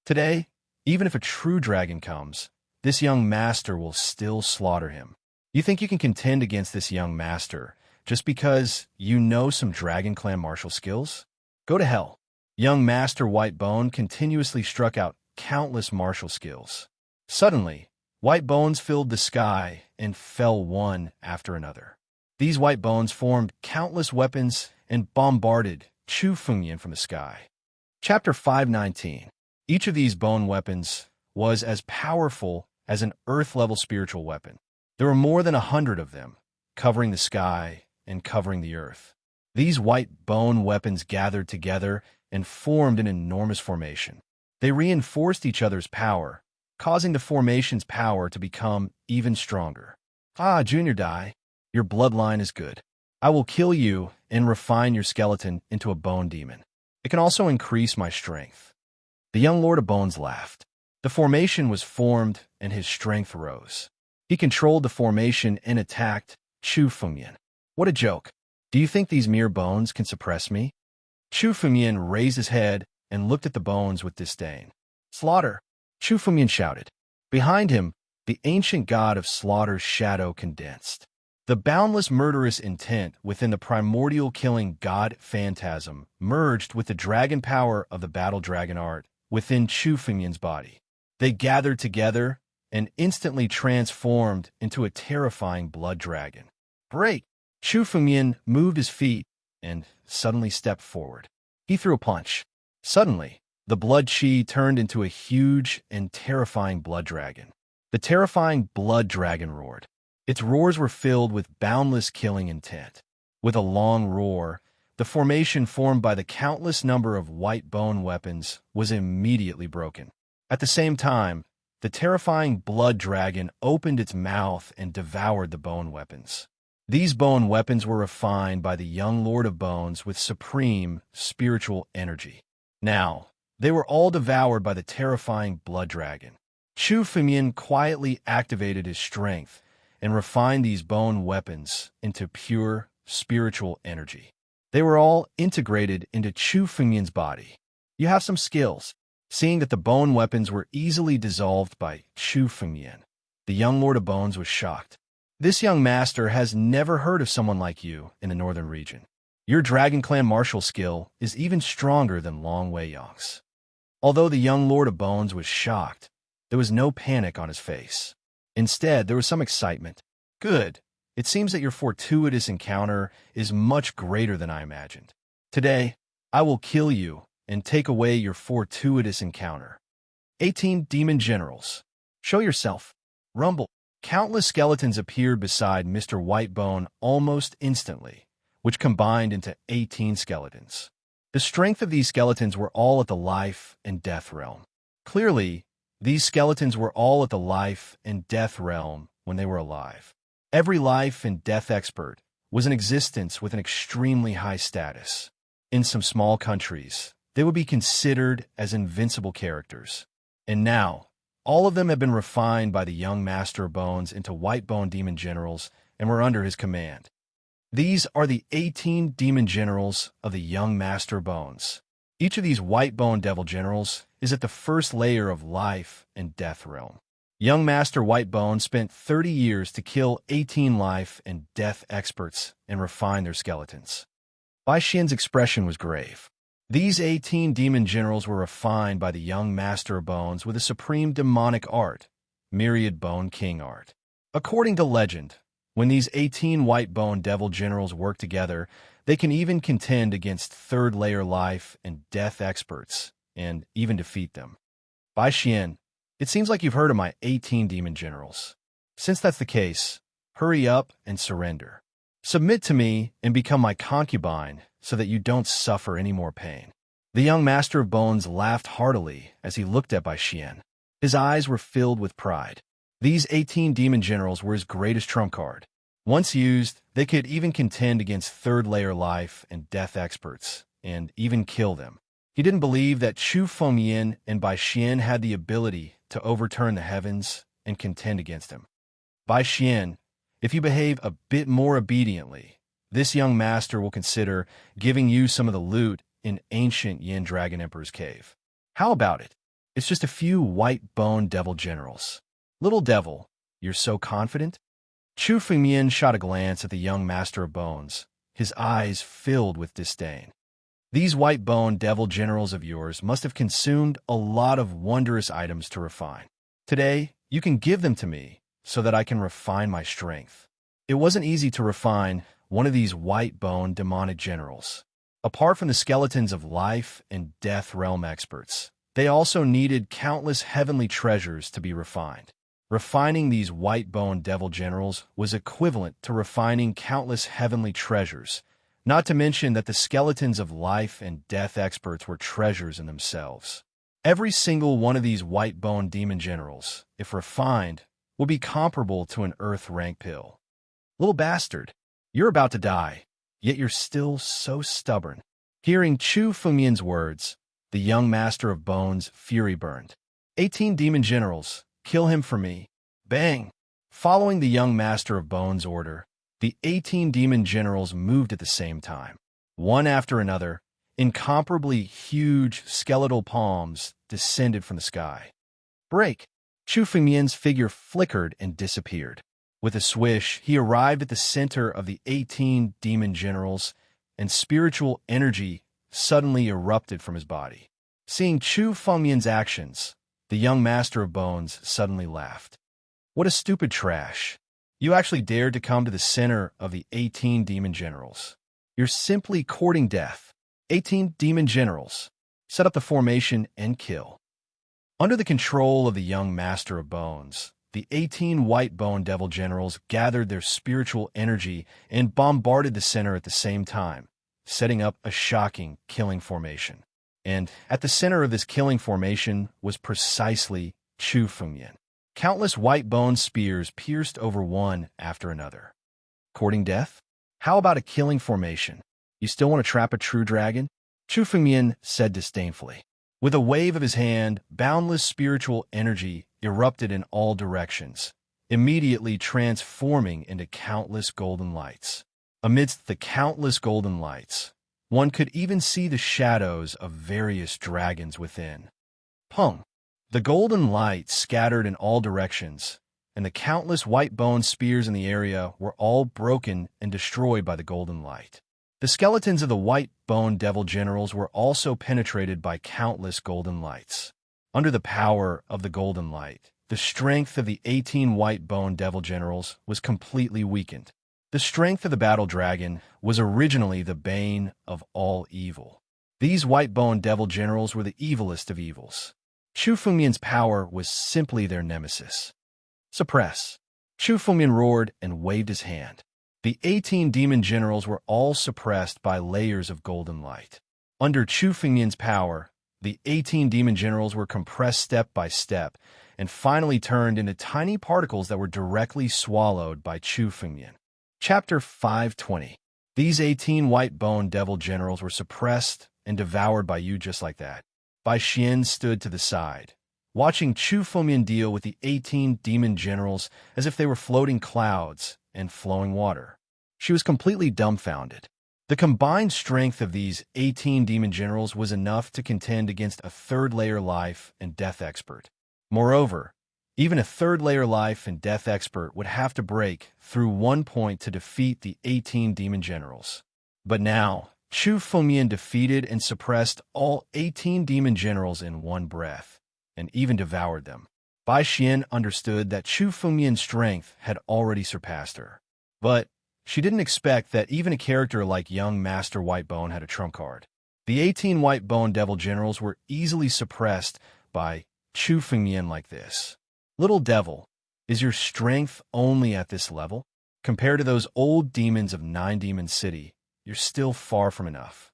Today, even if a true dragon comes, this young master will still slaughter him. You think you can contend against this young master just because you know some Dragon Clan martial skills? Go to hell. Young Master Whitebone continuously struck out countless martial skills. Suddenly, white bones filled the sky and fell one after another. These white bones formed countless weapons and bombarded Chu Fengmian from the sky. Chapter 519. Each of these bone weapons was as powerful as an Earth-level spiritual weapon. There were more than 100 of them, covering the sky and covering the earth. These white bone weapons gathered together and formed an enormous formation. They reinforced each other's power, causing the formation's power to become even stronger. Ah, Junior Dai, your bloodline is good. I will kill you and refine your skeleton into a bone demon. It can also increase my strength. The young Lord of Bones laughed. The formation was formed, and his strength rose. He controlled the formation and attacked Chu Fengmian. What a joke. Do you think these mere bones can suppress me? Chu Fengmian raised his head and looked at the bones with disdain. Slaughter! Chu Fengmian shouted. Behind him, the ancient god of slaughter's shadow condensed. The boundless murderous intent within the primordial killing god phantasm merged with the dragon power of the battle dragon art within Chu Fengmian's body. They gathered together and instantly transformed into a terrifying blood dragon. Break! Chu Fengmian moved his feet and suddenly stepped forward. He threw a punch. Suddenly, the blood chi turned into a huge and terrifying blood dragon. The terrifying blood dragon roared. Its roars were filled with boundless killing intent. With a long roar, the formation formed by the countless number of white bone weapons was immediately broken. At the same time, the terrifying blood dragon opened its mouth and devoured the bone weapons. These bone weapons were refined by the young Lord of Bones with supreme spiritual energy. Now, They were all devoured by the terrifying blood dragon. Chu Fengmian quietly activated his strength and refined these bone weapons into pure spiritual energy. They were all integrated into Chu Fengmian's body. You have some skills. Seeing that the bone weapons were easily dissolved by Chu Fengmian, the young Lord of Bones was shocked. This young master has never heard of someone like you in the northern region. Your Dragon Clan martial skill is even stronger than Long Wei Yang's. Although the young Lord of Bones was shocked, there was no panic on his face. Instead, there was some excitement. Good. It seems that your fortuitous encounter is much greater than I imagined. Today, I will kill you and take away your fortuitous encounter. 18 Demon Generals. Show yourself. Rumble. Countless skeletons appeared beside Mr. Whitebone almost instantly, which combined into 18 skeletons. The strength of these skeletons were all at the life and death realm. Clearly, these skeletons were all at the life and death realm when they were alive. Every life and death expert was in existence with an extremely high status. In some small countries, they would be considered as invincible characters. And now, all of them have been refined by the young Master of Bones into Whitebone Demon Generals and were under his command. These are the 18 Demon Generals of the young Master of Bones. Each of these Whitebone Devil Generals is at the first layer of life and death realm. Young Master Whitebone spent 30 years to kill 18 life and death experts and refine their skeletons. Bai Xian's expression was grave. These 18 demon generals were refined by the young Master of Bones with a supreme demonic art, Myriad Bone King art. According to legend, when these 18 Whitebone Devil Generals work together, they can even contend against third-layer life and death experts, and even defeat them. Bai Xian, it seems like you've heard of my 18 Demon Generals. Since that's the case, hurry up and surrender. Submit to me and become my concubine so that you don't suffer any more pain. The young Master of Bones laughed heartily as he looked at Bai Xian. His eyes were filled with pride. These 18 Demon Generals were his greatest trump card. Once used, they could even contend against third-layer life and death experts, and even kill them. He didn't believe that Chu Fengmian and Bai Xian had the ability to overturn the heavens and contend against him. Bai Xian, if you behave a bit more obediently, this young master will consider giving you some of the loot in ancient Yin Dragon Emperor's cave. How about it? It's just a few white-bone devil generals. Little devil, you're so confident? Chu Fengmian shot a glance at the young Master of Bones, his eyes filled with disdain. These white-bone devil generals of yours must have consumed a lot of wondrous items to refine. Today, you can give them to me so that I can refine my strength. It wasn't easy to refine one of these white-bone demonic generals. Apart from the skeletons of life and death realm experts, they also needed countless heavenly treasures to be refined. Refining these white-bone devil generals was equivalent to refining countless heavenly treasures, not to mention that the skeletons of life and death experts were treasures in themselves. Every single one of these white-bone demon generals, if refined, will be comparable to an earth rank pill. Little bastard, you're about to die, yet you're still so stubborn. Hearing Chu Fengmian's words, the young Master of Bones' fury burned. 18 demon generals, kill him for me. Bang! Following the young Master of Bones' order, the 18 demon generals moved at the same time. One after another, incomparably huge skeletal palms descended from the sky. Break! Chu Fengmian's figure flickered and disappeared. With a swish, he arrived at the center of the 18 demon generals, and spiritual energy suddenly erupted from his body. Seeing Chu Fengmian's actions, the young Master of Bones suddenly laughed. What a stupid trash. You actually dared to come to the center of the 18 demon generals. You're simply courting death. 18 demon generals. Set up the formation and kill. Under the control of the young Master of Bones, the 18 white-bone devil generals gathered their spiritual energy and bombarded the center at the same time, setting up a shocking killing formation. And at the center of this killing formation was precisely Chu Fengmian. Countless white-bone spears pierced over one after another. Courting death? How about a killing formation? You still want to trap a true dragon? Chu Fengmian said disdainfully. With a wave of his hand, boundless spiritual energy erupted in all directions, immediately transforming into countless golden lights. Amidst the countless golden lights, one could even see the shadows of various dragons within. Pung! The golden light scattered in all directions, and the countless white bone spears in the area were all broken and destroyed by the golden light. The skeletons of the white bone devil generals were also penetrated by countless golden lights. Under the power of the golden light, the strength of the 18 white bone devil generals was completely weakened. The strength of the battle dragon was originally the bane of all evil. These white bone devil generals were the evilest of evils. Chu Fengmian's power was simply their nemesis. Suppress! Chu Fengmian roared and waved his hand. The 18 demon generals were all suppressed by layers of golden light. Under Chu Fengmian's power, the 18 demon generals were compressed step by step and finally turned into tiny particles that were directly swallowed by Chu Fengmian. Chapter 520. These 18 white bone devil generals were suppressed and devoured by you just like that. Bai Xian stood to the side, watching Chu Fengmian deal with the 18 demon generals as if they were floating clouds and flowing water. She was completely dumbfounded. The combined strength of these 18 demon generals was enough to contend against a third-layer life and death expert. Moreover, even a third-layer life and death expert would have to break through 1 point to defeat the 18 demon generals. But now, Chu Fengmian defeated and suppressed all 18 demon generals in one breath, and even devoured them. Bai Xian understood that Chu Fengmian's strength had already surpassed her. But she didn't expect that even a character like young Master Whitebone had a trump card. The 18 Whitebone devil generals were easily suppressed by Chu Fengmian like this. Little devil, is your strength only at this level? Compared to those old demons of Nine Demon City, you're still far from enough.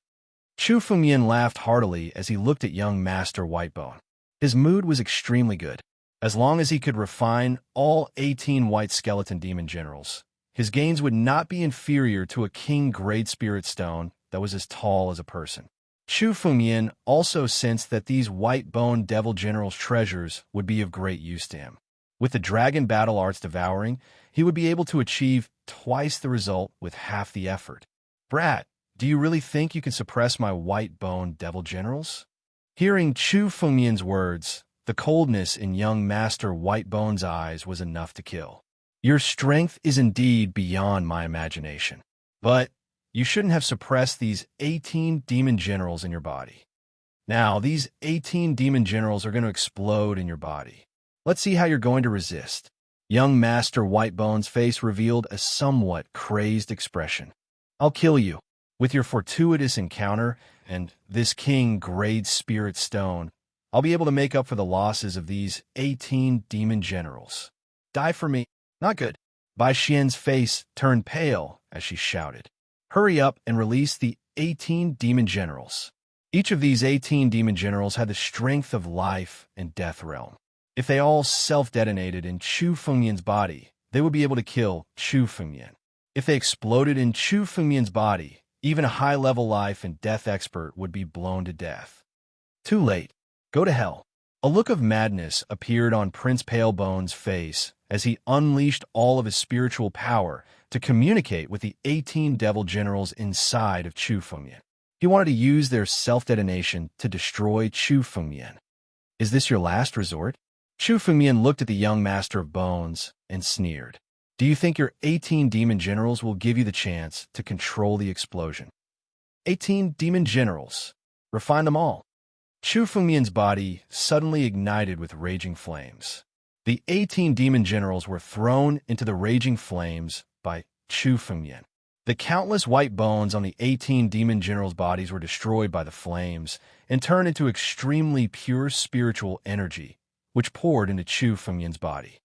Chu Fengmian laughed heartily as he looked at young Master Whitebone. His mood was extremely good. As long as he could refine all 18 white skeleton demon generals, his gains would not be inferior to a king Great Spirit Stone that was as tall as a person. Chu Fengmian also sensed that these white bone devil generals' treasures would be of great use to him. With the dragon battle arts devouring, he would be able to achieve twice the result with half the effort. Brat, do you really think you can suppress my white bone devil generals? Hearing Chu Fengmian's words, the coldness in young Master Whitebone's eyes was enough to kill. Your strength is indeed beyond my imagination. But you shouldn't have suppressed these 18 demon generals in your body. Now, these 18 demon generals are going to explode in your body. Let's see how you're going to resist. Young Master Whitebone's face revealed a somewhat crazed expression. I'll kill you. With your fortuitous encounter and this King Great Spirit Stone, I'll be able to make up for the losses of these 18 demon generals. Die for me. Not good. Bai Xian's face turned pale as she shouted. Hurry up and release the 18 demon generals. Each of these 18 demon generals had the strength of life and death realm. If they all self-detonated in Chu Fengmian's body, they would be able to kill Chu Fengmian. If they exploded in Chu Fengmian's body, even a high-level life and death expert would be blown to death. Too late. Go to hell. A look of madness appeared on Prince Palebone's face as he unleashed all of his spiritual power to communicate with the 18 devil generals inside of Chu Fengmian. He wanted to use their self-detonation to destroy Chu Fengmian. Is this your last resort? Chu Fengmian looked at the young Master of Bones and sneered. Do you think your 18 demon generals will give you the chance to control the explosion? 18 demon generals. Refine them all. Chu Fengmian's body suddenly ignited with raging flames. The 18 demon generals were thrown into the raging flames by Chu Fengmian. The countless white bones on the 18 demon generals' bodies were destroyed by the flames and turned into extremely pure spiritual energy, which poured into Chu Fengmian's body.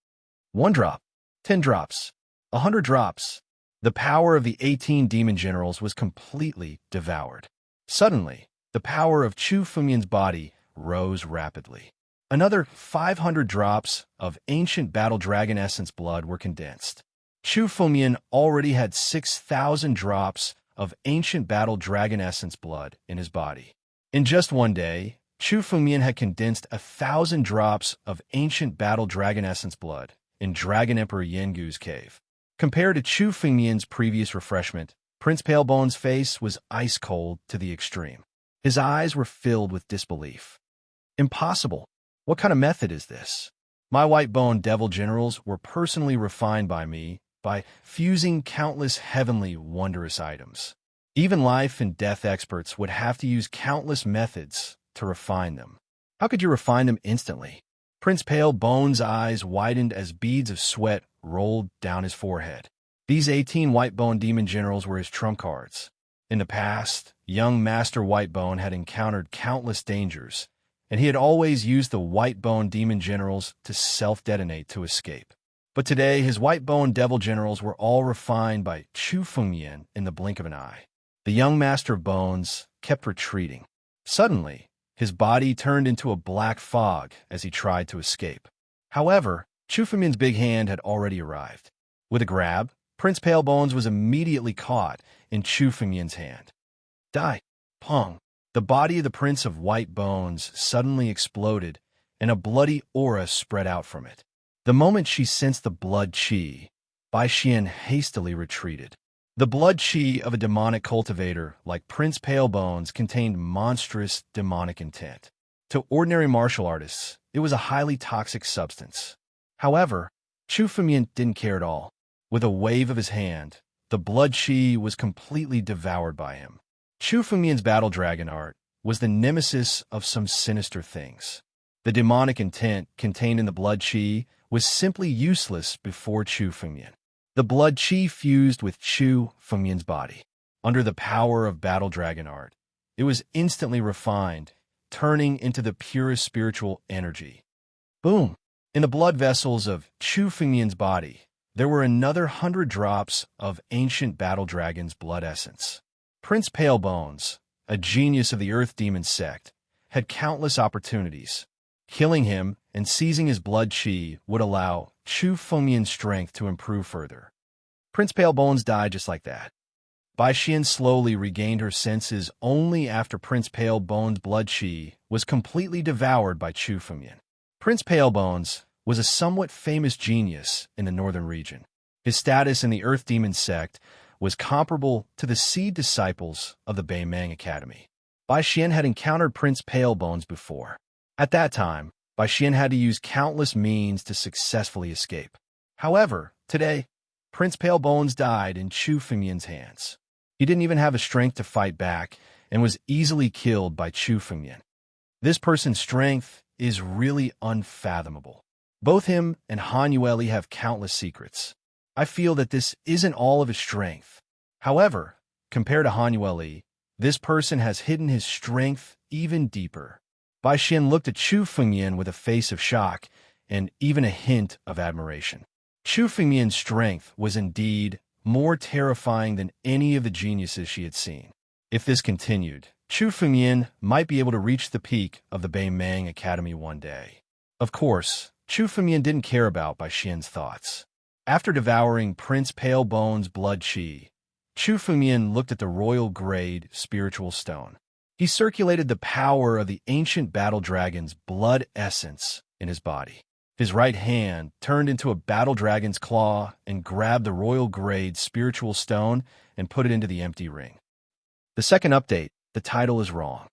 1 drop, 10 drops, 100 drops. The power of the 18 demon generals was completely devoured. Suddenly, the power of Chu Fengmian's body rose rapidly. Another 500 drops of ancient battle dragon essence blood were condensed. Chu Fengmian already had 6,000 drops of ancient battle dragon essence blood in his body. In just one day, Chu Fengmian had condensed 1,000 drops of ancient battle dragon essence blood in Dragon Emperor Yengu's cave. Compared to Chu Fengmian's previous refreshment, Prince Palebone's face was ice-cold to the extreme. His eyes were filled with disbelief. Impossible. What kind of method is this? My white-bone devil generals were personally refined by me by fusing countless heavenly, wondrous items. Even life and death experts would have to use countless methods to refine them. How could you refine them instantly? Prince Palebone's eyes widened as beads of sweat rolled down his forehead. These 18 white-bone demon generals were his trump cards. In the past, young Master Whitebone had encountered countless dangers, and he had always used the white-bone demon generals to self-detonate to escape. But today, his white-bone devil generals were all refined by Chu Fengmian in the blink of an eye. The young Master of Bones kept retreating. Suddenly, his body turned into a black fog as he tried to escape. However, Chu Fengmian's big hand had already arrived. With a grab, Prince Palebones was immediately caught in Chu Fengmian's hand. Die! Pong! The body of the Prince of White Bones suddenly exploded, and a bloody aura spread out from it. The moment she sensed the blood qi, Bai Xian hastily retreated. The blood qi of a demonic cultivator like Prince Palebones contained monstrous demonic intent. To ordinary martial artists, it was a highly toxic substance. However, Chu Fengmian didn't care at all. With a wave of his hand, the blood qi was completely devoured by him. Chu Fengmian's battle dragon art was the nemesis of some sinister things. The demonic intent contained in the blood qi was simply useless before Chu Fengmian. The blood qi fused with Chu Fengmian's body. Under the power of battle dragon art, it was instantly refined, turning into the purest spiritual energy. Boom! In the blood vessels of Chu Fengmian's body, there were another 100 drops of ancient battle dragon's blood essence. Prince Palebones, a genius of the Earth Demon sect, had countless opportunities. Killing him and seizing his blood qi would allow Chu Fengmian's strength to improve further. Prince Palebones died just like that. Bai Xian slowly regained her senses only after Prince Palebones' blood qi was completely devoured by Chu Fengmian. Prince Palebones was a somewhat famous genius in the northern region. His status in the Earth Demon sect was comparable to the seed disciples of the Beimang Academy. Bai Xian had encountered Prince Palebones before. At that time, Bai Xian had to use countless means to successfully escape. However, today, Prince Palebones died in Chu Fengmian's hands. He didn't even have the strength to fight back and was easily killed by Chu Fengmian. This person's strength is really unfathomable. Both him and Han Yueli have countless secrets. I feel that this isn't all of his strength. However, compared to Han Yueli, this person has hidden his strength even deeper. Bai Xian looked at Chu Fengmian with a face of shock and even a hint of admiration. Chu Fengmian's strength was indeed more terrifying than any of the geniuses she had seen. If this continued, Chu Fengmian might be able to reach the peak of the Beimang Academy one day. Of course, Chu Fengmian didn't care about Bai Xian's thoughts. After devouring Prince Palebones' blood qi, Chu Fengmian looked at the royal-grade spiritual stone. He circulated the power of the ancient battle dragon's blood essence in his body. His right hand turned into a battle dragon's claw and grabbed the royal-grade spiritual stone and put it into the empty ring. The second update, the title is wrong.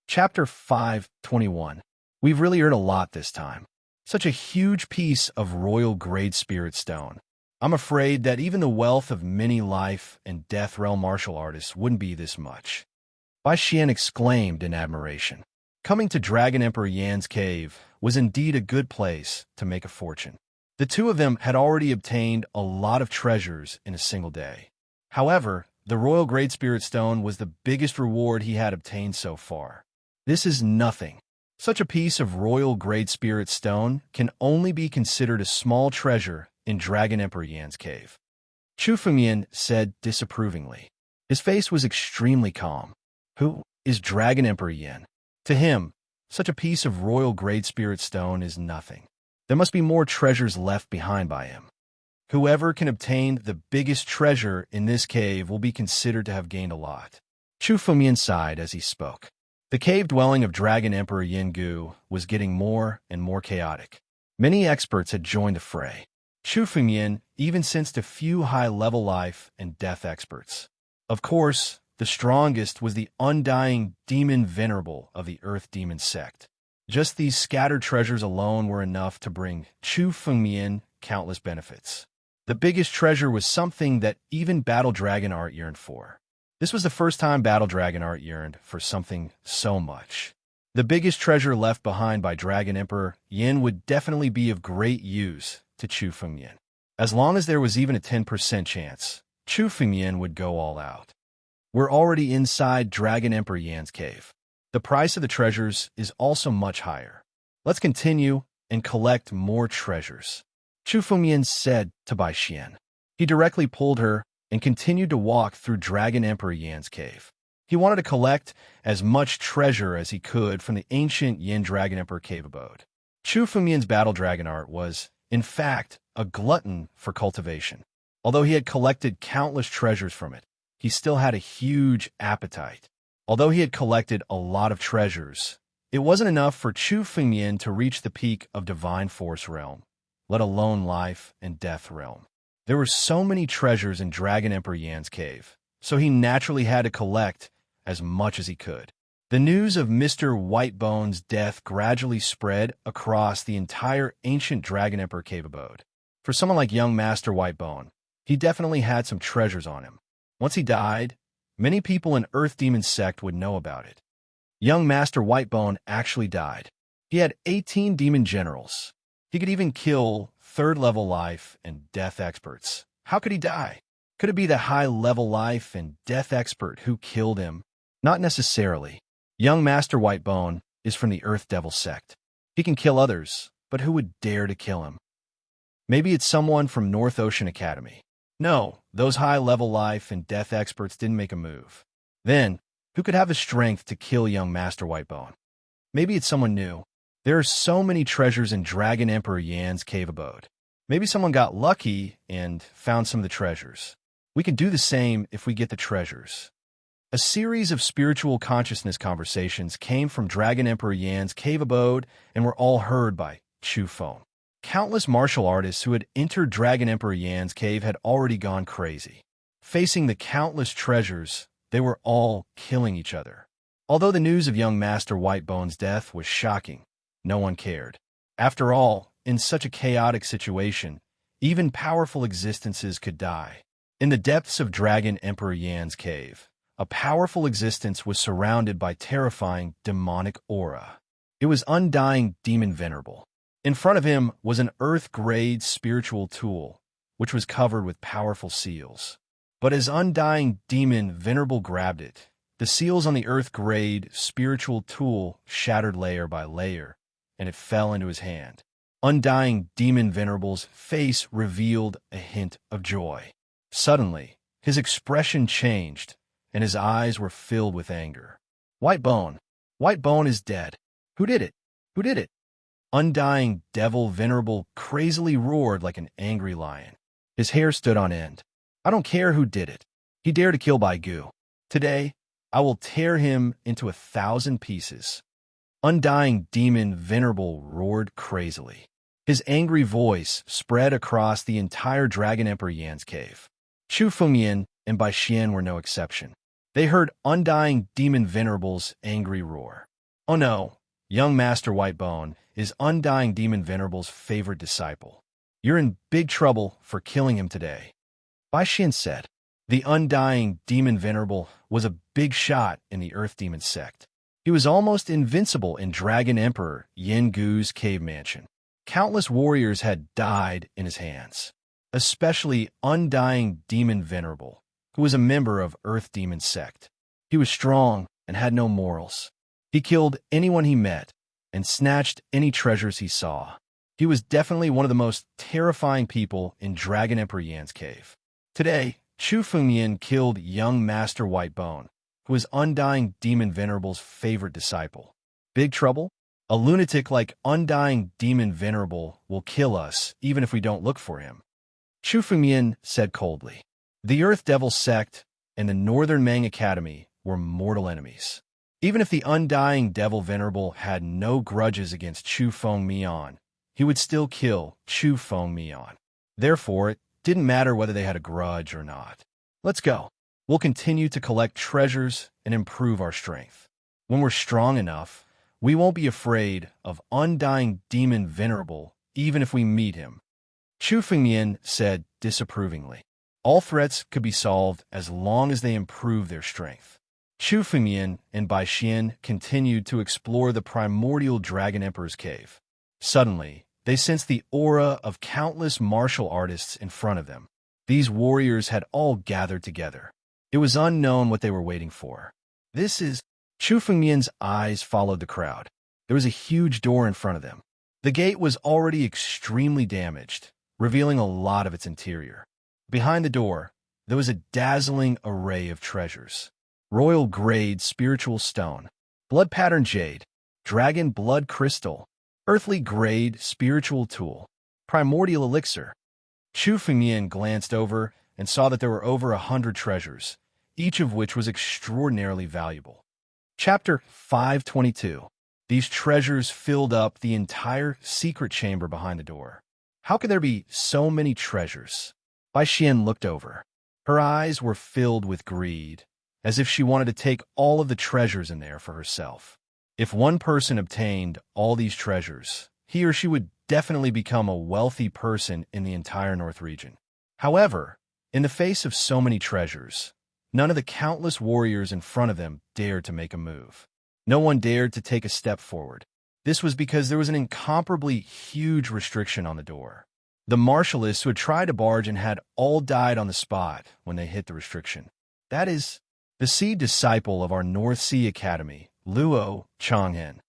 Chapter 5:21. We've really earned a lot this time. Such a huge piece of royal-grade spirit stone. I'm afraid that even the wealth of many life and death realm martial artists wouldn't be this much. Bai Xian exclaimed in admiration. Coming to Dragon Emperor Yan's cave was indeed a good place to make a fortune. The two of them had already obtained a lot of treasures in a single day. However, the Royal Great Spirit Stone was the biggest reward he had obtained so far. This is nothing. Such a piece of Royal Great Spirit Stone can only be considered a small treasure in Dragon Emperor Yan's cave. Chu Fengmian said disapprovingly. His face was extremely calm. Who is Dragon Emperor Yan? To him, such a piece of Royal Great Spirit Stone is nothing. There must be more treasures left behind by him. Whoever can obtain the biggest treasure in this cave will be considered to have gained a lot. Chu Fengmian sighed as he spoke. The cave dwelling of Dragon Emperor Yin Gu was getting more and more chaotic. Many experts had joined the fray. Chu Fengyan even sensed a few high-level life and death experts. Of course, the strongest was the undying demon venerable of the Earth Demon sect. Just these scattered treasures alone were enough to bring Chu Fengyan countless benefits. The biggest treasure was something that even Battle Dragon Art yearned for. This was the first time Battle Dragon Art yearned for something so much. The biggest treasure left behind by Dragon Emperor Yin would definitely be of great use to Chu Fengyan. As long as there was even a 10% chance, Chu Fengyan would go all out. We're already inside Dragon Emperor Yan's cave. The price of the treasures is also much higher. Let's continue and collect more treasures, Chu Fengyan said to Bai Xian. He directly pulled her and continued to walk through Dragon Emperor Yan's cave. He wanted to collect as much treasure as he could from the ancient Yin Dragon Emperor cave abode. Chu Fengyan's battle dragon art was, in fact, a glutton for cultivation. Although he had collected countless treasures from it, he still had a huge appetite. Although he had collected a lot of treasures, it wasn't enough for Chu Fengyan to reach the peak of Divine Force Realm, let alone Life and Death Realm. There were so many treasures in Dragon Emperor Yan's cave, so he naturally had to collect as much as he could. The news of Mr. Whitebone's death gradually spread across the entire ancient Dragon Emperor cave abode. For someone like young Master Whitebone, he definitely had some treasures on him. Once he died, many people in Earth Demon sect would know about it. Young Master Whitebone actually died. He had 18 demon generals. He could even kill third-level life and death experts. How could he die? Could it be the high-level life and death expert who killed him? Not necessarily. Young Master Whitebone is from the Earth Devil sect. He can kill others, but who would dare to kill him? Maybe it's someone from North Ocean Academy. No, those high-level life and death experts didn't make a move. Then, who could have the strength to kill young Master Whitebone? Maybe it's someone new. There are so many treasures in Dragon Emperor Yan's cave abode. Maybe someone got lucky and found some of the treasures. We can do the same if we get the treasures. A series of spiritual consciousness conversations came from Dragon Emperor Yan's cave abode and were all heard by Chu Feng. Countless martial artists who had entered Dragon Emperor Yan's cave had already gone crazy. Facing the countless treasures, they were all killing each other. Although the news of young Master Whitebone's death was shocking, no one cared. After all, in such a chaotic situation, even powerful existences could die. In the depths of Dragon Emperor Yan's cave, a powerful existence was surrounded by terrifying demonic aura. It was Undying Demon Venerable. In front of him was an earth-grade spiritual tool, which was covered with powerful seals. But as Undying Demon Venerable grabbed it, the seals on the earth-grade spiritual tool shattered layer by layer, and it fell into his hand. Undying Demon Venerable's face revealed a hint of joy. Suddenly, his expression changed, and his eyes were filled with anger. Whitebone! Whitebone is dead. Who did it? Who did it? Undying Devil Venerable crazily roared like an angry lion. His hair stood on end. I don't care who did it. He dared to kill Bai Gu. Today, I will tear him into 1,000 pieces. Undying Demon Venerable roared crazily. His angry voice spread across the entire Dragon Emperor Yan's cave. Chu Fengyan and Bai Xian were no exception. They heard Undying Demon Venerable's angry roar. Oh no, young Master Whitebone is Undying Demon Venerable's favorite disciple. You're in big trouble for killing him today, Bai Xian said. The Undying Demon Venerable was a big shot in the Earth Demon sect. He was almost invincible in Dragon Emperor Yin Gu's cave mansion. Countless warriors had died in his hands, especially Undying Demon Venerable, who was a member of Earth Demon sect. He was strong and had no morals. He killed anyone he met and snatched any treasures he saw. He was definitely one of the most terrifying people in Dragon Emperor Yan's cave. Today, Chu Fengyan killed young Master Whitebone, who was Undying Demon Venerable's favorite disciple. Big trouble? A lunatic like Undying Demon Venerable will kill us even if we don't look for him, Chu Fengyan said coldly. The Earth Devil sect and the Northern Mang Academy were mortal enemies. Even if the undying devil venerable had no grudges against Chu Feng Mian, he would still kill Chu Feng Mian. Therefore, it didn't matter whether they had a grudge or not. Let's go. We'll continue to collect treasures and improve our strength. When we're strong enough, we won't be afraid of undying demon venerable, even if we meet him. Chu Fengmian said disapprovingly. All threats could be solved as long as they improve their strength. Chu Fengmian and Bai Xian continued to explore the primordial Dragon Emperor's cave. Suddenly, they sensed the aura of countless martial artists in front of them. These warriors had all gathered together. It was unknown what they were waiting for. This is... Chu Fengmian's eyes followed the crowd. There was a huge door in front of them. The gate was already extremely damaged, revealing a lot of its interior. Behind the door, there was a dazzling array of treasures. Royal-grade spiritual stone, blood-patterned jade, dragon blood crystal, earthly-grade spiritual tool, primordial elixir. Chu Fengmian glanced over and saw that there were over 100 treasures, each of which was extraordinarily valuable. Chapter 522. These treasures filled up the entire secret chamber behind the door. How could there be so many treasures? Bai Xian looked over. Her eyes were filled with greed, as if she wanted to take all of the treasures in there for herself. If one person obtained all these treasures, he or she would definitely become a wealthy person in the entire North region. However, in the face of so many treasures, none of the countless warriors in front of them dared to make a move. No one dared to take a step forward. This was because there was an incomparably huge restriction on the door. The martialists who had tried to barge in had all died on the spot when they hit the restriction. That is, the seed disciple of our North Sea Academy, Luo Changhen.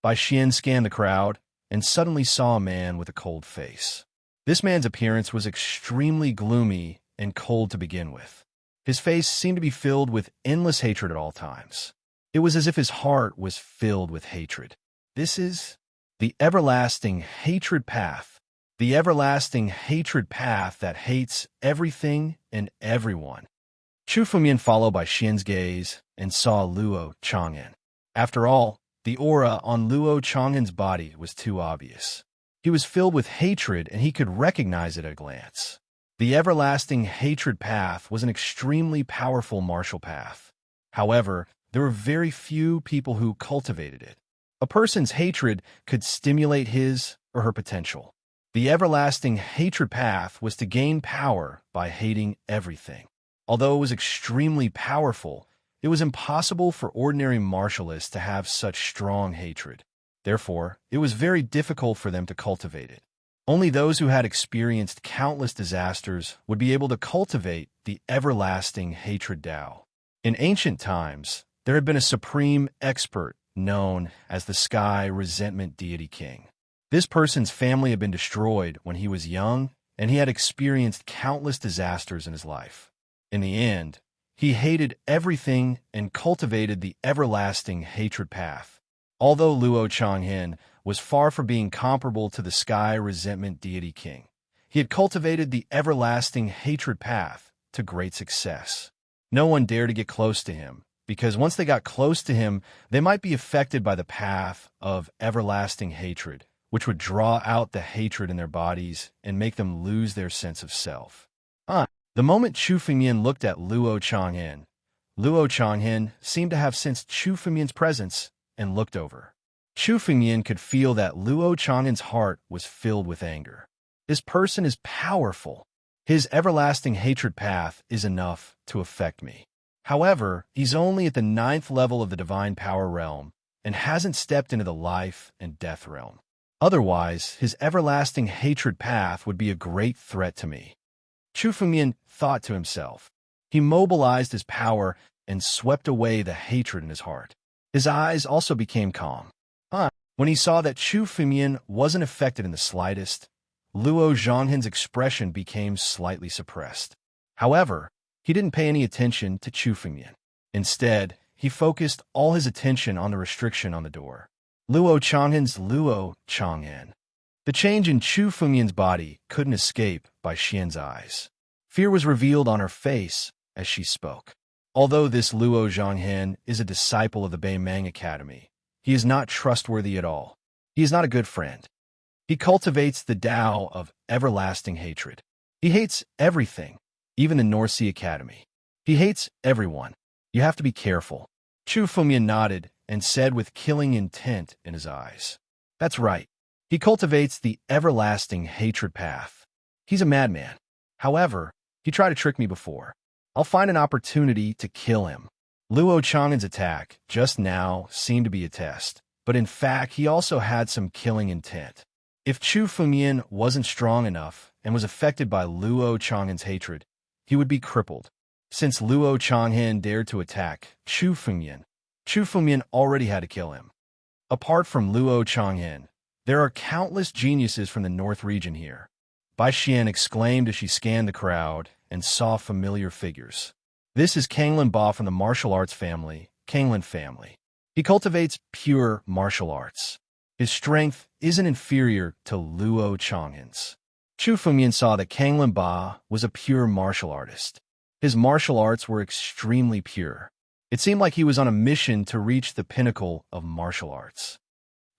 Bai Xian scanned the crowd and suddenly saw a man with a cold face. This man's appearance was extremely gloomy and cold to begin with. His face seemed to be filled with endless hatred at all times. It was as if his heart was filled with hatred. This is the everlasting hatred path. The everlasting hatred path that hates everything and everyone. Chu Fengmian followed Bai Xian's gaze and saw Luo Changhen. After all, the aura on Luo Changhen's body was too obvious. He was filled with hatred and he could recognize it at a glance. The everlasting hatred path was an extremely powerful martial path. However, there were very few people who cultivated it. A person's hatred could stimulate his or her potential. The everlasting hatred path was to gain power by hating everything. Although it was extremely powerful, it was impossible for ordinary martialists to have such strong hatred. Therefore, it was very difficult for them to cultivate it. Only those who had experienced countless disasters would be able to cultivate the everlasting hatred Tao. In ancient times, there had been a supreme expert known as the Sky Resentment Deity King. This person's family had been destroyed when he was young, and he had experienced countless disasters in his life. In the end, he hated everything and cultivated the everlasting hatred path. Although Luo Changhen was far from being comparable to the Sky Resentment Deity King, he had cultivated the everlasting hatred path to great success. No one dared to get close to him, because once they got close to him, they might be affected by the path of everlasting hatred, which would draw out the hatred in their bodies and make them lose their sense of self. The moment Chu Fengmian looked at Luo Changhen seemed to have sensed Chu Fengmian's presence and looked over. Chu Fengmian could feel that Luo Changhen's heart was filled with anger. This person is powerful. His everlasting hatred path is enough to affect me. However, he's only at the 9th level of the divine power realm and hasn't stepped into the life and death realm. Otherwise, his everlasting hatred path would be a great threat to me. Chu Fengmian thought to himself. He mobilized his power and swept away the hatred in his heart. His eyes also became calm. When he saw that Chu Fengmian wasn't affected in the slightest, Luo Zhonghen's expression became slightly suppressed. However, he didn't pay any attention to Chu Fengmian. Instead, he focused all his attention on the restriction on the door. Luo Changhen. The change in Chu Fengmian's body couldn't escape Bai Xian's eyes. Fear was revealed on her face as she spoke. Although this Luo Zhonghen is a disciple of the Beimang Academy, he is not trustworthy at all. He is not a good friend. He cultivates the Tao of everlasting hatred. He hates everything, even the North Sea Academy. He hates everyone. You have to be careful. Chu Fengmian nodded and said with killing intent in his eyes. That's right. He cultivates the everlasting hatred path. He's a madman. However, he tried to trick me before. I'll find an opportunity to kill him. Luo Chang'an's attack just now seemed to be a test, but in fact he also had some killing intent. If Chu Fengmian wasn't strong enough and was affected by Luo Chang'an's hatred, he would be crippled. Since Luo Chang'an dared to attack Chu Fengmian already had to kill him. Apart from Luo Chang'an, there are countless geniuses from the North region here. Bai Xian exclaimed as she scanned the crowd and saw familiar figures. This is Kanglin Ba from the martial arts family, Kanglin family. He cultivates pure martial arts. His strength isn't inferior to Luo Chang'an's. Chu Fengmian saw that Kanglin Ba was a pure martial artist. His martial arts were extremely pure. It seemed like he was on a mission to reach the pinnacle of martial arts.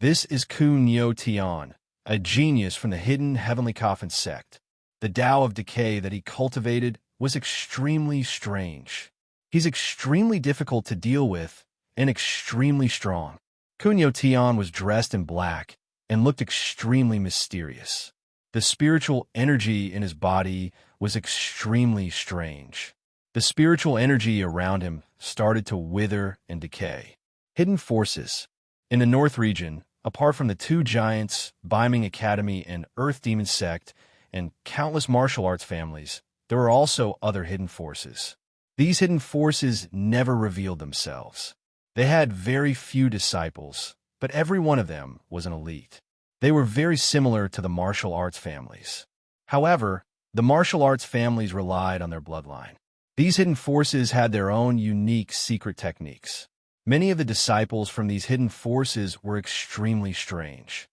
This is Ku Nyo Tian, a genius from the hidden Heavenly Coffin sect. The Tao of decay that he cultivated was extremely strange. He's extremely difficult to deal with and extremely strong. Ku Nyo Tian was dressed in black and looked extremely mysterious. The spiritual energy in his body was extremely strange. The spiritual energy around him started to wither and decay. Hidden forces. In the North region, apart from the two giants, Beimang Academy and Earth Demon Sect, and countless martial arts families, there were also other hidden forces. These hidden forces never revealed themselves. They had very few disciples, but every one of them was an elite. They were very similar to the martial arts families. However, the martial arts families relied on their bloodline. These hidden forces had their own unique secret techniques. Many of the disciples from these hidden forces were extremely strange.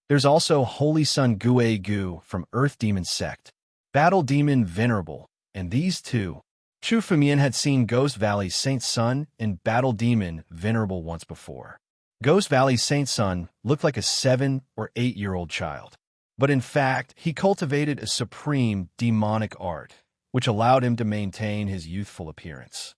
There's also Holy Sun Gue Gu from Earth Demon Sect, Battle Demon Venerable, and these two. Chu Fengmian had seen Ghost Valley Saint Sun and Battle Demon Venerable once before. Ghost Valley Saint Sun looked like a 7 or 8-year-old child. But in fact, he cultivated a supreme demonic art, which allowed him to maintain his youthful appearance.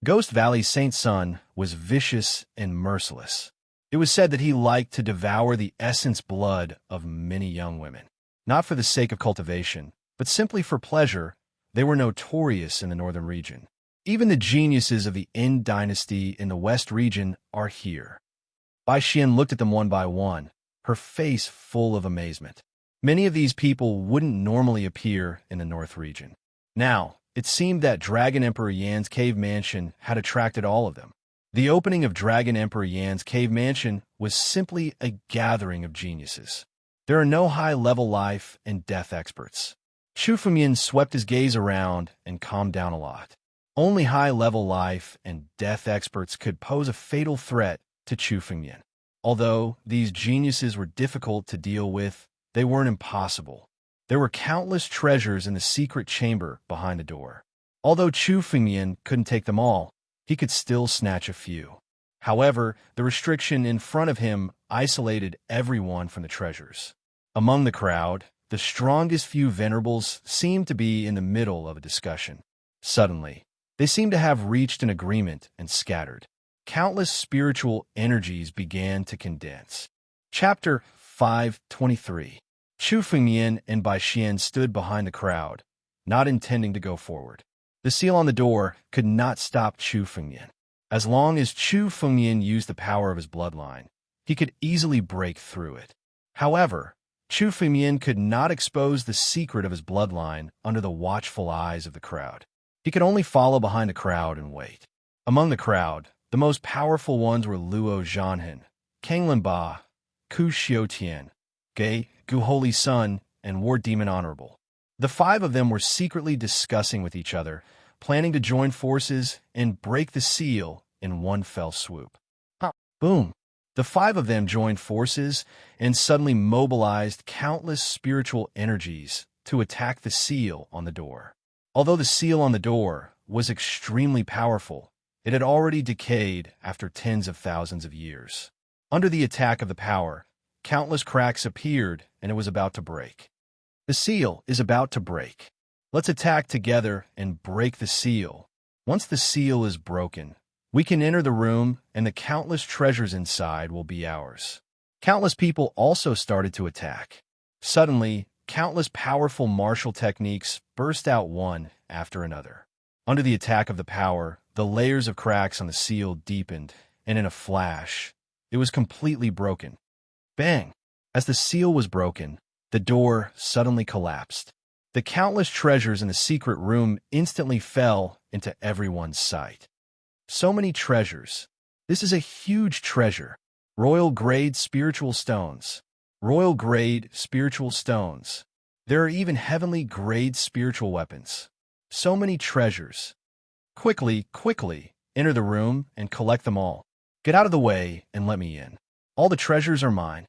Ghost Valley Saint Sun was vicious and merciless. It was said that he liked to devour the essence blood of many young women. Not for the sake of cultivation, but simply for pleasure. They were notorious in the northern region. Even the geniuses of the Yin dynasty in the west region are here. Bai Xian looked at them one by one, her face full of amazement. Many of these people wouldn't normally appear in the north region. Now, it seemed that Dragon Emperor Yan's cave mansion had attracted all of them. The opening of Dragon Emperor Yan's cave mansion was simply a gathering of geniuses. There are no high-level life and death experts. Chu Fengmian swept his gaze around and calmed down a lot. Only high-level life and death experts could pose a fatal threat to Chu Fengmian. Although these geniuses were difficult to deal with, they weren't impossible. There were countless treasures in the secret chamber behind the door. Although Chu Fengmian couldn't take them all, he could still snatch a few. However, the restriction in front of him isolated everyone from the treasures. Among the crowd, the strongest few venerables seemed to be in the middle of a discussion. Suddenly, they seemed to have reached an agreement and scattered. Countless spiritual energies began to condense. Chapter 5:23. Chu Fengmian and Bai Xian stood behind the crowd, not intending to go forward. The seal on the door could not stop Chu Fengmian. As long as Chu Fengmian used the power of his bloodline, he could easily break through it. However, Chu Fengmian could not expose the secret of his bloodline under the watchful eyes of the crowd. He could only follow behind the crowd and wait. Among the crowd, the most powerful ones were Luo Zhonghen, Kanglin Ba, Ku Xiutian, Gu Holy Sun, and War Demon Honorable. The five of them were secretly discussing with each other, planning to join forces and break the seal in one fell swoop. Boom! The five of them joined forces and suddenly mobilized countless spiritual energies to attack the seal on the door. Although the seal on the door was extremely powerful. It had already decayed after tens of thousands of years. Under the attack of the power, countless cracks appeared, and it was about to break. The seal is about to break. Let's attack together and break the seal. Once the seal is broken, we can enter the room, and the countless treasures inside will be ours. Countless people also started to attack. Suddenly, countless powerful martial techniques burst out one after another. Under the attack of the power, the layers of cracks on the seal deepened, and in a flash, it was completely broken. Bang! As the seal was broken, the door suddenly collapsed. The countless treasures in the secret room instantly fell into everyone's sight. So many treasures. This is a huge treasure. Royal-grade spiritual stones. Royal-grade spiritual stones. There are even heavenly-grade spiritual weapons. So many treasures. Quickly, enter the room and collect them all. Get out of the way and let me in. All the treasures are mine.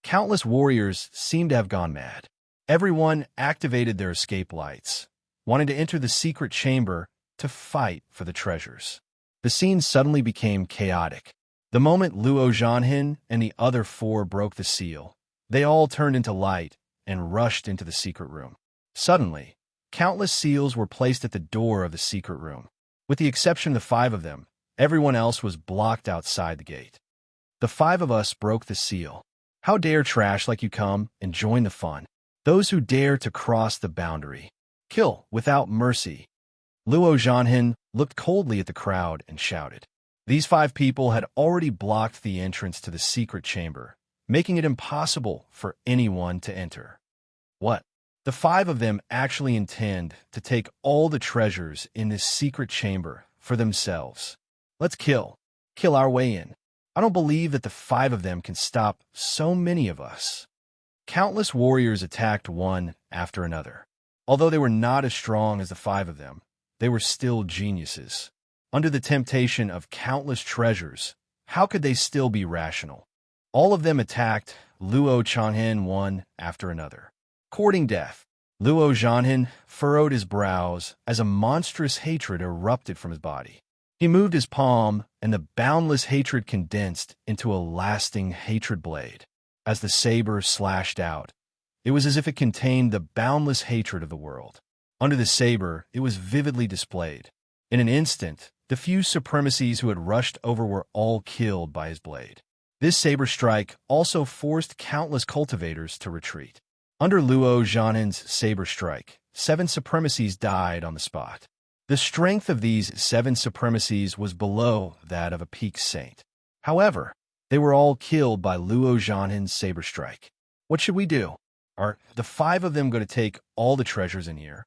Countless warriors seem to have gone mad. Everyone activated their escape lights, wanting to enter the secret chamber to fight for the treasures. The scene suddenly became chaotic. The moment Luo Zhanhin and the other four broke the seal, they all turned into light and rushed into the secret room. Suddenly, countless seals were placed at the door of the secret room. With the exception of the five of them, everyone else was blocked outside the gate. The five of us broke the seal. How dare trash like you come and join the fun? Those who dare to cross the boundary. Kill without mercy. Luo Zhanhin looked coldly at the crowd and shouted. These five people had already blocked the entrance to the secret chamber, making it impossible for anyone to enter. What? The five of them actually intend to take all the treasures in this secret chamber for themselves. Let's kill our way in. I don't believe that the five of them can stop so many of us. Countless warriors attacked one after another. Although they were not as strong as the five of them, they were still geniuses. Under the temptation of countless treasures, how could they still be rational? All of them attacked Luo Zhanhin one after another. Courting death, Luo Zhanhin furrowed his brows as a monstrous hatred erupted from his body. He moved his palm, and the boundless hatred condensed into a lasting hatred blade. As the saber slashed out, it was as if it contained the boundless hatred of the world. Under the saber, it was vividly displayed. In an instant, the few supremacies who had rushed over were all killed by his blade. This saber strike also forced countless cultivators to retreat. Under Luo Zhanhin's saber strike, 7 supremacies died on the spot. The strength of these 7 supremacies was below that of a peak saint. However, they were all killed by Luo Zhanhin's saber strike. What should we do? Are the 5 of them going to take all the treasures in here?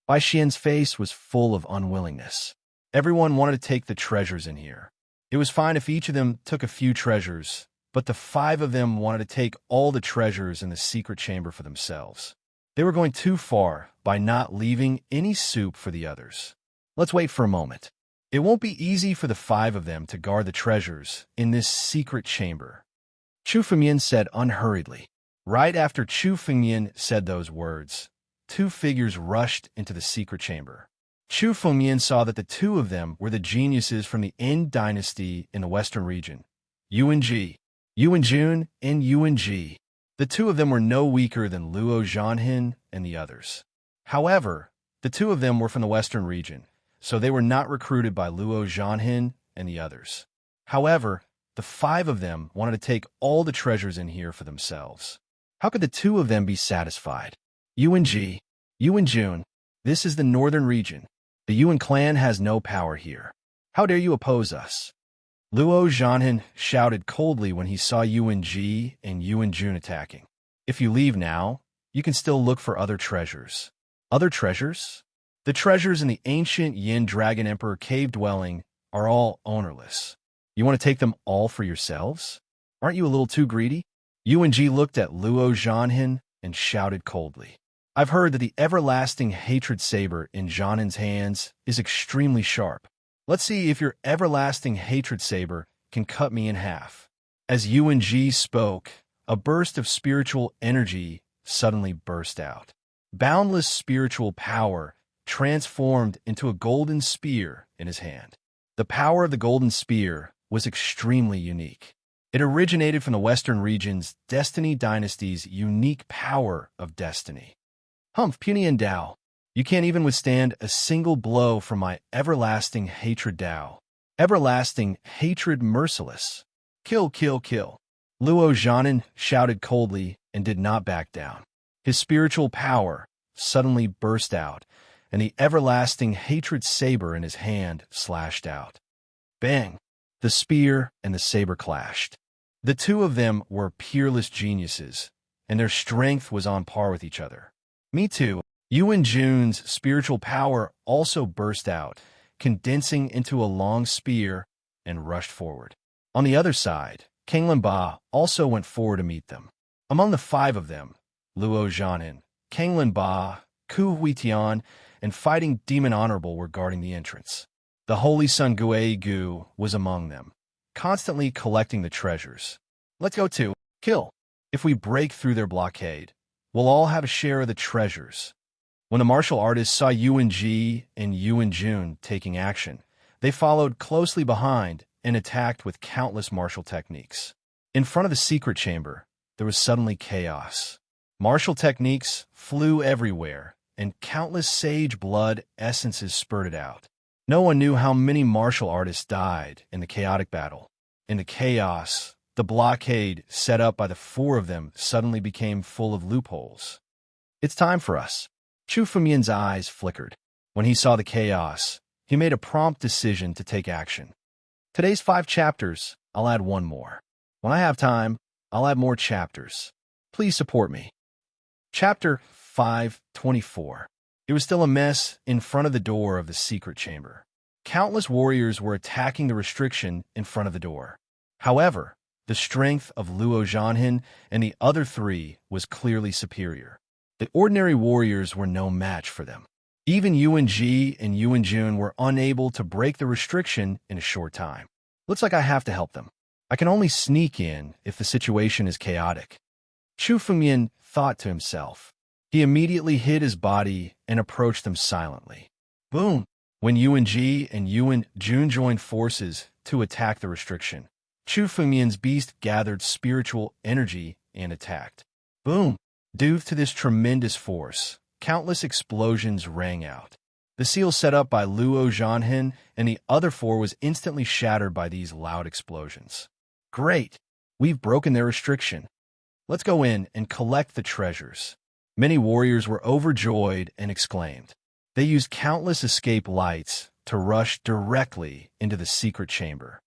Bai Xian's face was full of unwillingness. Everyone wanted to take the treasures in here. It was fine if each of them took a few treasures, but the 5 of them wanted to take all the treasures in the secret chamber for themselves. They were going too far by not leaving any soup for the others. Let's wait for a moment. It won't be easy for the 5 of them to guard the treasures in this secret chamber. Chu Fengmian said unhurriedly. Right after Chu Fengmian said those words, 2 figures rushed into the secret chamber. Chu Fengmian saw that the 2 of them were the geniuses from the Yin dynasty in the western region, Yuan Jun and Yuan Ji. The 2 of them were no weaker than Luo Zhanhin and the others. However, the 2 of them were from the western region, so they were not recruited by Luo Zhanhin and the others. However, the 5 of them wanted to take all the treasures in here for themselves. How could the 2 of them be satisfied? Yuan Jun, this is the northern region. The Yuan clan has no power here. How dare you oppose us? Luo Zhanhin shouted coldly when he saw Yuan Ji and Yuan Jun attacking. If you leave now, you can still look for other treasures. Other treasures? The treasures in the ancient Yin Dragon Emperor cave dwelling are all ownerless. You want to take them all for yourselves? Aren't you a little too greedy? Yuan Ji looked at Luo Zhanhin and shouted coldly. I've heard that the everlasting hatred saber in Zhanhin's hands is extremely sharp. Let's see if your everlasting hatred saber can cut me in half. As Yuan Ji spoke, a burst of spiritual energy suddenly burst out. Boundless spiritual power transformed into a golden spear in his hand. The power of the golden spear was extremely unique. It originated from the Western region's Destiny Dynasty's unique power of destiny. Humph, puny and Tao. You can't even withstand a single blow from my everlasting hatred Tao. Everlasting hatred merciless. Kill, kill, kill. Luo Zhanin shouted coldly and did not back down. His spiritual power suddenly burst out, and the everlasting hatred saber in his hand slashed out. Bang! The spear and the saber clashed. The two of them were peerless geniuses, and their strength was on par with each other. Me too. Yuan Jun's spiritual power also burst out, condensing into a long spear, and rushed forward. On the other side, Kanglin Ba also went forward to meet them. Among the five of them, Luo Zhanin, Kanglin Ba, Ku Huitian, and Fighting Demon Honorable were guarding the entrance. The Holy Sun Gui Gu was among them, constantly collecting the treasures. Let's go to kill. If we break through their blockade, we'll all have a share of the treasures. When the martial artists saw Yuan Ji and Yuan Jun taking action, they followed closely behind and attacked with countless martial techniques. In front of the secret chamber, there was suddenly chaos. Martial techniques flew everywhere, and countless sage blood essences spurted out. No one knew how many martial artists died in the chaotic battle. In the chaos, the blockade set up by the four of them suddenly became full of loopholes. It's time for us. Chu Fengmian's eyes flickered. When he saw the chaos, he made a prompt decision to take action. Today's 5 chapters, I'll add one more. When I have time, I'll add more chapters. Please support me. Chapter 524. It was still a mess in front of the door of the secret chamber. Countless warriors were attacking the restriction in front of the door. However, the strength of Luo Zhanhin and the other 3 was clearly superior. The ordinary warriors were no match for them. Even Yuan Ji and Yuan Jun were unable to break the restriction in a short time. Looks like I have to help them. I can only sneak in if the situation is chaotic. Chu Fengmian thought to himself. He immediately hid his body and approached them silently. Boom! When Yuan Ji and Yuan Jun joined forces to attack the restriction, Chu Fengmian's beast gathered spiritual energy and attacked. Boom! Due to this tremendous force, countless explosions rang out. The seal set up by Luo Zhanhin and the other 4 was instantly shattered by these loud explosions. Great! We've broken their restriction. Let's go in and collect the treasures. Many warriors were overjoyed and exclaimed. They used countless escape lights to rush directly into the secret chamber.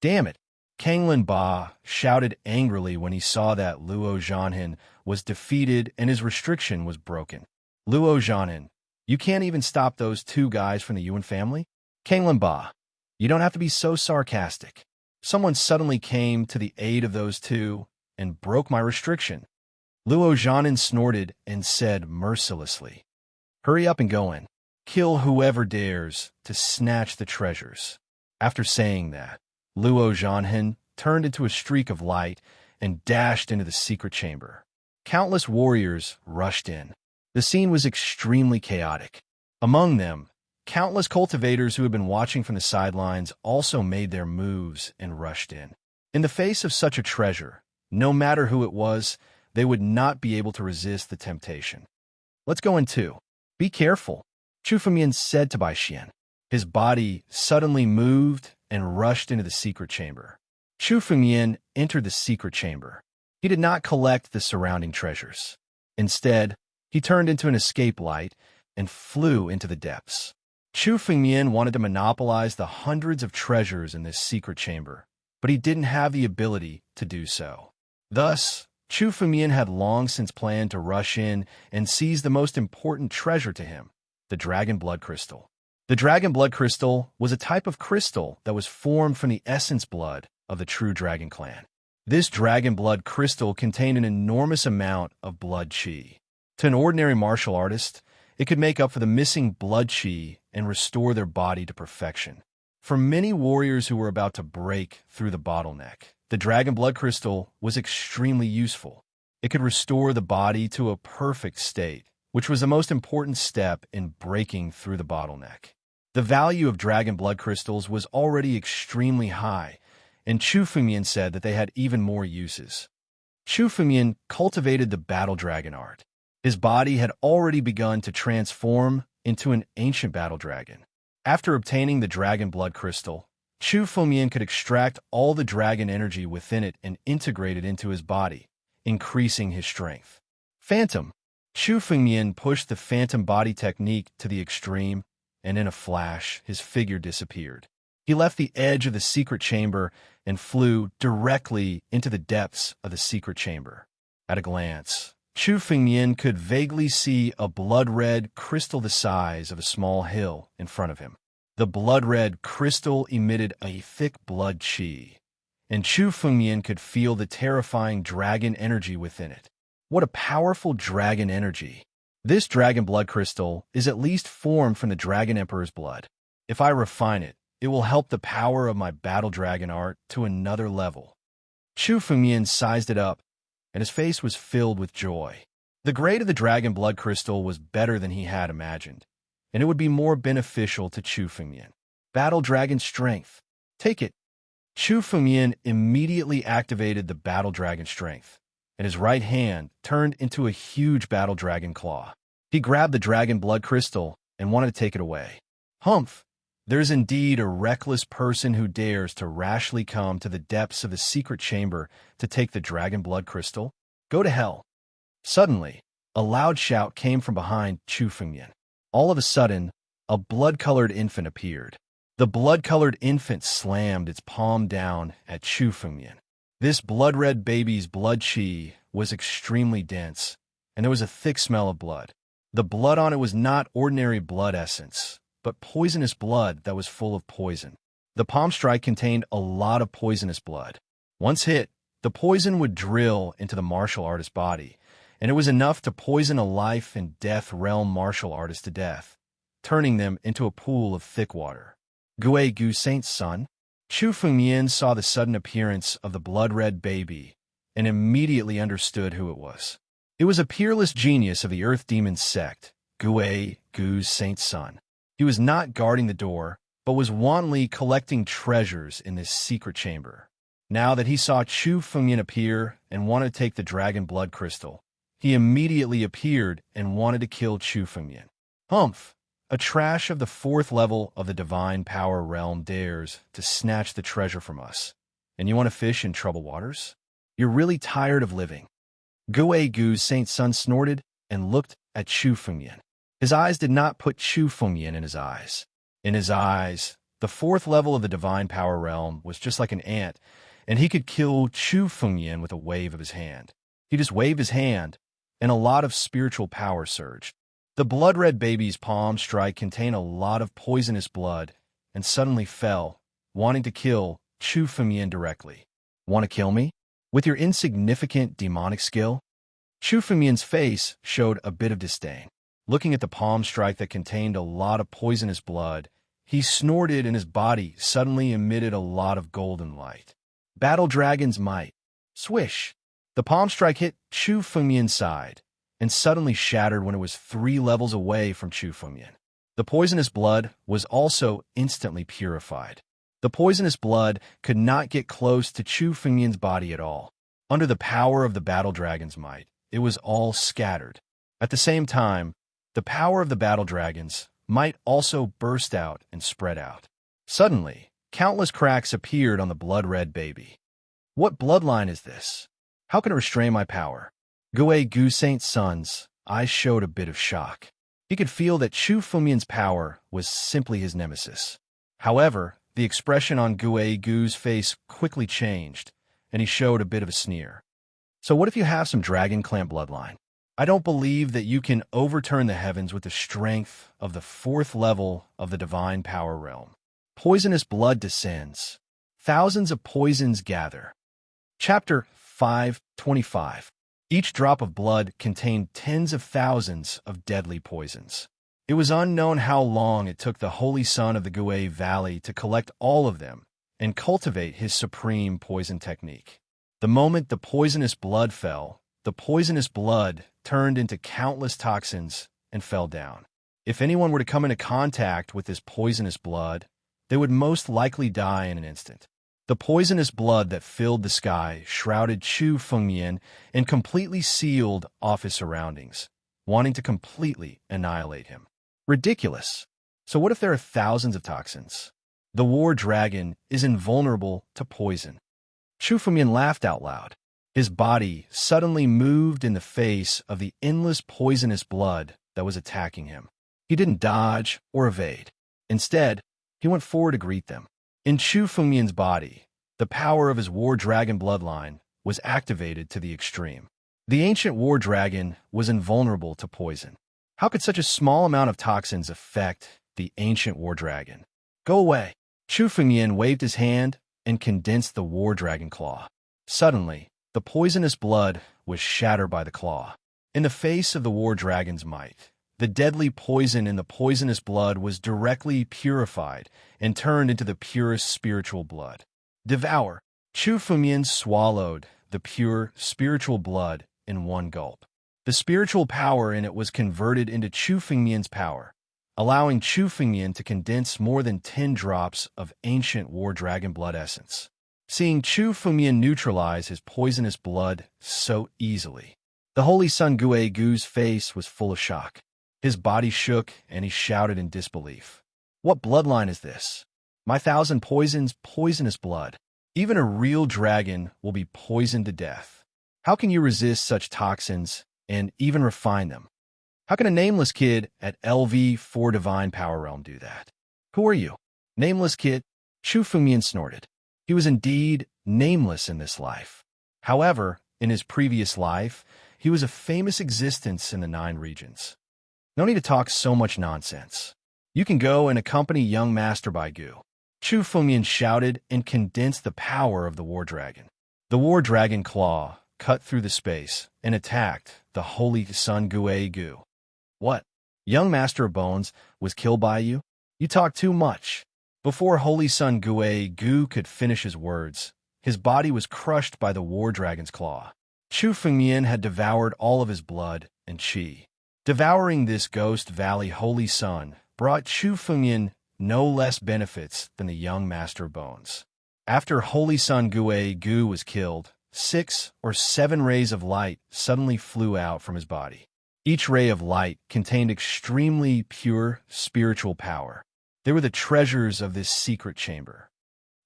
Damn it! Kanglin Ba shouted angrily when he saw that Luo Zhanhin was defeated and his restriction was broken. Luo Zhanhin, you can't even stop those 2 guys from the Yuan family? Kanglin Ba, you don't have to be so sarcastic. Someone suddenly came to the aid of those 2 and broke my restriction. Luo Zhanhin snorted and said mercilessly, hurry up and go in. Kill whoever dares to snatch the treasures. After saying that, Luo Zhanhin turned into a streak of light and dashed into the secret chamber. Countless warriors rushed in. The scene was extremely chaotic. Among them, countless cultivators who had been watching from the sidelines also made their moves and rushed in. In the face of such a treasure, no matter who it was, they would not be able to resist the temptation. Let's go in too. Be careful, Chu Fengmian said to Bai Xian. His body suddenly moved and rushed into the secret chamber. Chu Fengmian entered the secret chamber. He did not collect the surrounding treasures. Instead, he turned into an escape light and flew into the depths. Chu Fengmian wanted to monopolize the hundreds of treasures in this secret chamber, but he didn't have the ability to do so. Thus, Chu Fengmian had long since planned to rush in and seize the most important treasure to him, the Dragon Blood Crystal. The Dragon Blood Crystal was a type of crystal that was formed from the essence blood of the true Dragon Clan. This Dragon Blood Crystal contained an enormous amount of blood chi. To an ordinary martial artist, it could make up for the missing blood chi and restore their body to perfection. For many warriors who were about to break through the bottleneck, the Dragon Blood Crystal was extremely useful. It could restore the body to a perfect state which was the most important step in breaking through the bottleneck. The value of dragon blood crystals was already extremely high, and Chu Fengmian said that they had even more uses. Chu Fengmian cultivated the battle dragon art. His body had already begun to transform into an ancient battle dragon. After obtaining the dragon blood crystal, Chu Fengmian could extract all the dragon energy within it and integrate it into his body, increasing his strength. Phantom. Chu Fengmian pushed the phantom body technique to the extreme, and in a flash, his figure disappeared. He left the edge of the secret chamber and flew directly into the depths of the secret chamber. At a glance, Chu Fengmian could vaguely see a blood-red crystal the size of a small hill in front of him. The blood-red crystal emitted a thick blood qi, and Chu Fengmian could feel the terrifying dragon energy within it. What a powerful dragon energy! This dragon blood crystal is at least formed from the Dragon Emperor's blood. If I refine it, it will help the power of my battle dragon art to another level. Chu Fengmian sized it up, and his face was filled with joy. The grade of the dragon blood crystal was better than he had imagined, and it would be more beneficial to Chu Fengmian. Battle dragon strength. Take it. Chu Fengmian immediately activated the battle dragon strength, and his right hand turned into a huge battle dragon claw. He grabbed the dragon blood crystal and wanted to take it away. Humph! There's indeed a reckless person who dares to rashly come to the depths of the secret chamber to take the dragon blood crystal. Go to hell! Suddenly, a loud shout came from behind Chu Fengmian. All of a sudden, a blood-colored infant appeared. The blood-colored infant slammed its palm down at Chu Fengmian. This blood-red baby's blood qi was extremely dense, and there was a thick smell of blood. The blood on it was not ordinary blood essence, but poisonous blood that was full of poison. The palm strike contained a lot of poisonous blood. Once hit, the poison would drill into the martial artist's body, and it was enough to poison a life and death realm martial artist to death, turning them into a pool of thick water. Gui Gu Saint's son? Chu Fengmian saw the sudden appearance of the blood-red baby and immediately understood who it was. It was a peerless genius of the Earth Demon sect, Gui Gu's Saint's son. He was not guarding the door, but was wantonly collecting treasures in this secret chamber. Now that he saw Chu Fengmian appear and wanted to take the dragon blood crystal, he immediately appeared and wanted to kill Chu Fengmian. Humph! A trash of the 4th level of the divine power realm dares to snatch the treasure from us. And you want to fish in troubled waters? You're really tired of living. Gui Gu's Saint's son snorted and looked at Chu Fengmian. His eyes did not put Chu Fengmian in his eyes. In his eyes, the 4th level of the divine power realm was just like an ant, and he could kill Chu Fengmian with a wave of his hand. He just waved his hand, and a lot of spiritual power surged. The blood-red baby's palm strike contained a lot of poisonous blood and suddenly fell, wanting to kill Chu Fengmian directly. Want to kill me? With your insignificant demonic skill? Chu Fengmian's face showed a bit of disdain. Looking at the palm strike that contained a lot of poisonous blood, he snorted and his body suddenly emitted a lot of golden light. Battle Dragon's Might. Swish! The palm strike hit Chu Fengmian's side, and suddenly shattered when it was 3 levels away from Chu Fengmian. The poisonous blood was also instantly purified. The poisonous blood could not get close to Chu Fengmian's body at all. Under the power of the Battle Dragon's might, it was all scattered. At the same time, the power of the Battle Dragons might also burst out and spread out. Suddenly, countless cracks appeared on the blood-red baby. What bloodline is this? How can it restrain my power? Gui Gu Saint's son's eyes showed a bit of shock. He could feel that Chu Fengmian's power was simply his nemesis. However, the expression on Gui Gu's face quickly changed, and he showed a bit of a sneer. So what if you have some dragon clan bloodline? I don't believe that you can overturn the heavens with the strength of the 4th level of the divine power realm. Poisonous blood descends. Thousands of poisons gather. Chapter 5:25. Each drop of blood contained tens of thousands of deadly poisons. It was unknown how long it took the holy son of the Gui Valley to collect all of them and cultivate his supreme poison technique. The moment the poisonous blood fell, the poisonous blood turned into countless toxins and fell down. If anyone were to come into contact with this poisonous blood, they would most likely die in an instant. The poisonous blood that filled the sky shrouded Chu Fengmian and completely sealed off his surroundings, wanting to completely annihilate him. Ridiculous. So what if there are thousands of toxins? The war dragon is invulnerable to poison. Chu Fengmian laughed out loud. His body suddenly moved in the face of the endless poisonous blood that was attacking him. He didn't dodge or evade. Instead, he went forward to greet them. In Chu Fengmian's body, the power of his war dragon bloodline was activated to the extreme. The ancient war dragon was invulnerable to poison. How could such a small amount of toxins affect the ancient war dragon? Go away. Chu Fengmian waved his hand and condensed the war dragon claw. Suddenly, the poisonous blood was shattered by the claw. In the face of the war dragon's might, the deadly poison in the poisonous blood was directly purified and turned into the purest spiritual blood. Devour. Chu Fengmian swallowed the pure spiritual blood in one gulp. The spiritual power in it was converted into Chu Fengmian's power, allowing Chu Fengmian to condense more than 10 drops of ancient war dragon blood essence. Seeing Chu Fengmian neutralize his poisonous blood so easily, the Holy Sun Gui Gu's face was full of shock. His body shook, and he shouted in disbelief. What bloodline is this? My thousand poisons, poisonous blood. Even a real dragon will be poisoned to death. How can you resist such toxins and even refine them? How can a nameless kid at LV4 Divine Power Realm do that? Who are you? Nameless kid? Chu Fengmian snorted. He was indeed nameless in this life. However, in his previous life, he was a famous existence in the 9 regions. No need to talk so much nonsense. You can go and accompany young Master Bai Gu. Chu Fengmian shouted and condensed the power of the war dragon. The war dragon claw cut through the space and attacked the Holy Sun Gui Gu. What? Young Master of Bones was killed by you? You talk too much. Before Holy Sun Gui Gu could finish his words, his body was crushed by the war dragon's claw. Chu Fengmian had devoured all of his blood and qi. Devouring this Ghost Valley Holy Sun brought Chu Fengmian no less benefits than the young Master of Bones. After Holy Sun Gui Gu was killed, 6 or 7 rays of light suddenly flew out from his body. Each ray of light contained extremely pure spiritual power. They were the treasures of this secret chamber.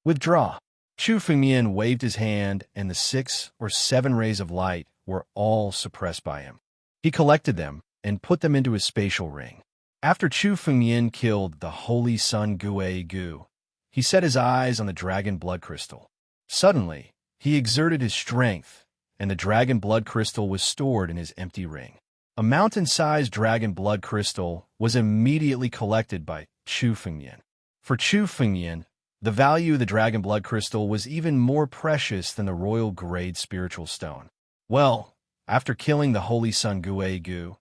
Withdraw. Chu Fengmian waved his hand, and the 6 or 7 rays of light were all suppressed by him. He collected them and put them into his spatial ring. After Chu Fengmian killed the Holy Sun Gui Gu, he set his eyes on the dragon blood crystal. Suddenly, he exerted his strength, and the dragon blood crystal was stored in his empty ring. A mountain-sized dragon blood crystal was immediately collected by Chu Fengmian. For Chu Fengmian, the value of the dragon blood crystal was even more precious than the royal grade spiritual stone. Well, after killing the Holy Sun Gui Gu,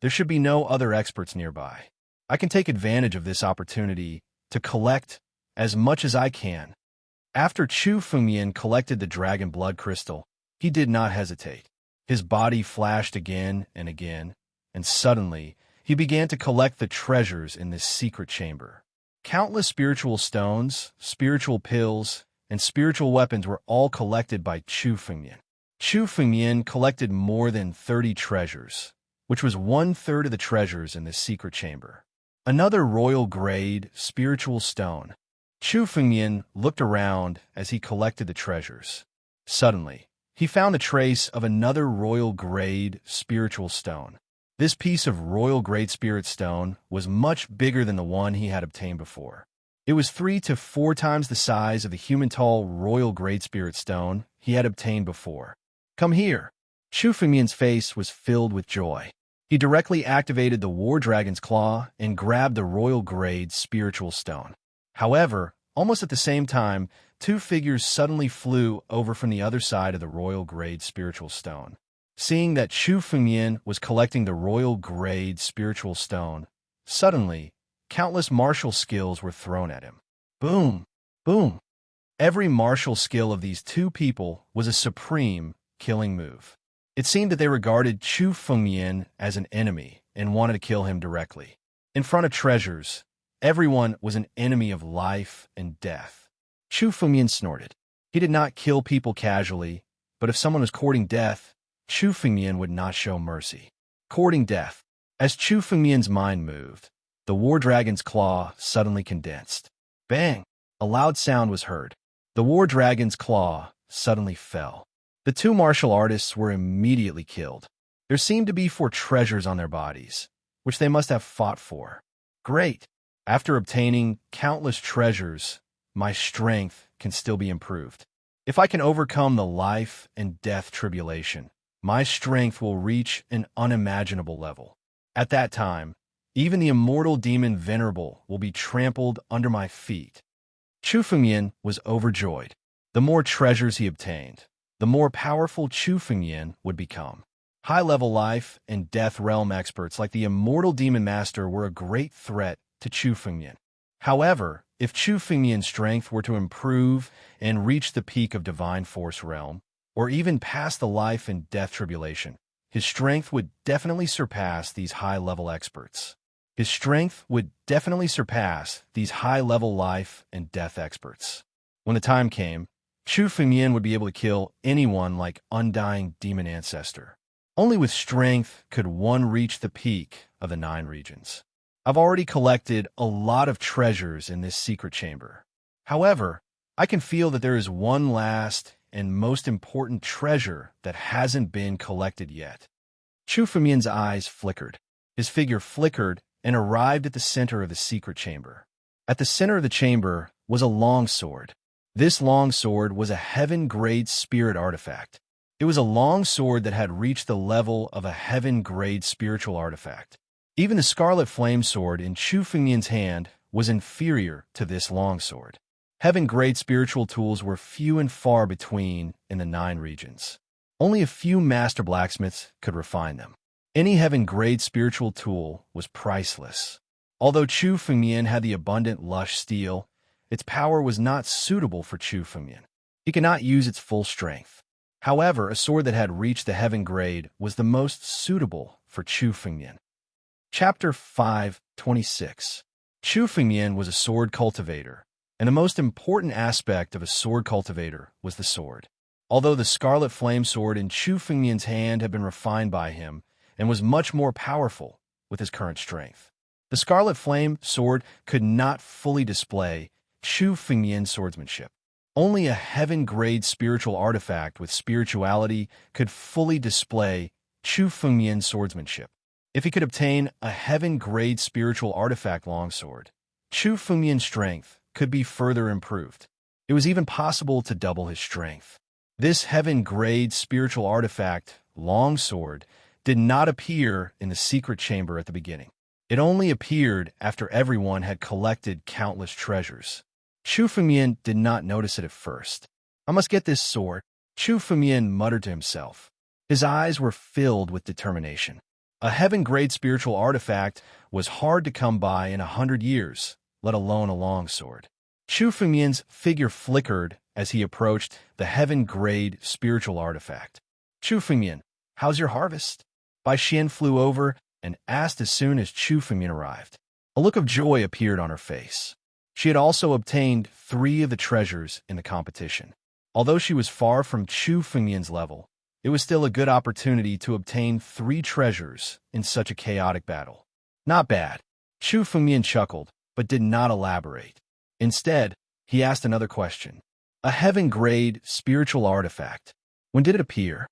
there should be no other experts nearby. I can take advantage of this opportunity to collect as much as I can. After Chu Fengmian collected the dragon blood crystal, he did not hesitate. His body flashed again and again, and suddenly he began to collect the treasures in this secret chamber. Countless spiritual stones, spiritual pills, and spiritual weapons were all collected by Chu Fengmian. Chu Fengmian collected more than 30 treasures, which was 1/3 of the treasures in this secret chamber. Another royal-grade spiritual stone. Chu Fengmian looked around as he collected the treasures. Suddenly, he found a trace of another royal-grade spiritual stone. This piece of royal-grade spirit stone was much bigger than the one he had obtained before. It was 3 to 4 times the size of the human-tall royal-grade spirit stone he had obtained before. Come here. Chu Fengmian's face was filled with joy. He directly activated the War Dragon's Claw and grabbed the royal-grade spiritual stone. However, almost at the same time, 2 figures suddenly flew over from the other side of the royal-grade spiritual stone. Seeing that Chu Fengmian was collecting the royal-grade spiritual stone, suddenly, countless martial skills were thrown at him. Boom! Boom! Every martial skill of these 2 people was a supreme killing move. It seemed that they regarded Chu Fengmian as an enemy and wanted to kill him directly. In front of treasures, everyone was an enemy of life and death. Chu Fengmian snorted. He did not kill people casually, but if someone was courting death, Chu Fengmian would not show mercy. Courting death. As Chu Fengmian's mind moved, the war dragon's claw suddenly condensed. Bang! A loud sound was heard. The war dragon's claw suddenly fell. The two martial artists were immediately killed. There seemed to be 4 treasures on their bodies, which they must have fought for. Great! After obtaining countless treasures, my strength can still be improved. If I can overcome the life and death tribulation, my strength will reach an unimaginable level. At that time, even the immortal demon Venerable will be trampled under my feet. Chu Fengmian was overjoyed. The more treasures he obtained, the more powerful Chu Fengmian would become. High-level life and death realm experts like the immortal demon master were a great threat to Chu Fengmian. However, if Chu Fengmian's strength were to improve and reach the peak of divine force realm, or even past the life and death tribulation, his strength would definitely surpass these high-level experts. His strength would definitely surpass these high-level life and death experts. When the time came, Chu Fengmian would be able to kill anyone like Undying Demon Ancestor. Only with strength could one reach the peak of the 9 regions. I've already collected a lot of treasures in this secret chamber. However, I can feel that there is one last and most important treasure that hasn't been collected yet. Chu Fengmian's eyes flickered. His figure flickered and arrived at the center of the secret chamber. At the center of the chamber was a long sword. This long sword was a heaven-grade spirit artifact. It was a long sword that had reached the level of a heaven-grade spiritual artifact. Even the scarlet flame sword in Chu Fengmian's hand was inferior to this long sword. Heaven-grade spiritual tools were few and far between in the 9 regions. Only a few master blacksmiths could refine them. Any heaven-grade spiritual tool was priceless. Although Chu Fengmian had the abundant lush steel, its power was not suitable for Chu Fengmian. He could not use its full strength. However, a sword that had reached the heaven grade was the most suitable for Chu Fengmian. Chapter 5:26. Chu Fengmian was a sword cultivator, and the most important aspect of a sword cultivator was the sword. Although the scarlet flame sword in Chu Fengmian's hand had been refined by him and was much more powerful with his current strength, the scarlet flame sword could not fully display Chu Fengmian's swordsmanship. Only a heaven-grade spiritual artifact with spirituality could fully display Chu Fengmian's swordsmanship. If he could obtain a heaven-grade spiritual artifact longsword, Chu Fengmian's strength could be further improved. It was even possible to double his strength. This heaven-grade spiritual artifact longsword did not appear in the secret chamber at the beginning. It only appeared after everyone had collected countless treasures. Chu Fengmian did not notice it at first. I must get this sword, Chu Fengmian muttered to himself. His eyes were filled with determination. A heaven-grade spiritual artifact was hard to come by in 100 years, let alone a longsword. Chu Fengmian's figure flickered as he approached the heaven-grade spiritual artifact. Chu Fengmian, how's your harvest? Bai Xian flew over and asked as soon as Chu Fengmian arrived. A look of joy appeared on her face. She had also obtained 3 of the treasures in the competition. Although she was far from Chu Fengmian's level, it was still a good opportunity to obtain 3 treasures in such a chaotic battle. Not bad. Chu Fengmian chuckled, but did not elaborate. Instead, he asked another question. A heaven-grade spiritual artifact. When did it appear?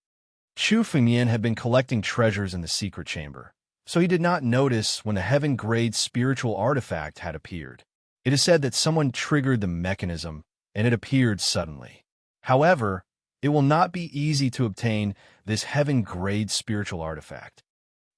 Chu Fengmian had been collecting treasures in the secret chamber, so he did not notice when the heaven-grade spiritual artifact had appeared. It is said that someone triggered the mechanism, and it appeared suddenly. However, it will not be easy to obtain this heaven-grade spiritual artifact.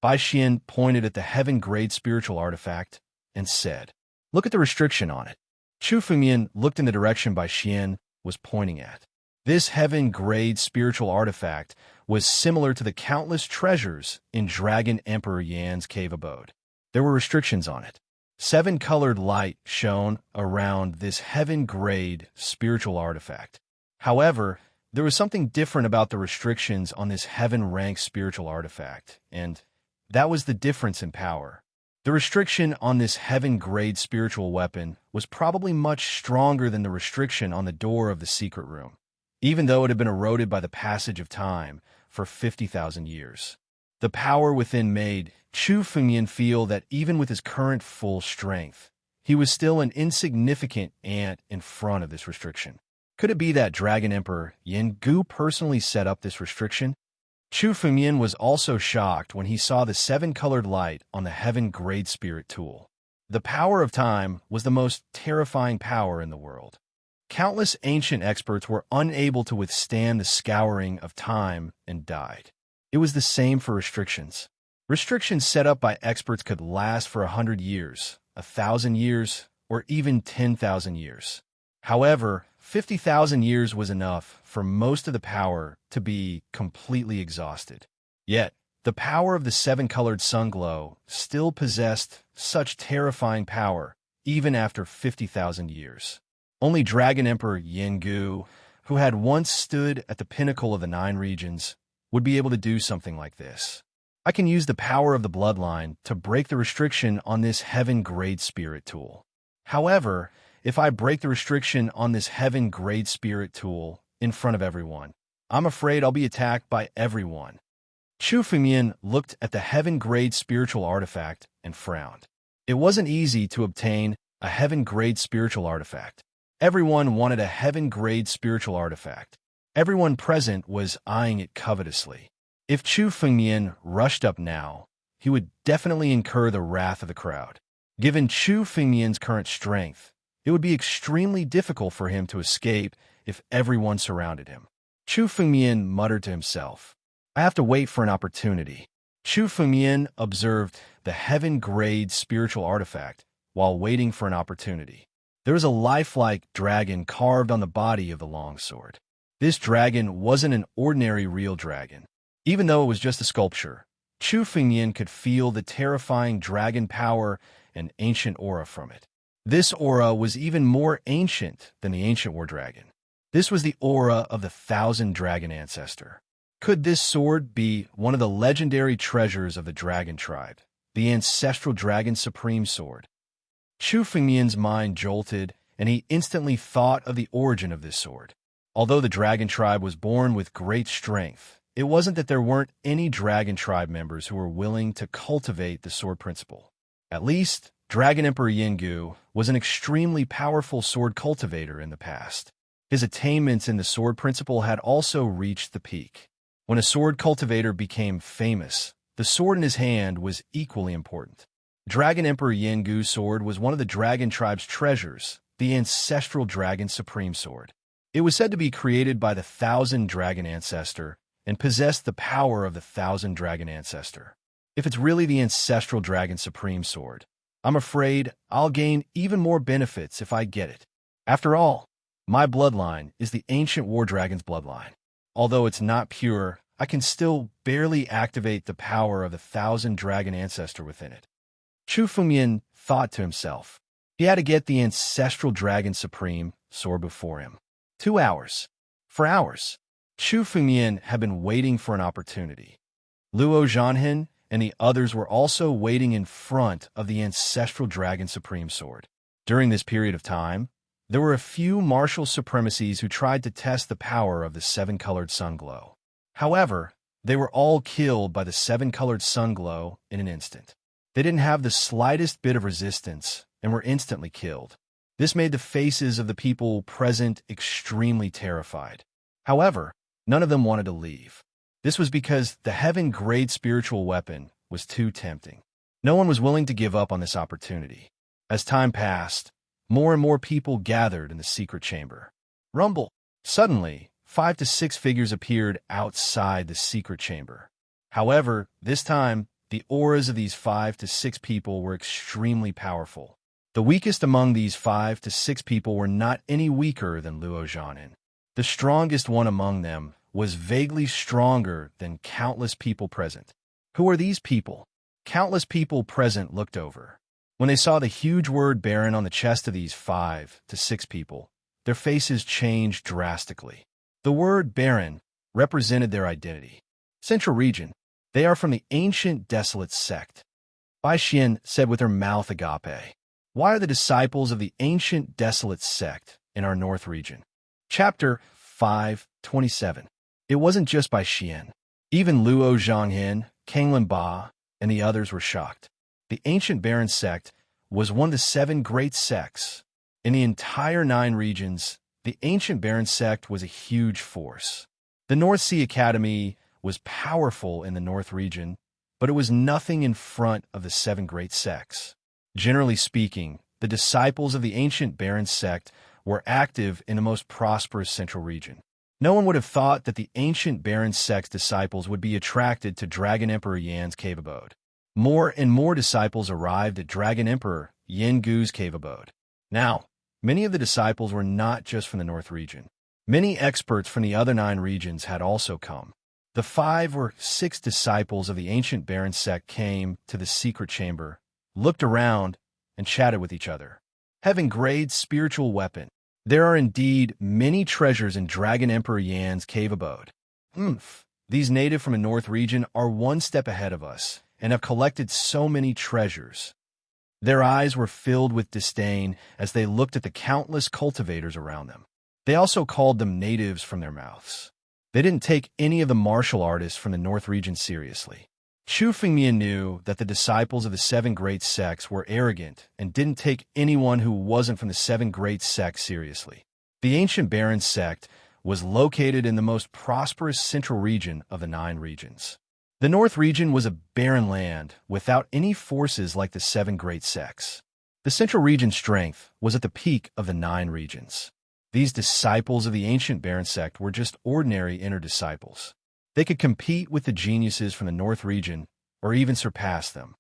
Bai Xian pointed at the heaven-grade spiritual artifact and said, "Look at the restriction on it." Chu Fengmian looked in the direction Bai Xian was pointing at. This heaven-grade spiritual artifact was similar to the countless treasures in Dragon Emperor Yan's cave abode. There were restrictions on it. 7-colored light shone around this heaven-grade spiritual artifact. However, there was something different about the restrictions on this heaven-ranked spiritual artifact, and that was the difference in power. The restriction on this heaven-grade spiritual weapon was probably much stronger than the restriction on the door of the secret room, even though it had been eroded by the passage of time for 50,000 years. The power within made Chu Fengyan feel that even with his current full strength, he was still an insignificant ant in front of this restriction. Could it be that Dragon Emperor Yin Gu personally set up this restriction? Chu Fengyan was also shocked when he saw the seven-colored light on the heaven-grade spirit tool. The power of time was the most terrifying power in the world. Countless ancient experts were unable to withstand the scouring of time and died. It was the same for restrictions. Restrictions set up by experts could last for 100 years, 1,000 years, or even 10,000 years. However, 50,000 years was enough for most of the power to be completely exhausted. Yet, the power of the seven-colored sunglow still possessed such terrifying power even after 50,000 years. Only Dragon Emperor Yin Gu, who had once stood at the pinnacle of the 9 regions, would be able to do something like this. I can use the power of the bloodline to break the restriction on this heaven-grade spirit tool. However, if I break the restriction on this heaven-grade spirit tool in front of everyone, I'm afraid I'll be attacked by everyone. Chu Fengyan looked at the heaven-grade spiritual artifact and frowned. It wasn't easy to obtain a heaven-grade spiritual artifact. Everyone wanted a heaven-grade spiritual artifact. Everyone present was eyeing it covetously. If Chu Fengyan rushed up now, he would definitely incur the wrath of the crowd. Given Chu Fengyan's current strength, it would be extremely difficult for him to escape if everyone surrounded him. Chu Fengyan muttered to himself, I have to wait for an opportunity. Chu Fengyan observed the heaven-grade spiritual artifact while waiting for an opportunity. There was a lifelike dragon carved on the body of the longsword. This dragon wasn't an ordinary real dragon. Even though it was just a sculpture, Chu Fengyan could feel the terrifying dragon power and ancient aura from it. This aura was even more ancient than the ancient war dragon. This was the aura of the 1,000 dragon ancestor. Could this sword be one of the legendary treasures of the dragon tribe, the ancestral dragon supreme sword? Chu Fengyan's mind jolted, and he instantly thought of the origin of this sword. Although the dragon tribe was born with great strength, it wasn't that there weren't any dragon tribe members who were willing to cultivate the sword principle. At least, Dragon Emperor Yin Gu was an extremely powerful sword cultivator in the past. His attainments in the sword principle had also reached the peak. When a sword cultivator became famous, the sword in his hand was equally important. Dragon Emperor Yin Gu's sword was one of the dragon tribe's treasures, the ancestral dragon supreme sword. It was said to be created by the 1,000 dragon ancestor and possessed the power of the 1,000 dragon ancestor. If it's really the ancestral dragon supreme sword, I'm afraid I'll gain even more benefits if I get it. After all, my bloodline is the ancient war dragon's bloodline. Although it's not pure, I can still barely activate the power of the 1,000 dragon ancestor within it. Chu Fengyan thought to himself. He had to get the ancestral dragon supreme sword before him. 2 hours. For hours, Chu Fengyan had been waiting for an opportunity. Luo Zhanhen and the others were also waiting in front of the ancestral dragon supreme sword. During this period of time, there were a few martial supremacies who tried to test the power of the seven-colored sunglow. However, they were all killed by the seven-colored sunglow in an instant. They didn't have the slightest bit of resistance and were instantly killed. This made the faces of the people present extremely terrified. However, none of them wanted to leave. This was because the heaven-grade spiritual weapon was too tempting. No one was willing to give up on this opportunity. As time passed, more and more people gathered in the secret chamber. Rumble! Suddenly, 5 to 6 figures appeared outside the secret chamber. However, this time, the auras of these 5 to 6 people were extremely powerful. The weakest among these 5 to 6 people were not any weaker than Luo Zhanhen. The strongest one among them was vaguely stronger than countless people present. Who are these people? Countless people present looked over. When they saw the huge word Baron on the chest of these 5 to 6 people, their faces changed drastically. The word barren represented their identity. Central region, they are from the ancient desolate sect. Bai Xian said with her mouth agape. Why are the disciples of the ancient desolate sect in our north region? Chapter 5:27. It wasn't just Bai Xian. Even Luo Zhanghen, Kanglin Ba, and the others were shocked. The ancient barren sect was one of the 7 great sects. In the entire 9 regions, the ancient barren sect was a huge force. The North Sea Academy was powerful in the North region, but it was nothing in front of the 7 great sects. Generally speaking, the disciples of the ancient barren sect were active in the most prosperous central region. No one would have thought that the ancient barren sect's disciples would be attracted to Dragon Emperor Yan's cave abode. More and more disciples arrived at Dragon Emperor Yan Gu's cave abode. Now, many of the disciples were not just from the North region. Many experts from the other 9 regions had also come. The 5 or 6 disciples of the ancient barren sect came to the secret chamber, looked around, and chatted with each other. Having grade spiritual weapon, there are indeed many treasures in Dragon Emperor Yan's cave abode. These native from the North region are one step ahead of us and have collected so many treasures. Their eyes were filled with disdain as they looked at the countless cultivators around them. They also called them natives from their mouths. They didn't take any of the martial artists from the North region seriously. Chu Fengmian knew that the disciples of the 7 great sects were arrogant and didn't take anyone who wasn't from the 7 great sects seriously. The ancient barren sect was located in the most prosperous central region of the 9 regions. The North region was a barren land without any forces like the 7 great sects. The central region's strength was at the peak of the 9 regions. These disciples of the ancient barren sect were just ordinary inner disciples. They could compete with the geniuses from the North region or even surpass them.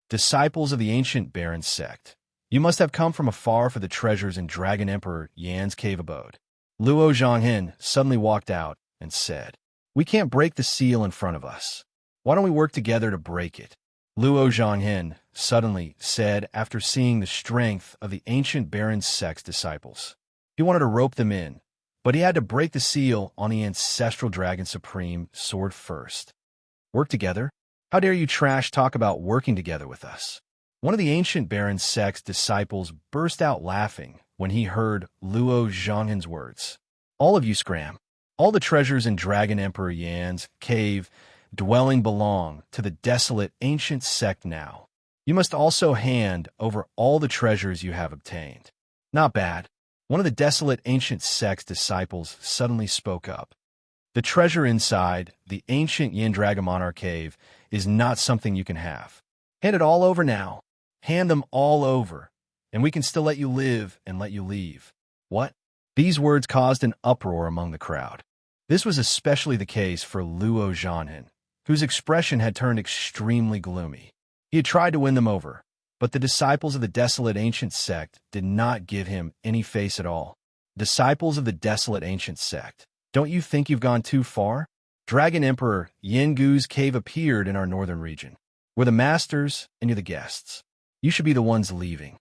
Disciples of the ancient barren sect, you must have come from afar for the treasures in Dragon Emperor Yan's cave abode. Luo Zhanghen suddenly walked out and said, "We can't break the seal in front of us. Why don't we work together to break it?" Luo Zhanghen suddenly said after seeing the strength of the ancient barren sect's disciples. He wanted to rope them in, but he had to break the seal on the ancestral dragon supreme sword first. Work together? How dare you trash talk about working together with us? One of the ancient barren sect's disciples burst out laughing when he heard Luo Zhanghen's words. All of you scram. All the treasures in Dragon Emperor Yan's cave dwelling belong to the desolate ancient sect now. You must also hand over all the treasures you have obtained. Not bad. One of the desolate ancient sect's disciples suddenly spoke up. The treasure inside the ancient Yin Dragon Monarch cave is not something you can have. Hand it all over now. Hand them all over, and we can still let you live and let you leave. What? These words caused an uproar among the crowd. This was especially the case for Luo Zhanghen, whose expression had turned extremely gloomy. He had tried to win them over, but the disciples of the desolate ancient sect did not give him any face at all. Disciples of the desolate ancient sect, don't you think you've gone too far? Dragon Emperor Yan Gu's cave appeared in our northern region. We're the masters and you're the guests. You should be the ones leaving.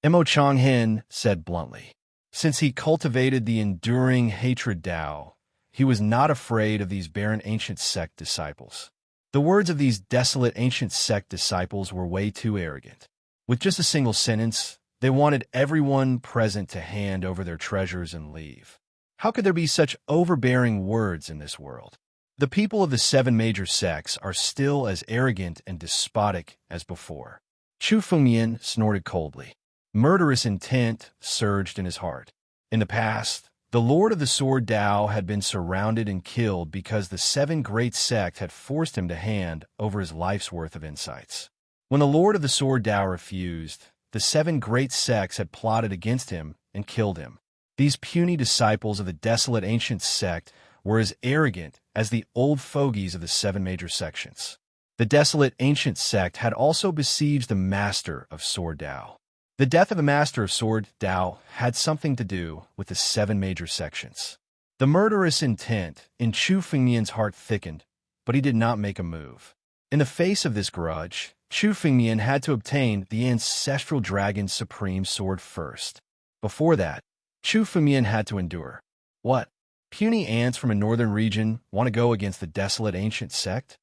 Mo Changhen said bluntly. Since he cultivated the enduring hatred Tao, he was not afraid of these barren ancient sect disciples. The words of these desolate ancient sect disciples were way too arrogant. With just a single sentence, they wanted everyone present to hand over their treasures and leave. How could there be such overbearing words in this world? The people of the 7 major sects are still as arrogant and despotic as before. Chu Fengmian snorted coldly. Murderous intent surged in his heart. In the past, the Lord of the Sword Tao had been surrounded and killed because the 7 great sects had forced him to hand over his life's worth of insights. When the Lord of the Sword Tao refused, the 7 great sects had plotted against him and killed him. These puny disciples of the desolate ancient sect were as arrogant as the old fogies of the 7 major sections. The desolate ancient sect had also besieged the master of Sword Tao. The death of the master of Sword Tao had something to do with the 7 major sections. The murderous intent in Chu Fengmian's heart thickened, but he did not make a move. In the face of this grudge, Chu Fengmian had to obtain the ancestral dragon's supreme sword first. Before that, Chu Fengmian had to endure. What? Puny ants from a northern region want to go against the desolate ancient sect?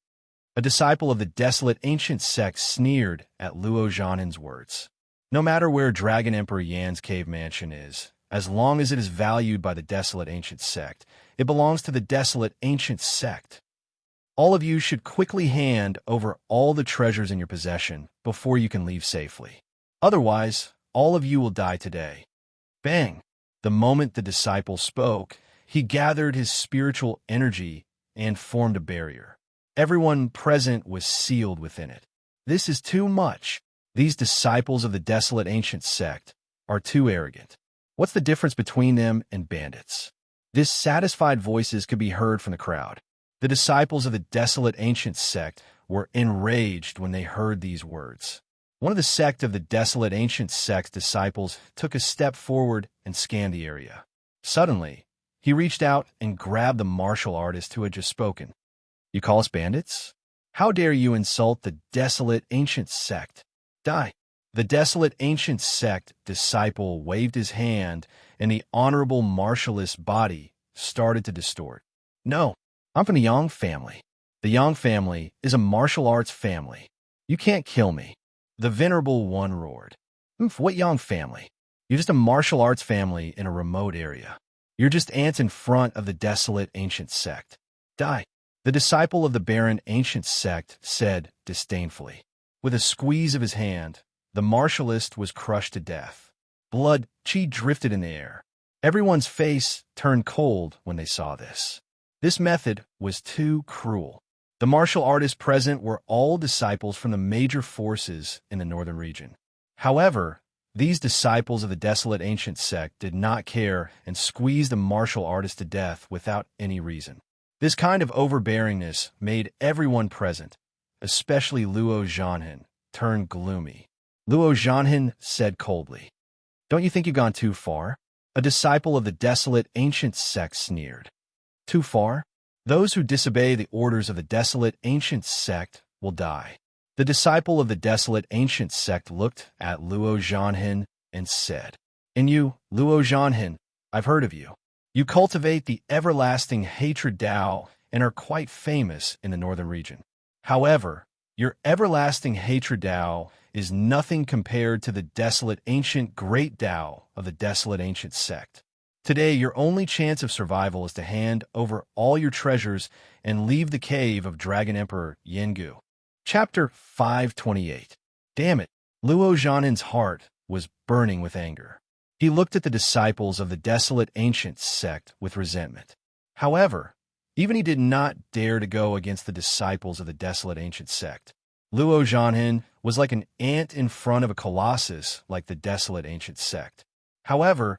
A disciple of the desolate ancient sect sneered at Luo Zhanhen's words. No matter where Dragon Emperor Yan's cave mansion is, as long as it is valued by the desolate ancient sect, it belongs to the desolate ancient sect. All of you should quickly hand over all the treasures in your possession before you can leave safely. Otherwise, all of you will die today. Bang! The moment the disciple spoke, he gathered his spiritual energy and formed a barrier. Everyone present was sealed within it. This is too much. These disciples of the desolate ancient sect are too arrogant. What's the difference between them and bandits? Dissatisfied voices could be heard from the crowd. The disciples of the desolate ancient sect were enraged when they heard these words. One of the sect of the desolate ancient sect's disciples took a step forward and scanned the area. Suddenly, he reached out and grabbed the martial artist who had just spoken. You call us bandits? How dare you insult the desolate ancient sect? Die! The desolate ancient sect disciple waved his hand, and the honorable martialist's body started to distort. No, I'm from the Yang family. The Yang family is a martial arts family. You can't kill me. The venerable one roared. What Yang family? You're just a martial arts family in a remote area. You're just ants in front of the desolate ancient sect. Die! The disciple of the barren ancient sect said disdainfully. With a squeeze of his hand, the martialist was crushed to death. Blood, chi drifted in the air. Everyone's face turned cold when they saw this. This method was too cruel. The martial artists present were all disciples from the major forces in the northern region. However, these disciples of the desolate ancient sect did not care and squeezed the martial artist to death without any reason. This kind of overbearingness made everyone present, especially Luo Zhanhen, turn gloomy. Luo Zhanhen said coldly, "Don't you think you've gone too far?" A disciple of the desolate ancient sect sneered. Too far? Those who disobey the orders of the desolate ancient sect will die. The disciple of the desolate ancient sect looked at Luo Zhanhen and said, And you, Luo Zhanhen, I've heard of you. You cultivate the everlasting hatred Tao and are quite famous in the northern region. However, your everlasting hatred Tao is nothing compared to the desolate ancient great Tao of the desolate ancient sect. Today, your only chance of survival is to hand over all your treasures and leave the cave of Dragon Emperor Yengu. Chapter 528. Damn it! Luo Zhanhen's heart was burning with anger. He looked at the disciples of the desolate ancient sect with resentment. However, even he did not dare to go against the disciples of the desolate ancient sect. Luo Zhanhen was like an ant in front of a colossus like the desolate ancient sect. However,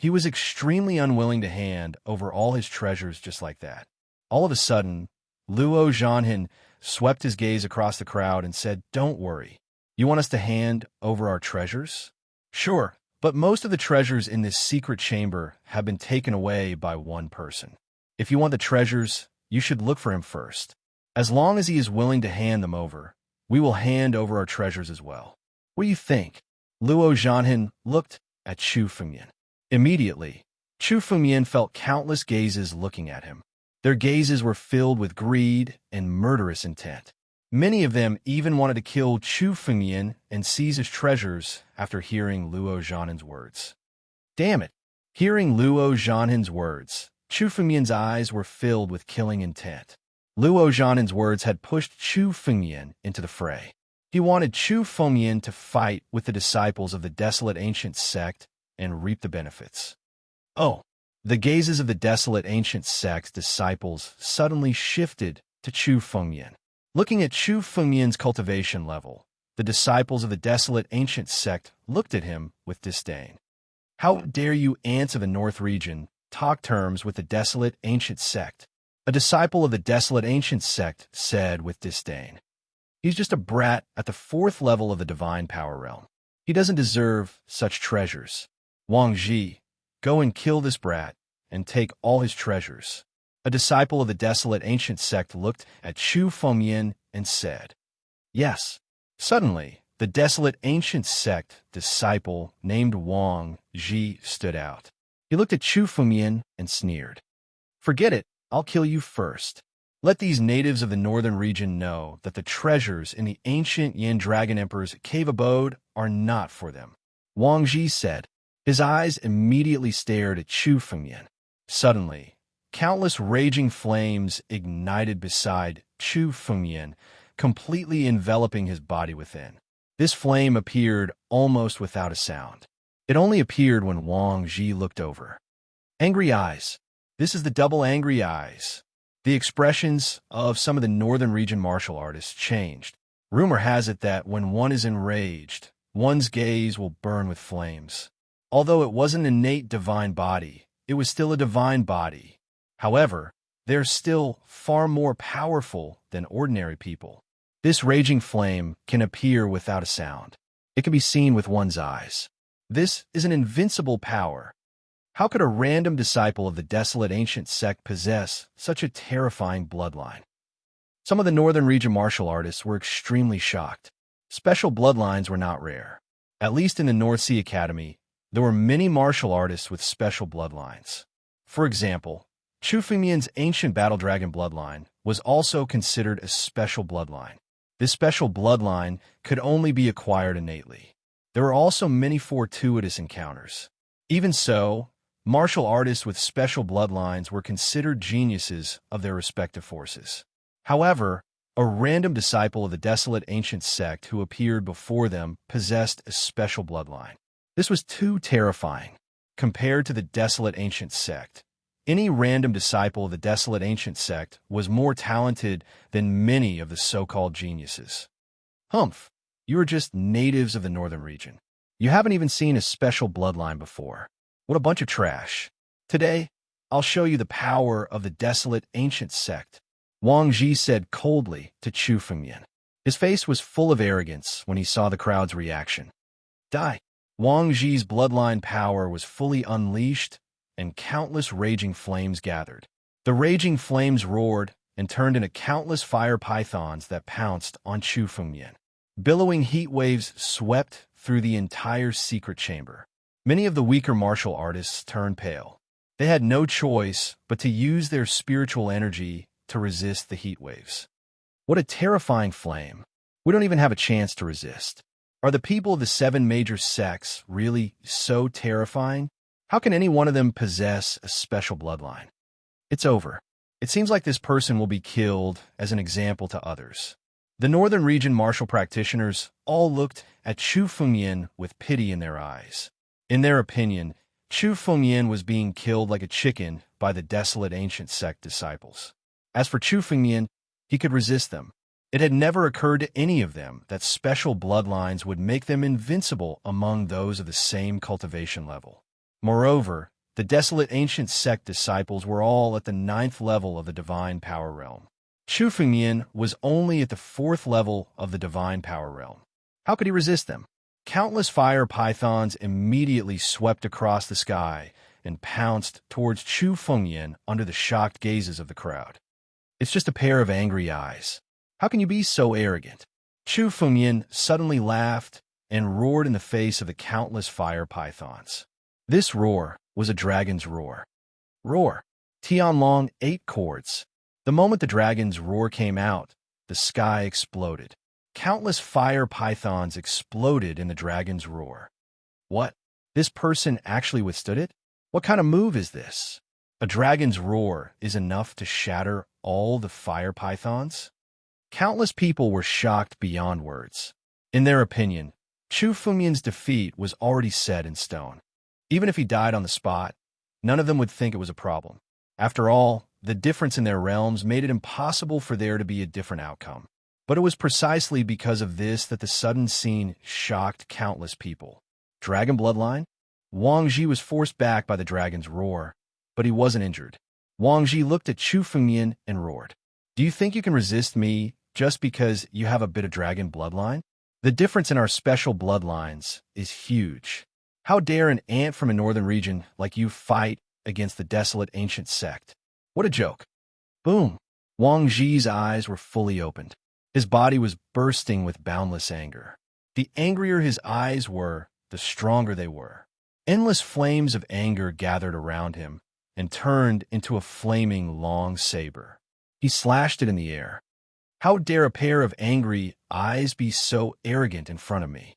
he was extremely unwilling to hand over all his treasures just like that. All of a sudden, Luo Zhanhen swept his gaze across the crowd and said, Don't worry. You want us to hand over our treasures? Sure, but most of the treasures in this secret chamber have been taken away by one person. If you want the treasures, you should look for him first. As long as he is willing to hand them over, we will hand over our treasures as well. What do you think? Luo Zhanhen looked at Chu Fengyan. Immediately, Chu Fengyan felt countless gazes looking at him. Their gazes were filled with greed and murderous intent. Many of them even wanted to kill Chu Fengyan and seize his treasures after hearing Luo Zhanhen's words. Damn it! Hearing Luo Zhanhen's words, Chu Fengyan's eyes were filled with killing intent. Luo Zhanhen's words had pushed Chu Fengyan into the fray. He wanted Chu Fengyan to fight with the disciples of the desolate ancient sect and reap the benefits. Oh! The gazes of the desolate ancient sect's disciples suddenly shifted to Chu Fengyan. Looking at Chu Fengyan's cultivation level, the disciples of the desolate ancient sect looked at him with disdain. How dare you ants of the North region talk terms with the desolate ancient sect? A disciple of the desolate ancient sect said with disdain. He's just a brat at the 4th level of the divine power realm. He doesn't deserve such treasures. Wang Ji, go and kill this brat and take all his treasures. A disciple of the desolate ancient sect looked at Chu Fengyan and said, Yes. Suddenly, the desolate ancient sect disciple named Wang Ji stood out. He looked at Chu Fengyan and sneered. Forget it, I'll kill you first. Let these natives of the northern region know that the treasures in the ancient Yin Dragon Emperor's cave abode are not for them. Wang Ji said. His eyes immediately stared at Chu Fengyan. Suddenly, countless raging flames ignited beside Chu Fengyan, completely enveloping his body within. This flame appeared almost without a sound. It only appeared when Wang Ji looked over. Angry eyes. This is the double angry eyes. The expressions of some of the northern region martial artists changed. Rumor has it that when one is enraged, one's gaze will burn with flames. Although it wasn't an innate divine body, it was still a divine body. However, they're still far more powerful than ordinary people. This raging flame can appear without a sound. It can be seen with one's eyes. This is an invincible power. How could a random disciple of the desolate ancient sect possess such a terrifying bloodline? Some of the northern region martial artists were extremely shocked. Special bloodlines were not rare. At least in the North Sea Academy, there were many martial artists with special bloodlines. For example, Chu Fengmian's ancient battle dragon bloodline was also considered a special bloodline. This special bloodline could only be acquired innately. There were also many fortuitous encounters. Even so, martial artists with special bloodlines were considered geniuses of their respective forces. However, a random disciple of the desolate ancient sect who appeared before them possessed a special bloodline. This was too terrifying. Compared to the desolate ancient sect, any random disciple of the desolate ancient sect was more talented than many of the so-called geniuses. Humph, you are just natives of the northern region. You haven't even seen a special bloodline before. What a bunch of trash. Today, I'll show you the power of the desolate ancient sect, Wang Ji said coldly to Chu Fengmian. His face was full of arrogance when he saw the crowd's reaction. Die. Wang Ji's bloodline power was fully unleashed, and countless raging flames gathered. The raging flames roared and turned into countless fire pythons that pounced on Chu Fengmian. Billowing heat waves swept through the entire secret chamber. Many of the weaker martial artists turned pale. They had no choice but to use their spiritual energy to resist the heat waves. What a terrifying flame. We don't even have a chance to resist. Are the people of the 7 major sects really so terrifying? How can any one of them possess a special bloodline? It's over. It seems like this person will be killed as an example to others. The northern region martial practitioners all looked at Chu Fengmian with pity in their eyes. In their opinion, Chu Fengmian was being killed like a chicken by the desolate ancient sect disciples. As for Chu Fengmian, he could resist them. It had never occurred to any of them that special bloodlines would make them invincible among those of the same cultivation level. Moreover, the desolate ancient sect disciples were all at the 9th level of the divine power realm. Chu Fengmian was only at the 4th level of the divine power realm. How could he resist them? Countless fire pythons immediately swept across the sky and pounced towards Chu Fengmian under the shocked gazes of the crowd. It's just a pair of angry eyes. How can you be so arrogant? Chu Fengmian suddenly laughed and roared in the face of the countless fire pythons. This roar was a dragon's roar. Roar. Tianlong 8 chords. The moment the dragon's roar came out, the sky exploded. Countless fire pythons exploded in the dragon's roar. What? This person actually withstood it? What kind of move is this? A dragon's roar is enough to shatter all the fire pythons? Countless people were shocked beyond words. In their opinion, Chu Fengmian's defeat was already set in stone. Even if he died on the spot, none of them would think it was a problem. After all, the difference in their realms made it impossible for there to be a different outcome. But it was precisely because of this that the sudden scene shocked countless people. Dragon bloodline? Wang Ji was forced back by the dragon's roar, but he wasn't injured. Wang Ji looked at Chu Fengmian and roared. Do you think you can resist me just because you have a bit of dragon bloodline? The difference in our special bloodlines is huge. How dare an ant from a northern region like you fight against the desolate ancient sect? What a joke. Boom. Wang Ji's eyes were fully opened. His body was bursting with boundless anger. The angrier his eyes were, the stronger they were. Endless flames of anger gathered around him, and turned into a flaming long saber. He slashed it in the air. How dare a pair of angry eyes be so arrogant in front of me?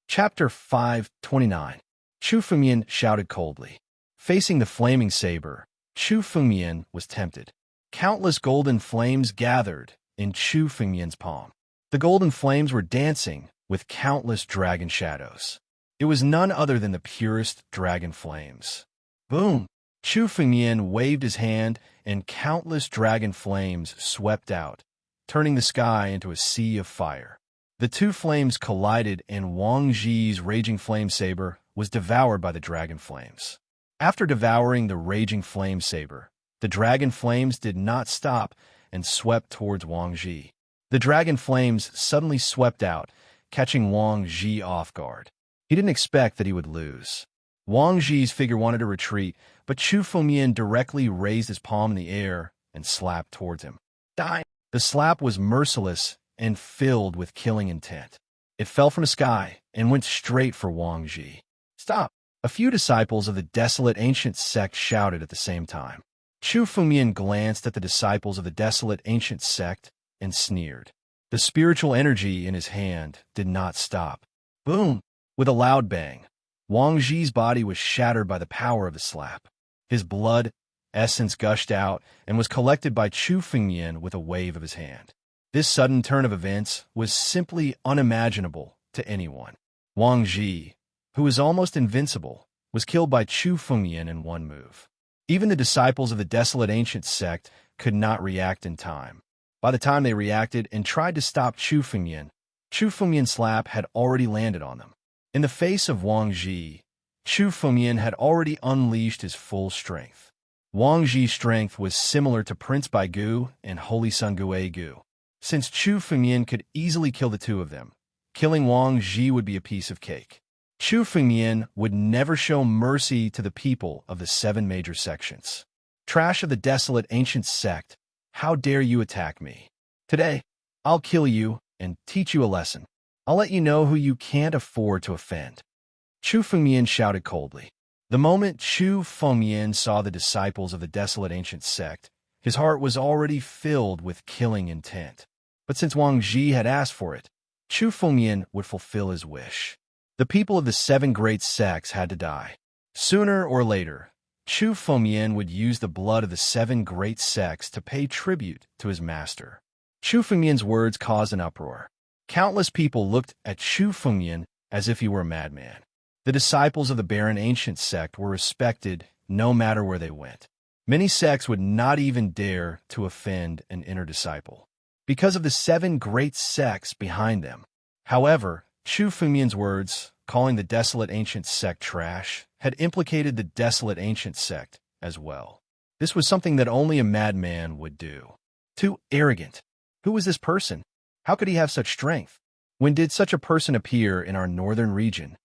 Chapter 529. Chu Fengmian shouted coldly. Facing the flaming saber, Chu Fengmian was tempted. Countless golden flames gathered in Chu Fengmian's palm. The golden flames were dancing with countless dragon shadows. It was none other than the purest dragon flames. Boom! Chu Fengmian waved his hand, and countless dragon flames swept out, turning the sky into a sea of fire. The two flames collided, and Wang Zhi's raging flame saber was devoured by the dragon flames. After devouring the raging flame saber, the dragon flames did not stop and swept towards Wang Zhi. The dragon flames suddenly swept out, catching Wang Zhi off guard. He didn't expect that he would lose. Wang Zhi's figure wanted to retreat, but Chu Fengmian directly raised his palm in the air and slapped towards him. Die! The slap was merciless and filled with killing intent. It fell from the sky and went straight for Wang Zhi. Stop! A few disciples of the desolate ancient sect shouted at the same time. Chu Fengmian glanced at the disciples of the desolate ancient sect and sneered. The spiritual energy in his hand did not stop. Boom! With a loud bang, Wang Zhi's body was shattered by the power of the slap. His blood essence gushed out and was collected by Chu Fengmian with a wave of his hand. This sudden turn of events was simply unimaginable to anyone. Wang Zhi, who was almost invincible, was killed by Chu Fengmian in one move. Even the disciples of the desolate ancient sect could not react in time. By the time they reacted and tried to stop Chu Fengmian's slap had already landed on them. In the face of Wang Zhi, Chu Fengmian had already unleashed his full strength. Wang Zhi's strength was similar to Prince Baigu and Holy Sun Guegu. Since Chu Fengmian could easily kill the two of them, killing Wang Zhi would be a piece of cake. Chu Fengmian would never show mercy to the people of the 7 major sections. Trash of the desolate ancient sect, how dare you attack me? Today, I'll kill you and teach you a lesson. I'll let you know who you can't afford to offend. Chu Fengmian shouted coldly. The moment Chu Fengmian saw the disciples of the desolate ancient sect, his heart was already filled with killing intent. But since Wang Zhi had asked for it, Chu Fengmian would fulfill his wish. The people of the 7 great sects had to die. Sooner or later, Chu Fengmian would use the blood of the 7 great sects to pay tribute to his master. Chu Fengmian's words caused an uproar. Countless people looked at Chu Fengmian as if he were a madman. The disciples of the barren ancient sect were respected no matter where they went. Many sects would not even dare to offend an inner disciple, because of the 7 great sects behind them. However, Chu Fengmian's words, calling the desolate ancient sect trash, had implicated the desolate ancient sect as well. This was something that only a madman would do. Too arrogant. Who was this person? How could he have such strength? When did such a person appear in our northern region?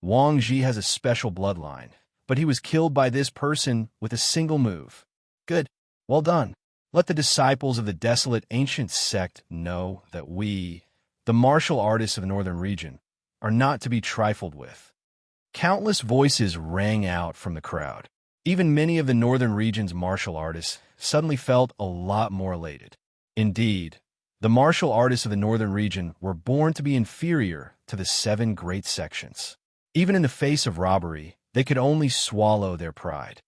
Wang Zhi has a special bloodline, but he was killed by this person with a single move. Good. Well done. Let the disciples of the desolate ancient sect know that we, the martial artists of the northern region, are not to be trifled with. Countless voices rang out from the crowd. Even many of the northern region's martial artists suddenly felt a lot more elated. Indeed, the martial artists of the northern region were born to be inferior to the 7 great sections. Even in the face of robbery, they could only swallow their pride.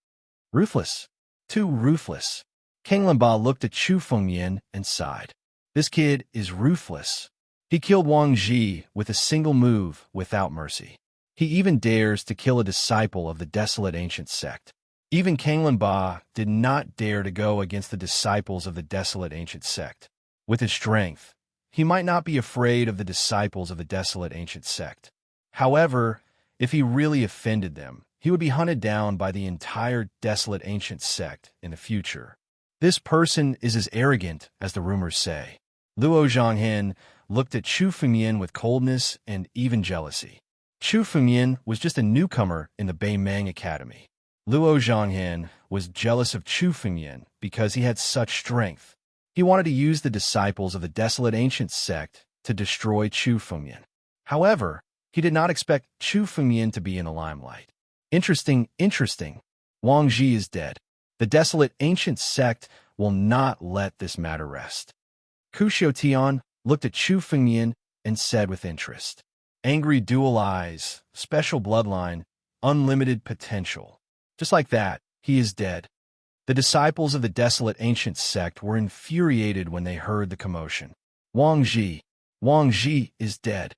Ruthless. Too ruthless. King Limba looked at Chu Fengmian and sighed. This kid is ruthless. He killed Wang Zhi with a single move without mercy. He even dares to kill a disciple of the desolate ancient sect. Even King Limba did not dare to go against the disciples of the desolate ancient sect. With his strength, he might not be afraid of the disciples of the desolate ancient sect. However, if he really offended them, he would be hunted down by the entire desolate ancient sect in the future. This person is as arrogant as the rumors say. Luo Zhonghen looked at Chu Fengmian with coldness and even jealousy. Chu Fengmian was just a newcomer in the Beimeng Academy. Luo Zhonghen was jealous of Chu Fengmian because he had such strength. He wanted to use the disciples of the desolate ancient sect to destroy Chu Fengmian. However, he did not expect Chu Fengmian to be in the limelight. Interesting. Wang Ji is dead. The desolate ancient sect will not let this matter rest. Ku Xiaotian looked at Chu Fengyan and said with interest, "Angry dual eyes, special bloodline, unlimited potential." Just like that, he is dead. The disciples of the desolate ancient sect were infuriated when they heard the commotion. Wang Ji is dead.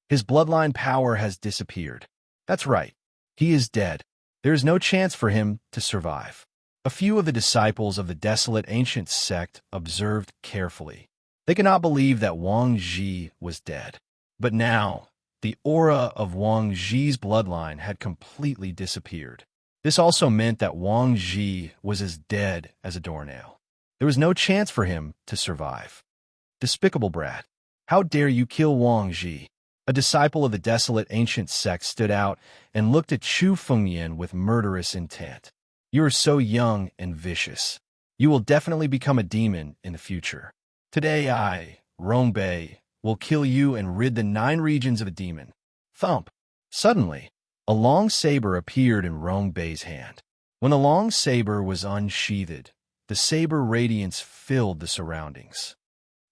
His bloodline power has disappeared. That's right. He is dead. There is no chance for him to survive. A few of the disciples of the desolate ancient sect observed carefully. They could not believe that Wang Ji was dead. But now, the aura of Wang Ji's bloodline had completely disappeared. This also meant that Wang Ji was as dead as a doornail. There was no chance for him to survive. Despicable brat. How dare you kill Wang Ji? A disciple of the desolate ancient sect stood out and looked at Chu Fengyan with murderous intent. You are so young and vicious. You will definitely become a demon in the future. Today I, Rong Bei, will kill you and rid the 9 regions of a demon. Thump. Suddenly, a long saber appeared in Rong Bei's hand. When the long saber was unsheathed, the saber radiance filled the surroundings.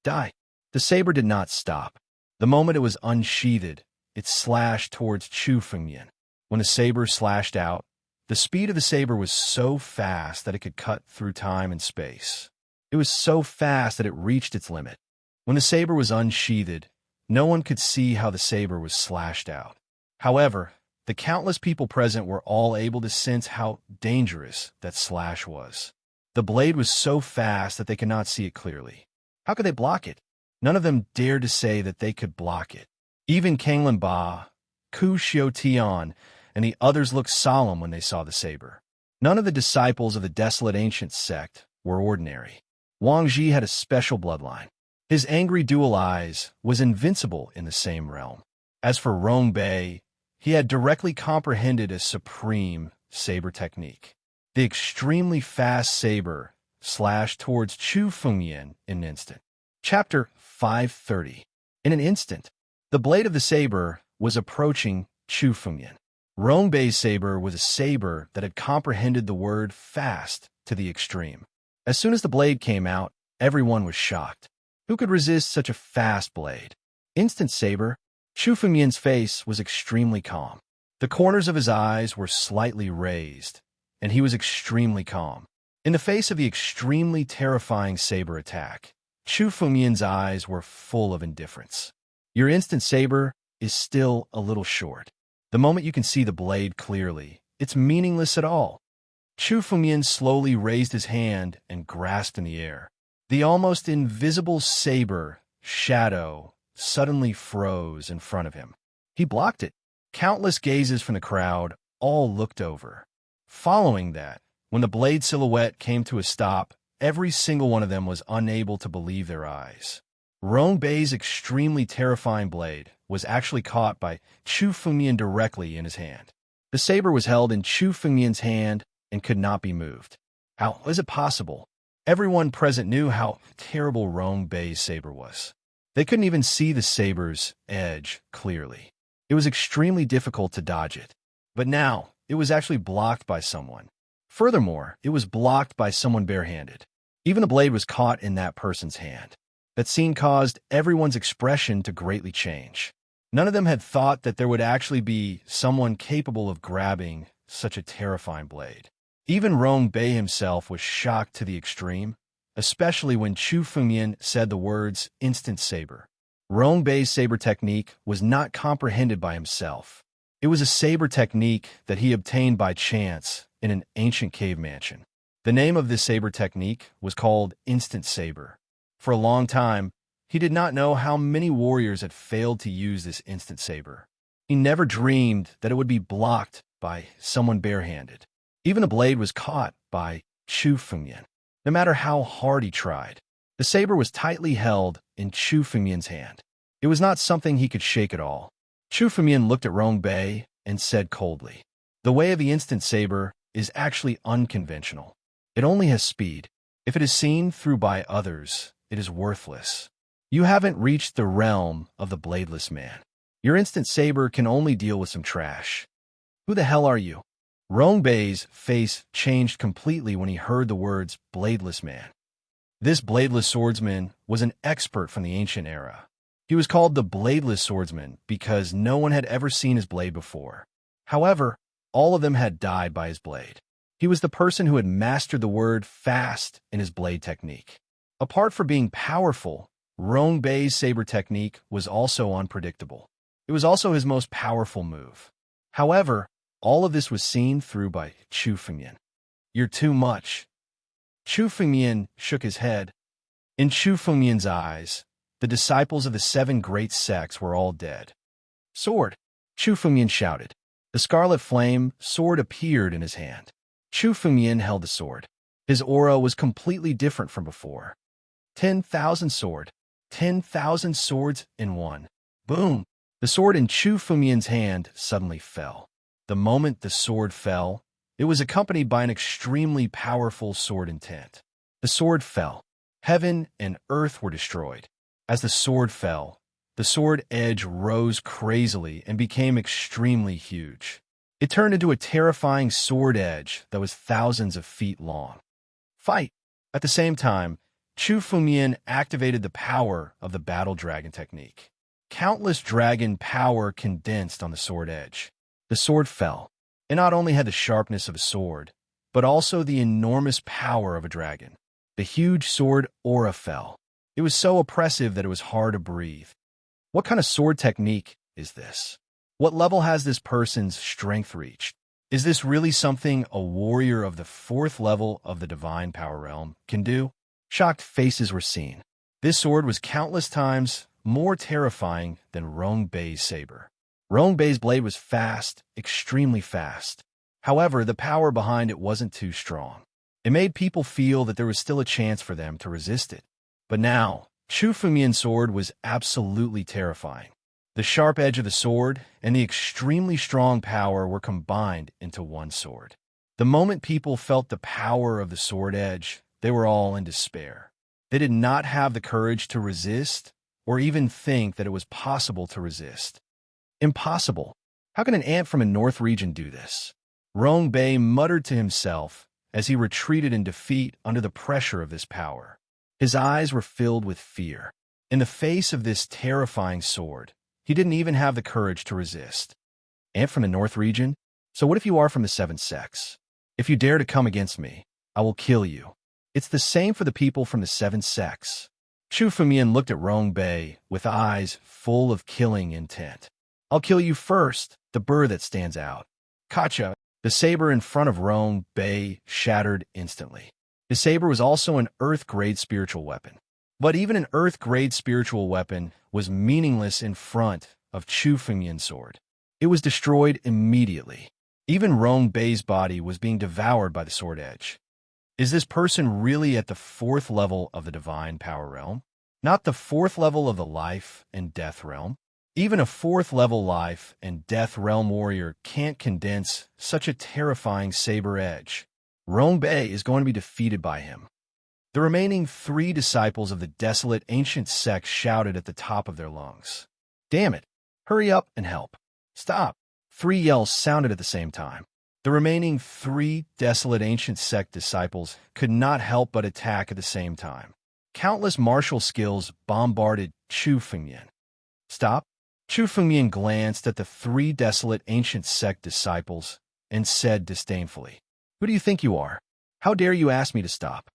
Die. The saber did not stop. The moment it was unsheathed, it slashed towards Chu Fengyan. When the saber slashed out, the speed of the saber was so fast that it could cut through time and space. It was so fast that it reached its limit. When the saber was unsheathed, no one could see how the saber was slashed out. However, the countless people present were all able to sense how dangerous that slash was. The blade was so fast that they could not see it clearly. How could they block it? None of them dared to say that they could block it. Even Kanglin Ba, Ku Xiaotian, and the others looked solemn when they saw the saber. None of the disciples of the desolate ancient sect were ordinary. Wang Ji had a special bloodline. His angry dual eyes was invincible in the same realm. As for Rong Bei, he had directly comprehended a supreme saber technique. The extremely fast saber slashed towards Chu Fengyan in an instant. Chapter 530. In an instant, the blade of the saber was approaching Chu Fengyan. Rong Bei's saber was a saber that had comprehended the word fast to the extreme. As soon as the blade came out, everyone was shocked. Who could resist such a fast blade? Instant saber. Chu Fengyan's face was extremely calm. The corners of his eyes were slightly raised, and he was extremely calm. In the face of the extremely terrifying saber attack, Chu Fengyan's eyes were full of indifference. Your instant saber is still a little short. The moment you can see the blade clearly, it's meaningless at all. Chu Fengyan slowly raised his hand and grasped in the air. The almost invisible saber, shadow, suddenly froze in front of him. He blocked it. Countless gazes from the crowd all looked over. Following that, when the blade silhouette came to a stop, every single one of them was unable to believe their eyes. Rong Bei's extremely terrifying blade was actually caught by Chu Fengyan directly in his hand. The saber was held in Chu Fengyan's hand and could not be moved. How was it possible? Everyone present knew how terrible Rong Bei's saber was. They couldn't even see the saber's edge clearly. It was extremely difficult to dodge it. But now, it was actually blocked by someone. Furthermore, it was blocked by someone barehanded. Even the blade was caught in that person's hand. That scene caused everyone's expression to greatly change. None of them had thought that there would actually be someone capable of grabbing such a terrifying blade. Even Rong Bei himself was shocked to the extreme, especially when Chu Fengyan said the words instant saber. Rong Bei's saber technique was not comprehended by himself. It was a saber technique that he obtained by chance in an ancient cave mansion. The name of this saber technique was called instant saber. For a long time, he did not know how many warriors had failed to use this instant saber. He never dreamed that it would be blocked by someone barehanded. Even the blade was caught by Chu Fengyan. No matter how hard he tried, the saber was tightly held in Chu Fengyan's hand. It was not something he could shake at all. Chu Fengyan looked at Rong Bei and said coldly, "The way of the instant saber is actually unconventional. It only has speed. If it is seen through by others, it is worthless. You haven't reached the realm of the bladeless man. Your instant saber can only deal with some trash. Who the hell are you?" Rongbei's face changed completely when he heard the words bladeless man. This bladeless swordsman was an expert from the ancient era. He was called the bladeless swordsman because no one had ever seen his blade before. However, all of them had died by his blade. He was the person who had mastered the word fast in his blade technique. Apart from being powerful, Rongbei's saber technique was also unpredictable. It was also his most powerful move. However, all of this was seen through by Chu Fengmian. "You're too much." Chu Fengmian shook his head. In Chu Fengmian's eyes, the disciples of the 7 great sects were all dead. "Sword!" Chu Fengmian shouted. The scarlet flame sword appeared in his hand. Chu Fengmian held the sword. His aura was completely different from before. 10,000 sword. 10,000 swords in one. Boom! The sword in Chu Fengmian's hand suddenly fell. The moment the sword fell, it was accompanied by an extremely powerful sword intent. The sword fell. Heaven and earth were destroyed. As the sword fell, the sword edge rose crazily and became extremely huge. It turned into a terrifying sword edge that was thousands of feet long. Fight! At the same time, Chu Fengmian activated the power of the battle dragon technique. Countless dragon power condensed on the sword edge. The sword fell. It not only had the sharpness of a sword, but also the enormous power of a dragon. The huge sword aura fell. It was so oppressive that it was hard to breathe. What kind of sword technique is this? What level has this person's strength reached? Is this really something a warrior of the 4th level of the divine power realm can do? Shocked faces were seen. This sword was countless times more terrifying than Rongbei's saber. Rongbei's blade was fast, extremely fast. However, the power behind it wasn't too strong. It made people feel that there was still a chance for them to resist it. But now, Chu Fengmian's sword was absolutely terrifying. The sharp edge of the sword and the extremely strong power were combined into one sword. The moment people felt the power of the sword edge, they were all in despair. They did not have the courage to resist or even think that it was possible to resist. Impossible. How can an ant from a north region do this? Rongbei muttered to himself as he retreated in defeat under the pressure of this power. His eyes were filled with fear. In the face of this terrifying sword, he didn't even have the courage to resist. Ant from the north region? So what if you are from the 7 sects? If you dare to come against me, I will kill you. It's the same for the people from the 7 sects. Chu Fengmian looked at Rongbei with eyes full of killing intent. I'll kill you first, the bird that stands out. Kacha, the saber in front of Rongbei shattered instantly. His saber was also an Earth-grade spiritual weapon. But even an Earth-grade spiritual weapon was meaningless in front of Chu Fengmian's sword. It was destroyed immediately. Even Rongbei's body was being devoured by the sword edge. Is this person really at the 4th level of the divine power realm? Not the 4th level of the life and death realm? Even a 4th level life and death realm warrior can't condense such a terrifying saber edge. Rongbei is going to be defeated by him. The remaining 3 disciples of the desolate ancient sect shouted at the top of their lungs. Damn it! Hurry up and help. Stop! 3 yells sounded at the same time. The remaining 3 desolate ancient sect disciples could not help but attack at the same time. Countless martial skills bombarded Chu Fengmian. Stop! Chu Fengmian glanced at the 3 desolate ancient sect disciples and said disdainfully, Who do you think you are? How dare you ask me to stop?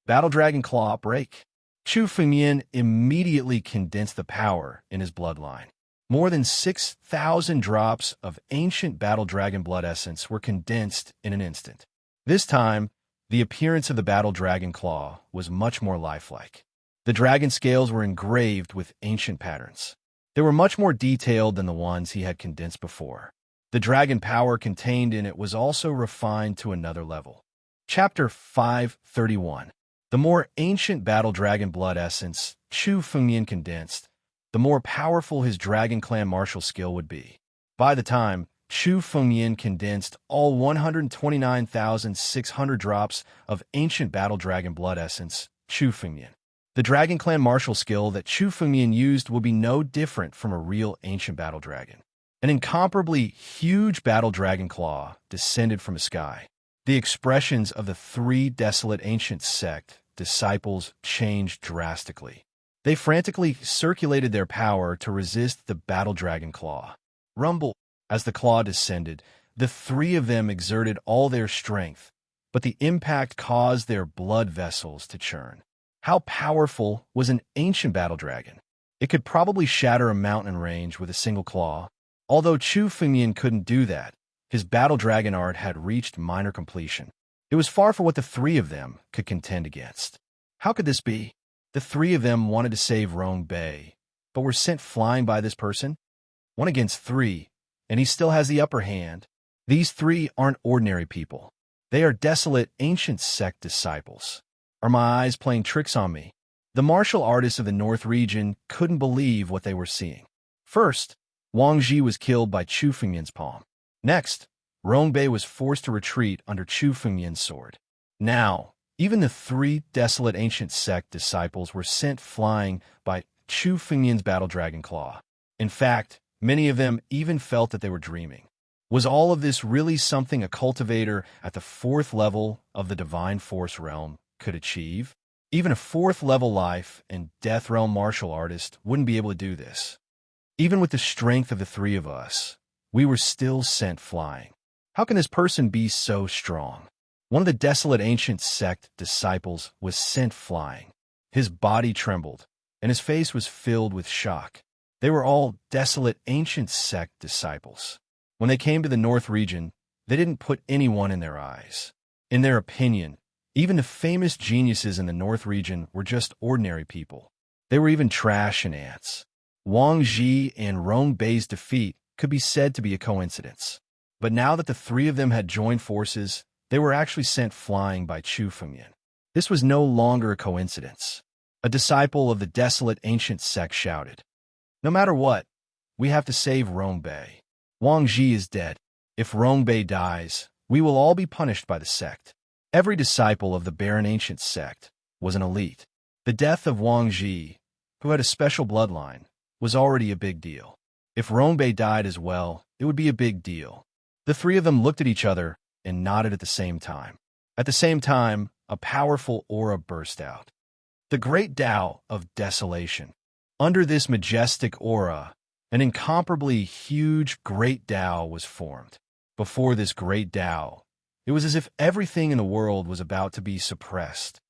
Battle Dragon Claw break. Chu Fengmian immediately condensed the power in his bloodline. More than 6,000 drops of ancient Battle Dragon blood essence were condensed in an instant. This time, the appearance of the Battle Dragon Claw was much more lifelike. The dragon scales were engraved with ancient patterns. They were much more detailed than the ones he had condensed before. The dragon power contained in it was also refined to another level. Chapter 531. The more ancient Battle Dragon blood essence Chu Fengmian condensed, the more powerful his Dragon Clan martial skill would be. By the time Chu Fengmian condensed all 129,600 drops of ancient Battle Dragon blood essence, Chu Fengmian, the Dragon Clan martial skill that Chu Fengmian used will be no different from a real ancient battle dragon. An incomparably huge battle dragon claw descended from the sky. The expressions of the three desolate ancient sect disciples changed drastically. They frantically circulated their power to resist the battle dragon claw. Rumble. As the claw descended, the three of them exerted all their strength, but the impact caused their blood vessels to churn. How powerful was an ancient battle dragon? It could probably shatter a mountain range with a single claw. Although Chu Fengmian couldn't do that, his battle dragon art had reached minor completion. It was far from what the three of them could contend against. How could this be? The three of them wanted to save Rong Bei, but were sent flying by this person? 1 against 3, and he still has the upper hand. These three aren't ordinary people. They are desolate ancient sect disciples. Are my eyes playing tricks on me? The martial artists of the North region couldn't believe what they were seeing. First, Wang Ji was killed by Chu Fengmian's palm. Next, Rong Bei was forced to retreat under Chu Fengmian's sword. Now, even the three desolate ancient sect disciples were sent flying by Chu Fengmian's battle dragon claw. In fact, many of them even felt that they were dreaming. Was all of this really something a cultivator at the 4th level of the Divine Force realm could achieve? Even a 4th level life and death realm martial artist wouldn't be able to do this. Even with the strength of the three of us, we were still sent flying. How can this person be so strong? One of the desolate ancient sect disciples was sent flying. His body trembled, and his face was filled with shock. They were all desolate ancient sect disciples. When they came to the North region, they didn't put anyone in their eyes. In their opinion, even the famous geniuses in the North region were just ordinary people. They were even trash and ants. Wang Ji and Rong Bei's defeat could be said to be a coincidence. But now that the three of them had joined forces, they were actually sent flying by Chu Fengmian. This was no longer a coincidence. A disciple of the desolate ancient sect shouted, "No matter what, we have to save Rong Bei. Wang Ji is dead. If Rong Bei dies, we will all be punished by the sect." Every disciple of the barren ancient sect was an elite. The death of Wang Ji, who had a special bloodline, was already a big deal. If Rong Bei died as well, it would be a big deal. The three of them looked at each other and nodded at the same time. At the same time, a powerful aura burst out. The Great Tao of Desolation. Under this majestic aura, an incomparably huge Great Tao was formed. Before this Great Tao, it was as if everything in the world was about to be suppressed.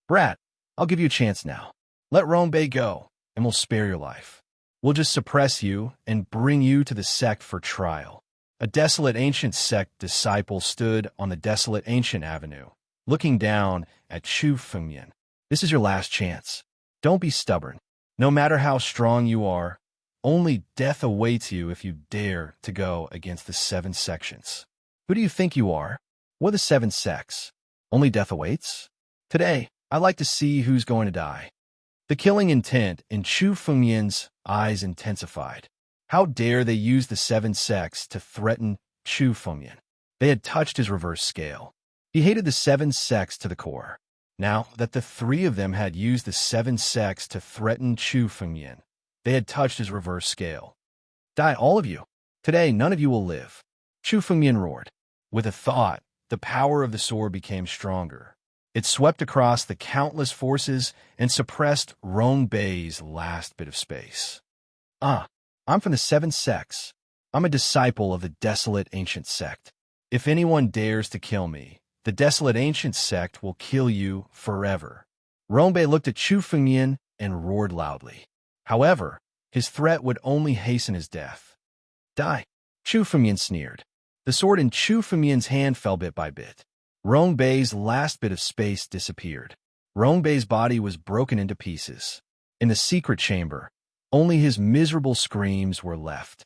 "Brat, I'll give you a chance now. Let Rong Bei go, and we'll spare your life. We'll just suppress you and bring you to the sect for trial." A desolate ancient sect disciple stood on the desolate ancient avenue, looking down at Chu Fengmian. "This is your last chance. Don't be stubborn. No matter how strong you are, only death awaits you if you dare to go against the 7 sections. Who do you think you are? What are the 7 sects? Only death awaits? Today, I'd like to see who's going to die." The killing intent in Chu Fengmian's eyes intensified. How dare they use the 7 sects to threaten Chu Fengmian? They had touched his reverse scale. He hated the 7 sects to the core. Now that the three of them had used the 7 sects to threaten Chu Fengmian, they had touched his reverse scale. "Die, all of you. Today, none of you will live." Chu Fengmian roared. With a thought, the power of the sword became stronger. It swept across the countless forces and suppressed Rong Bei's last bit of space. I'm from the 7 sects. I'm a disciple of the desolate ancient sect. If anyone dares to kill me, the desolate ancient sect will kill you forever." Rong Bei looked at Chu Fengmian and roared loudly. However, his threat would only hasten his death. "Die." Chu Fengmian sneered. The sword in Chu Fengmian's hand fell bit by bit. Rong Bei's last bit of space disappeared. Rong Bei's body was broken into pieces. In the secret chamber, only his miserable screams were left.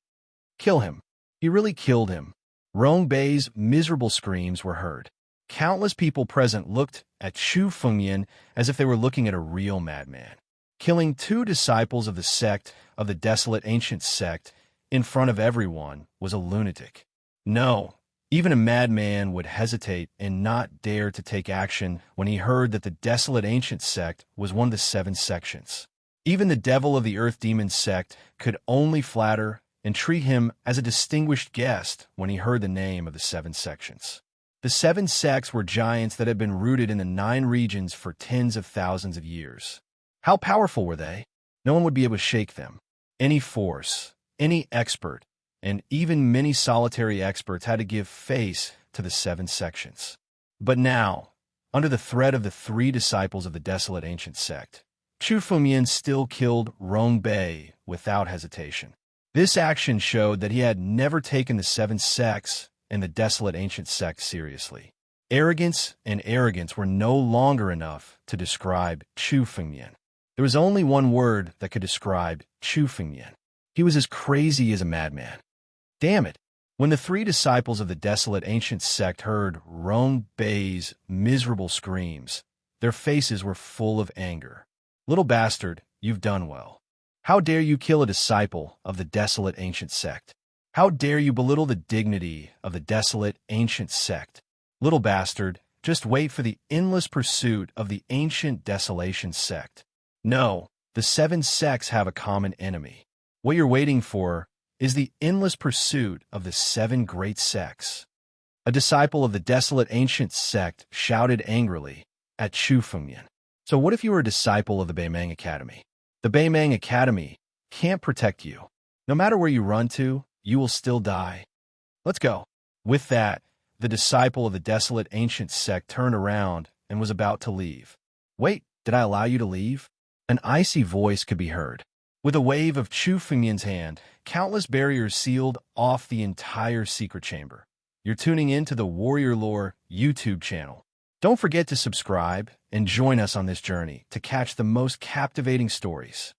"Kill him." He really killed him. Rong Bei's miserable screams were heard. Countless people present looked at Chu Fengmian as if they were looking at a real madman. Killing 2 disciples of the sect of the desolate ancient sect in front of everyone was a lunatic. No, even a madman would hesitate and not dare to take action when he heard that the desolate ancient sect was one of the 7 sections. Even the devil of the earth demon sect could only flatter and treat him as a distinguished guest when he heard the name of the 7 sections. The 7 sects were giants that had been rooted in the 9 regions for tens of thousands of years. How powerful were they? No one would be able to shake them. Any force, any expert, and even many solitary experts had to give face to the 7 sections. But now, under the threat of the 3 disciples of the desolate ancient sect, Chu Fumian still killed Rong Bei without hesitation. This action showed that he had never taken the 7 sects and the desolate ancient sect seriously. Arrogance and arrogance were no longer enough to describe Chu Fumian. There was only one word that could describe Chu Fumian. He was as crazy as a madman. Damn it! When the 3 disciples of the desolate ancient sect heard Rong Bei's miserable screams, their faces were full of anger. Little bastard, you've done well. How dare you kill a disciple of the desolate ancient sect? How dare you belittle the dignity of the desolate ancient sect? Little bastard, just wait for the endless pursuit of the ancient desolation sect. No, the 7 sects have a common enemy. What you're waiting for is the endless pursuit of the 7 great sects. A disciple of the desolate ancient sect shouted angrily at Chu Fumian. So what if you were a disciple of the Beimang Academy? The Beimang Academy can't protect you. No matter where you run to, you will still die. Let's go. With that, the disciple of the desolate ancient sect turned around and was about to leave. Wait, did I allow you to leave? An icy voice could be heard. With a wave of Chu Fumian's hand, countless barriers sealed off the entire secret chamber. You're tuning in to the Warrior Lore YouTube channel. Don't forget to subscribe and join us on this journey to catch the most captivating stories.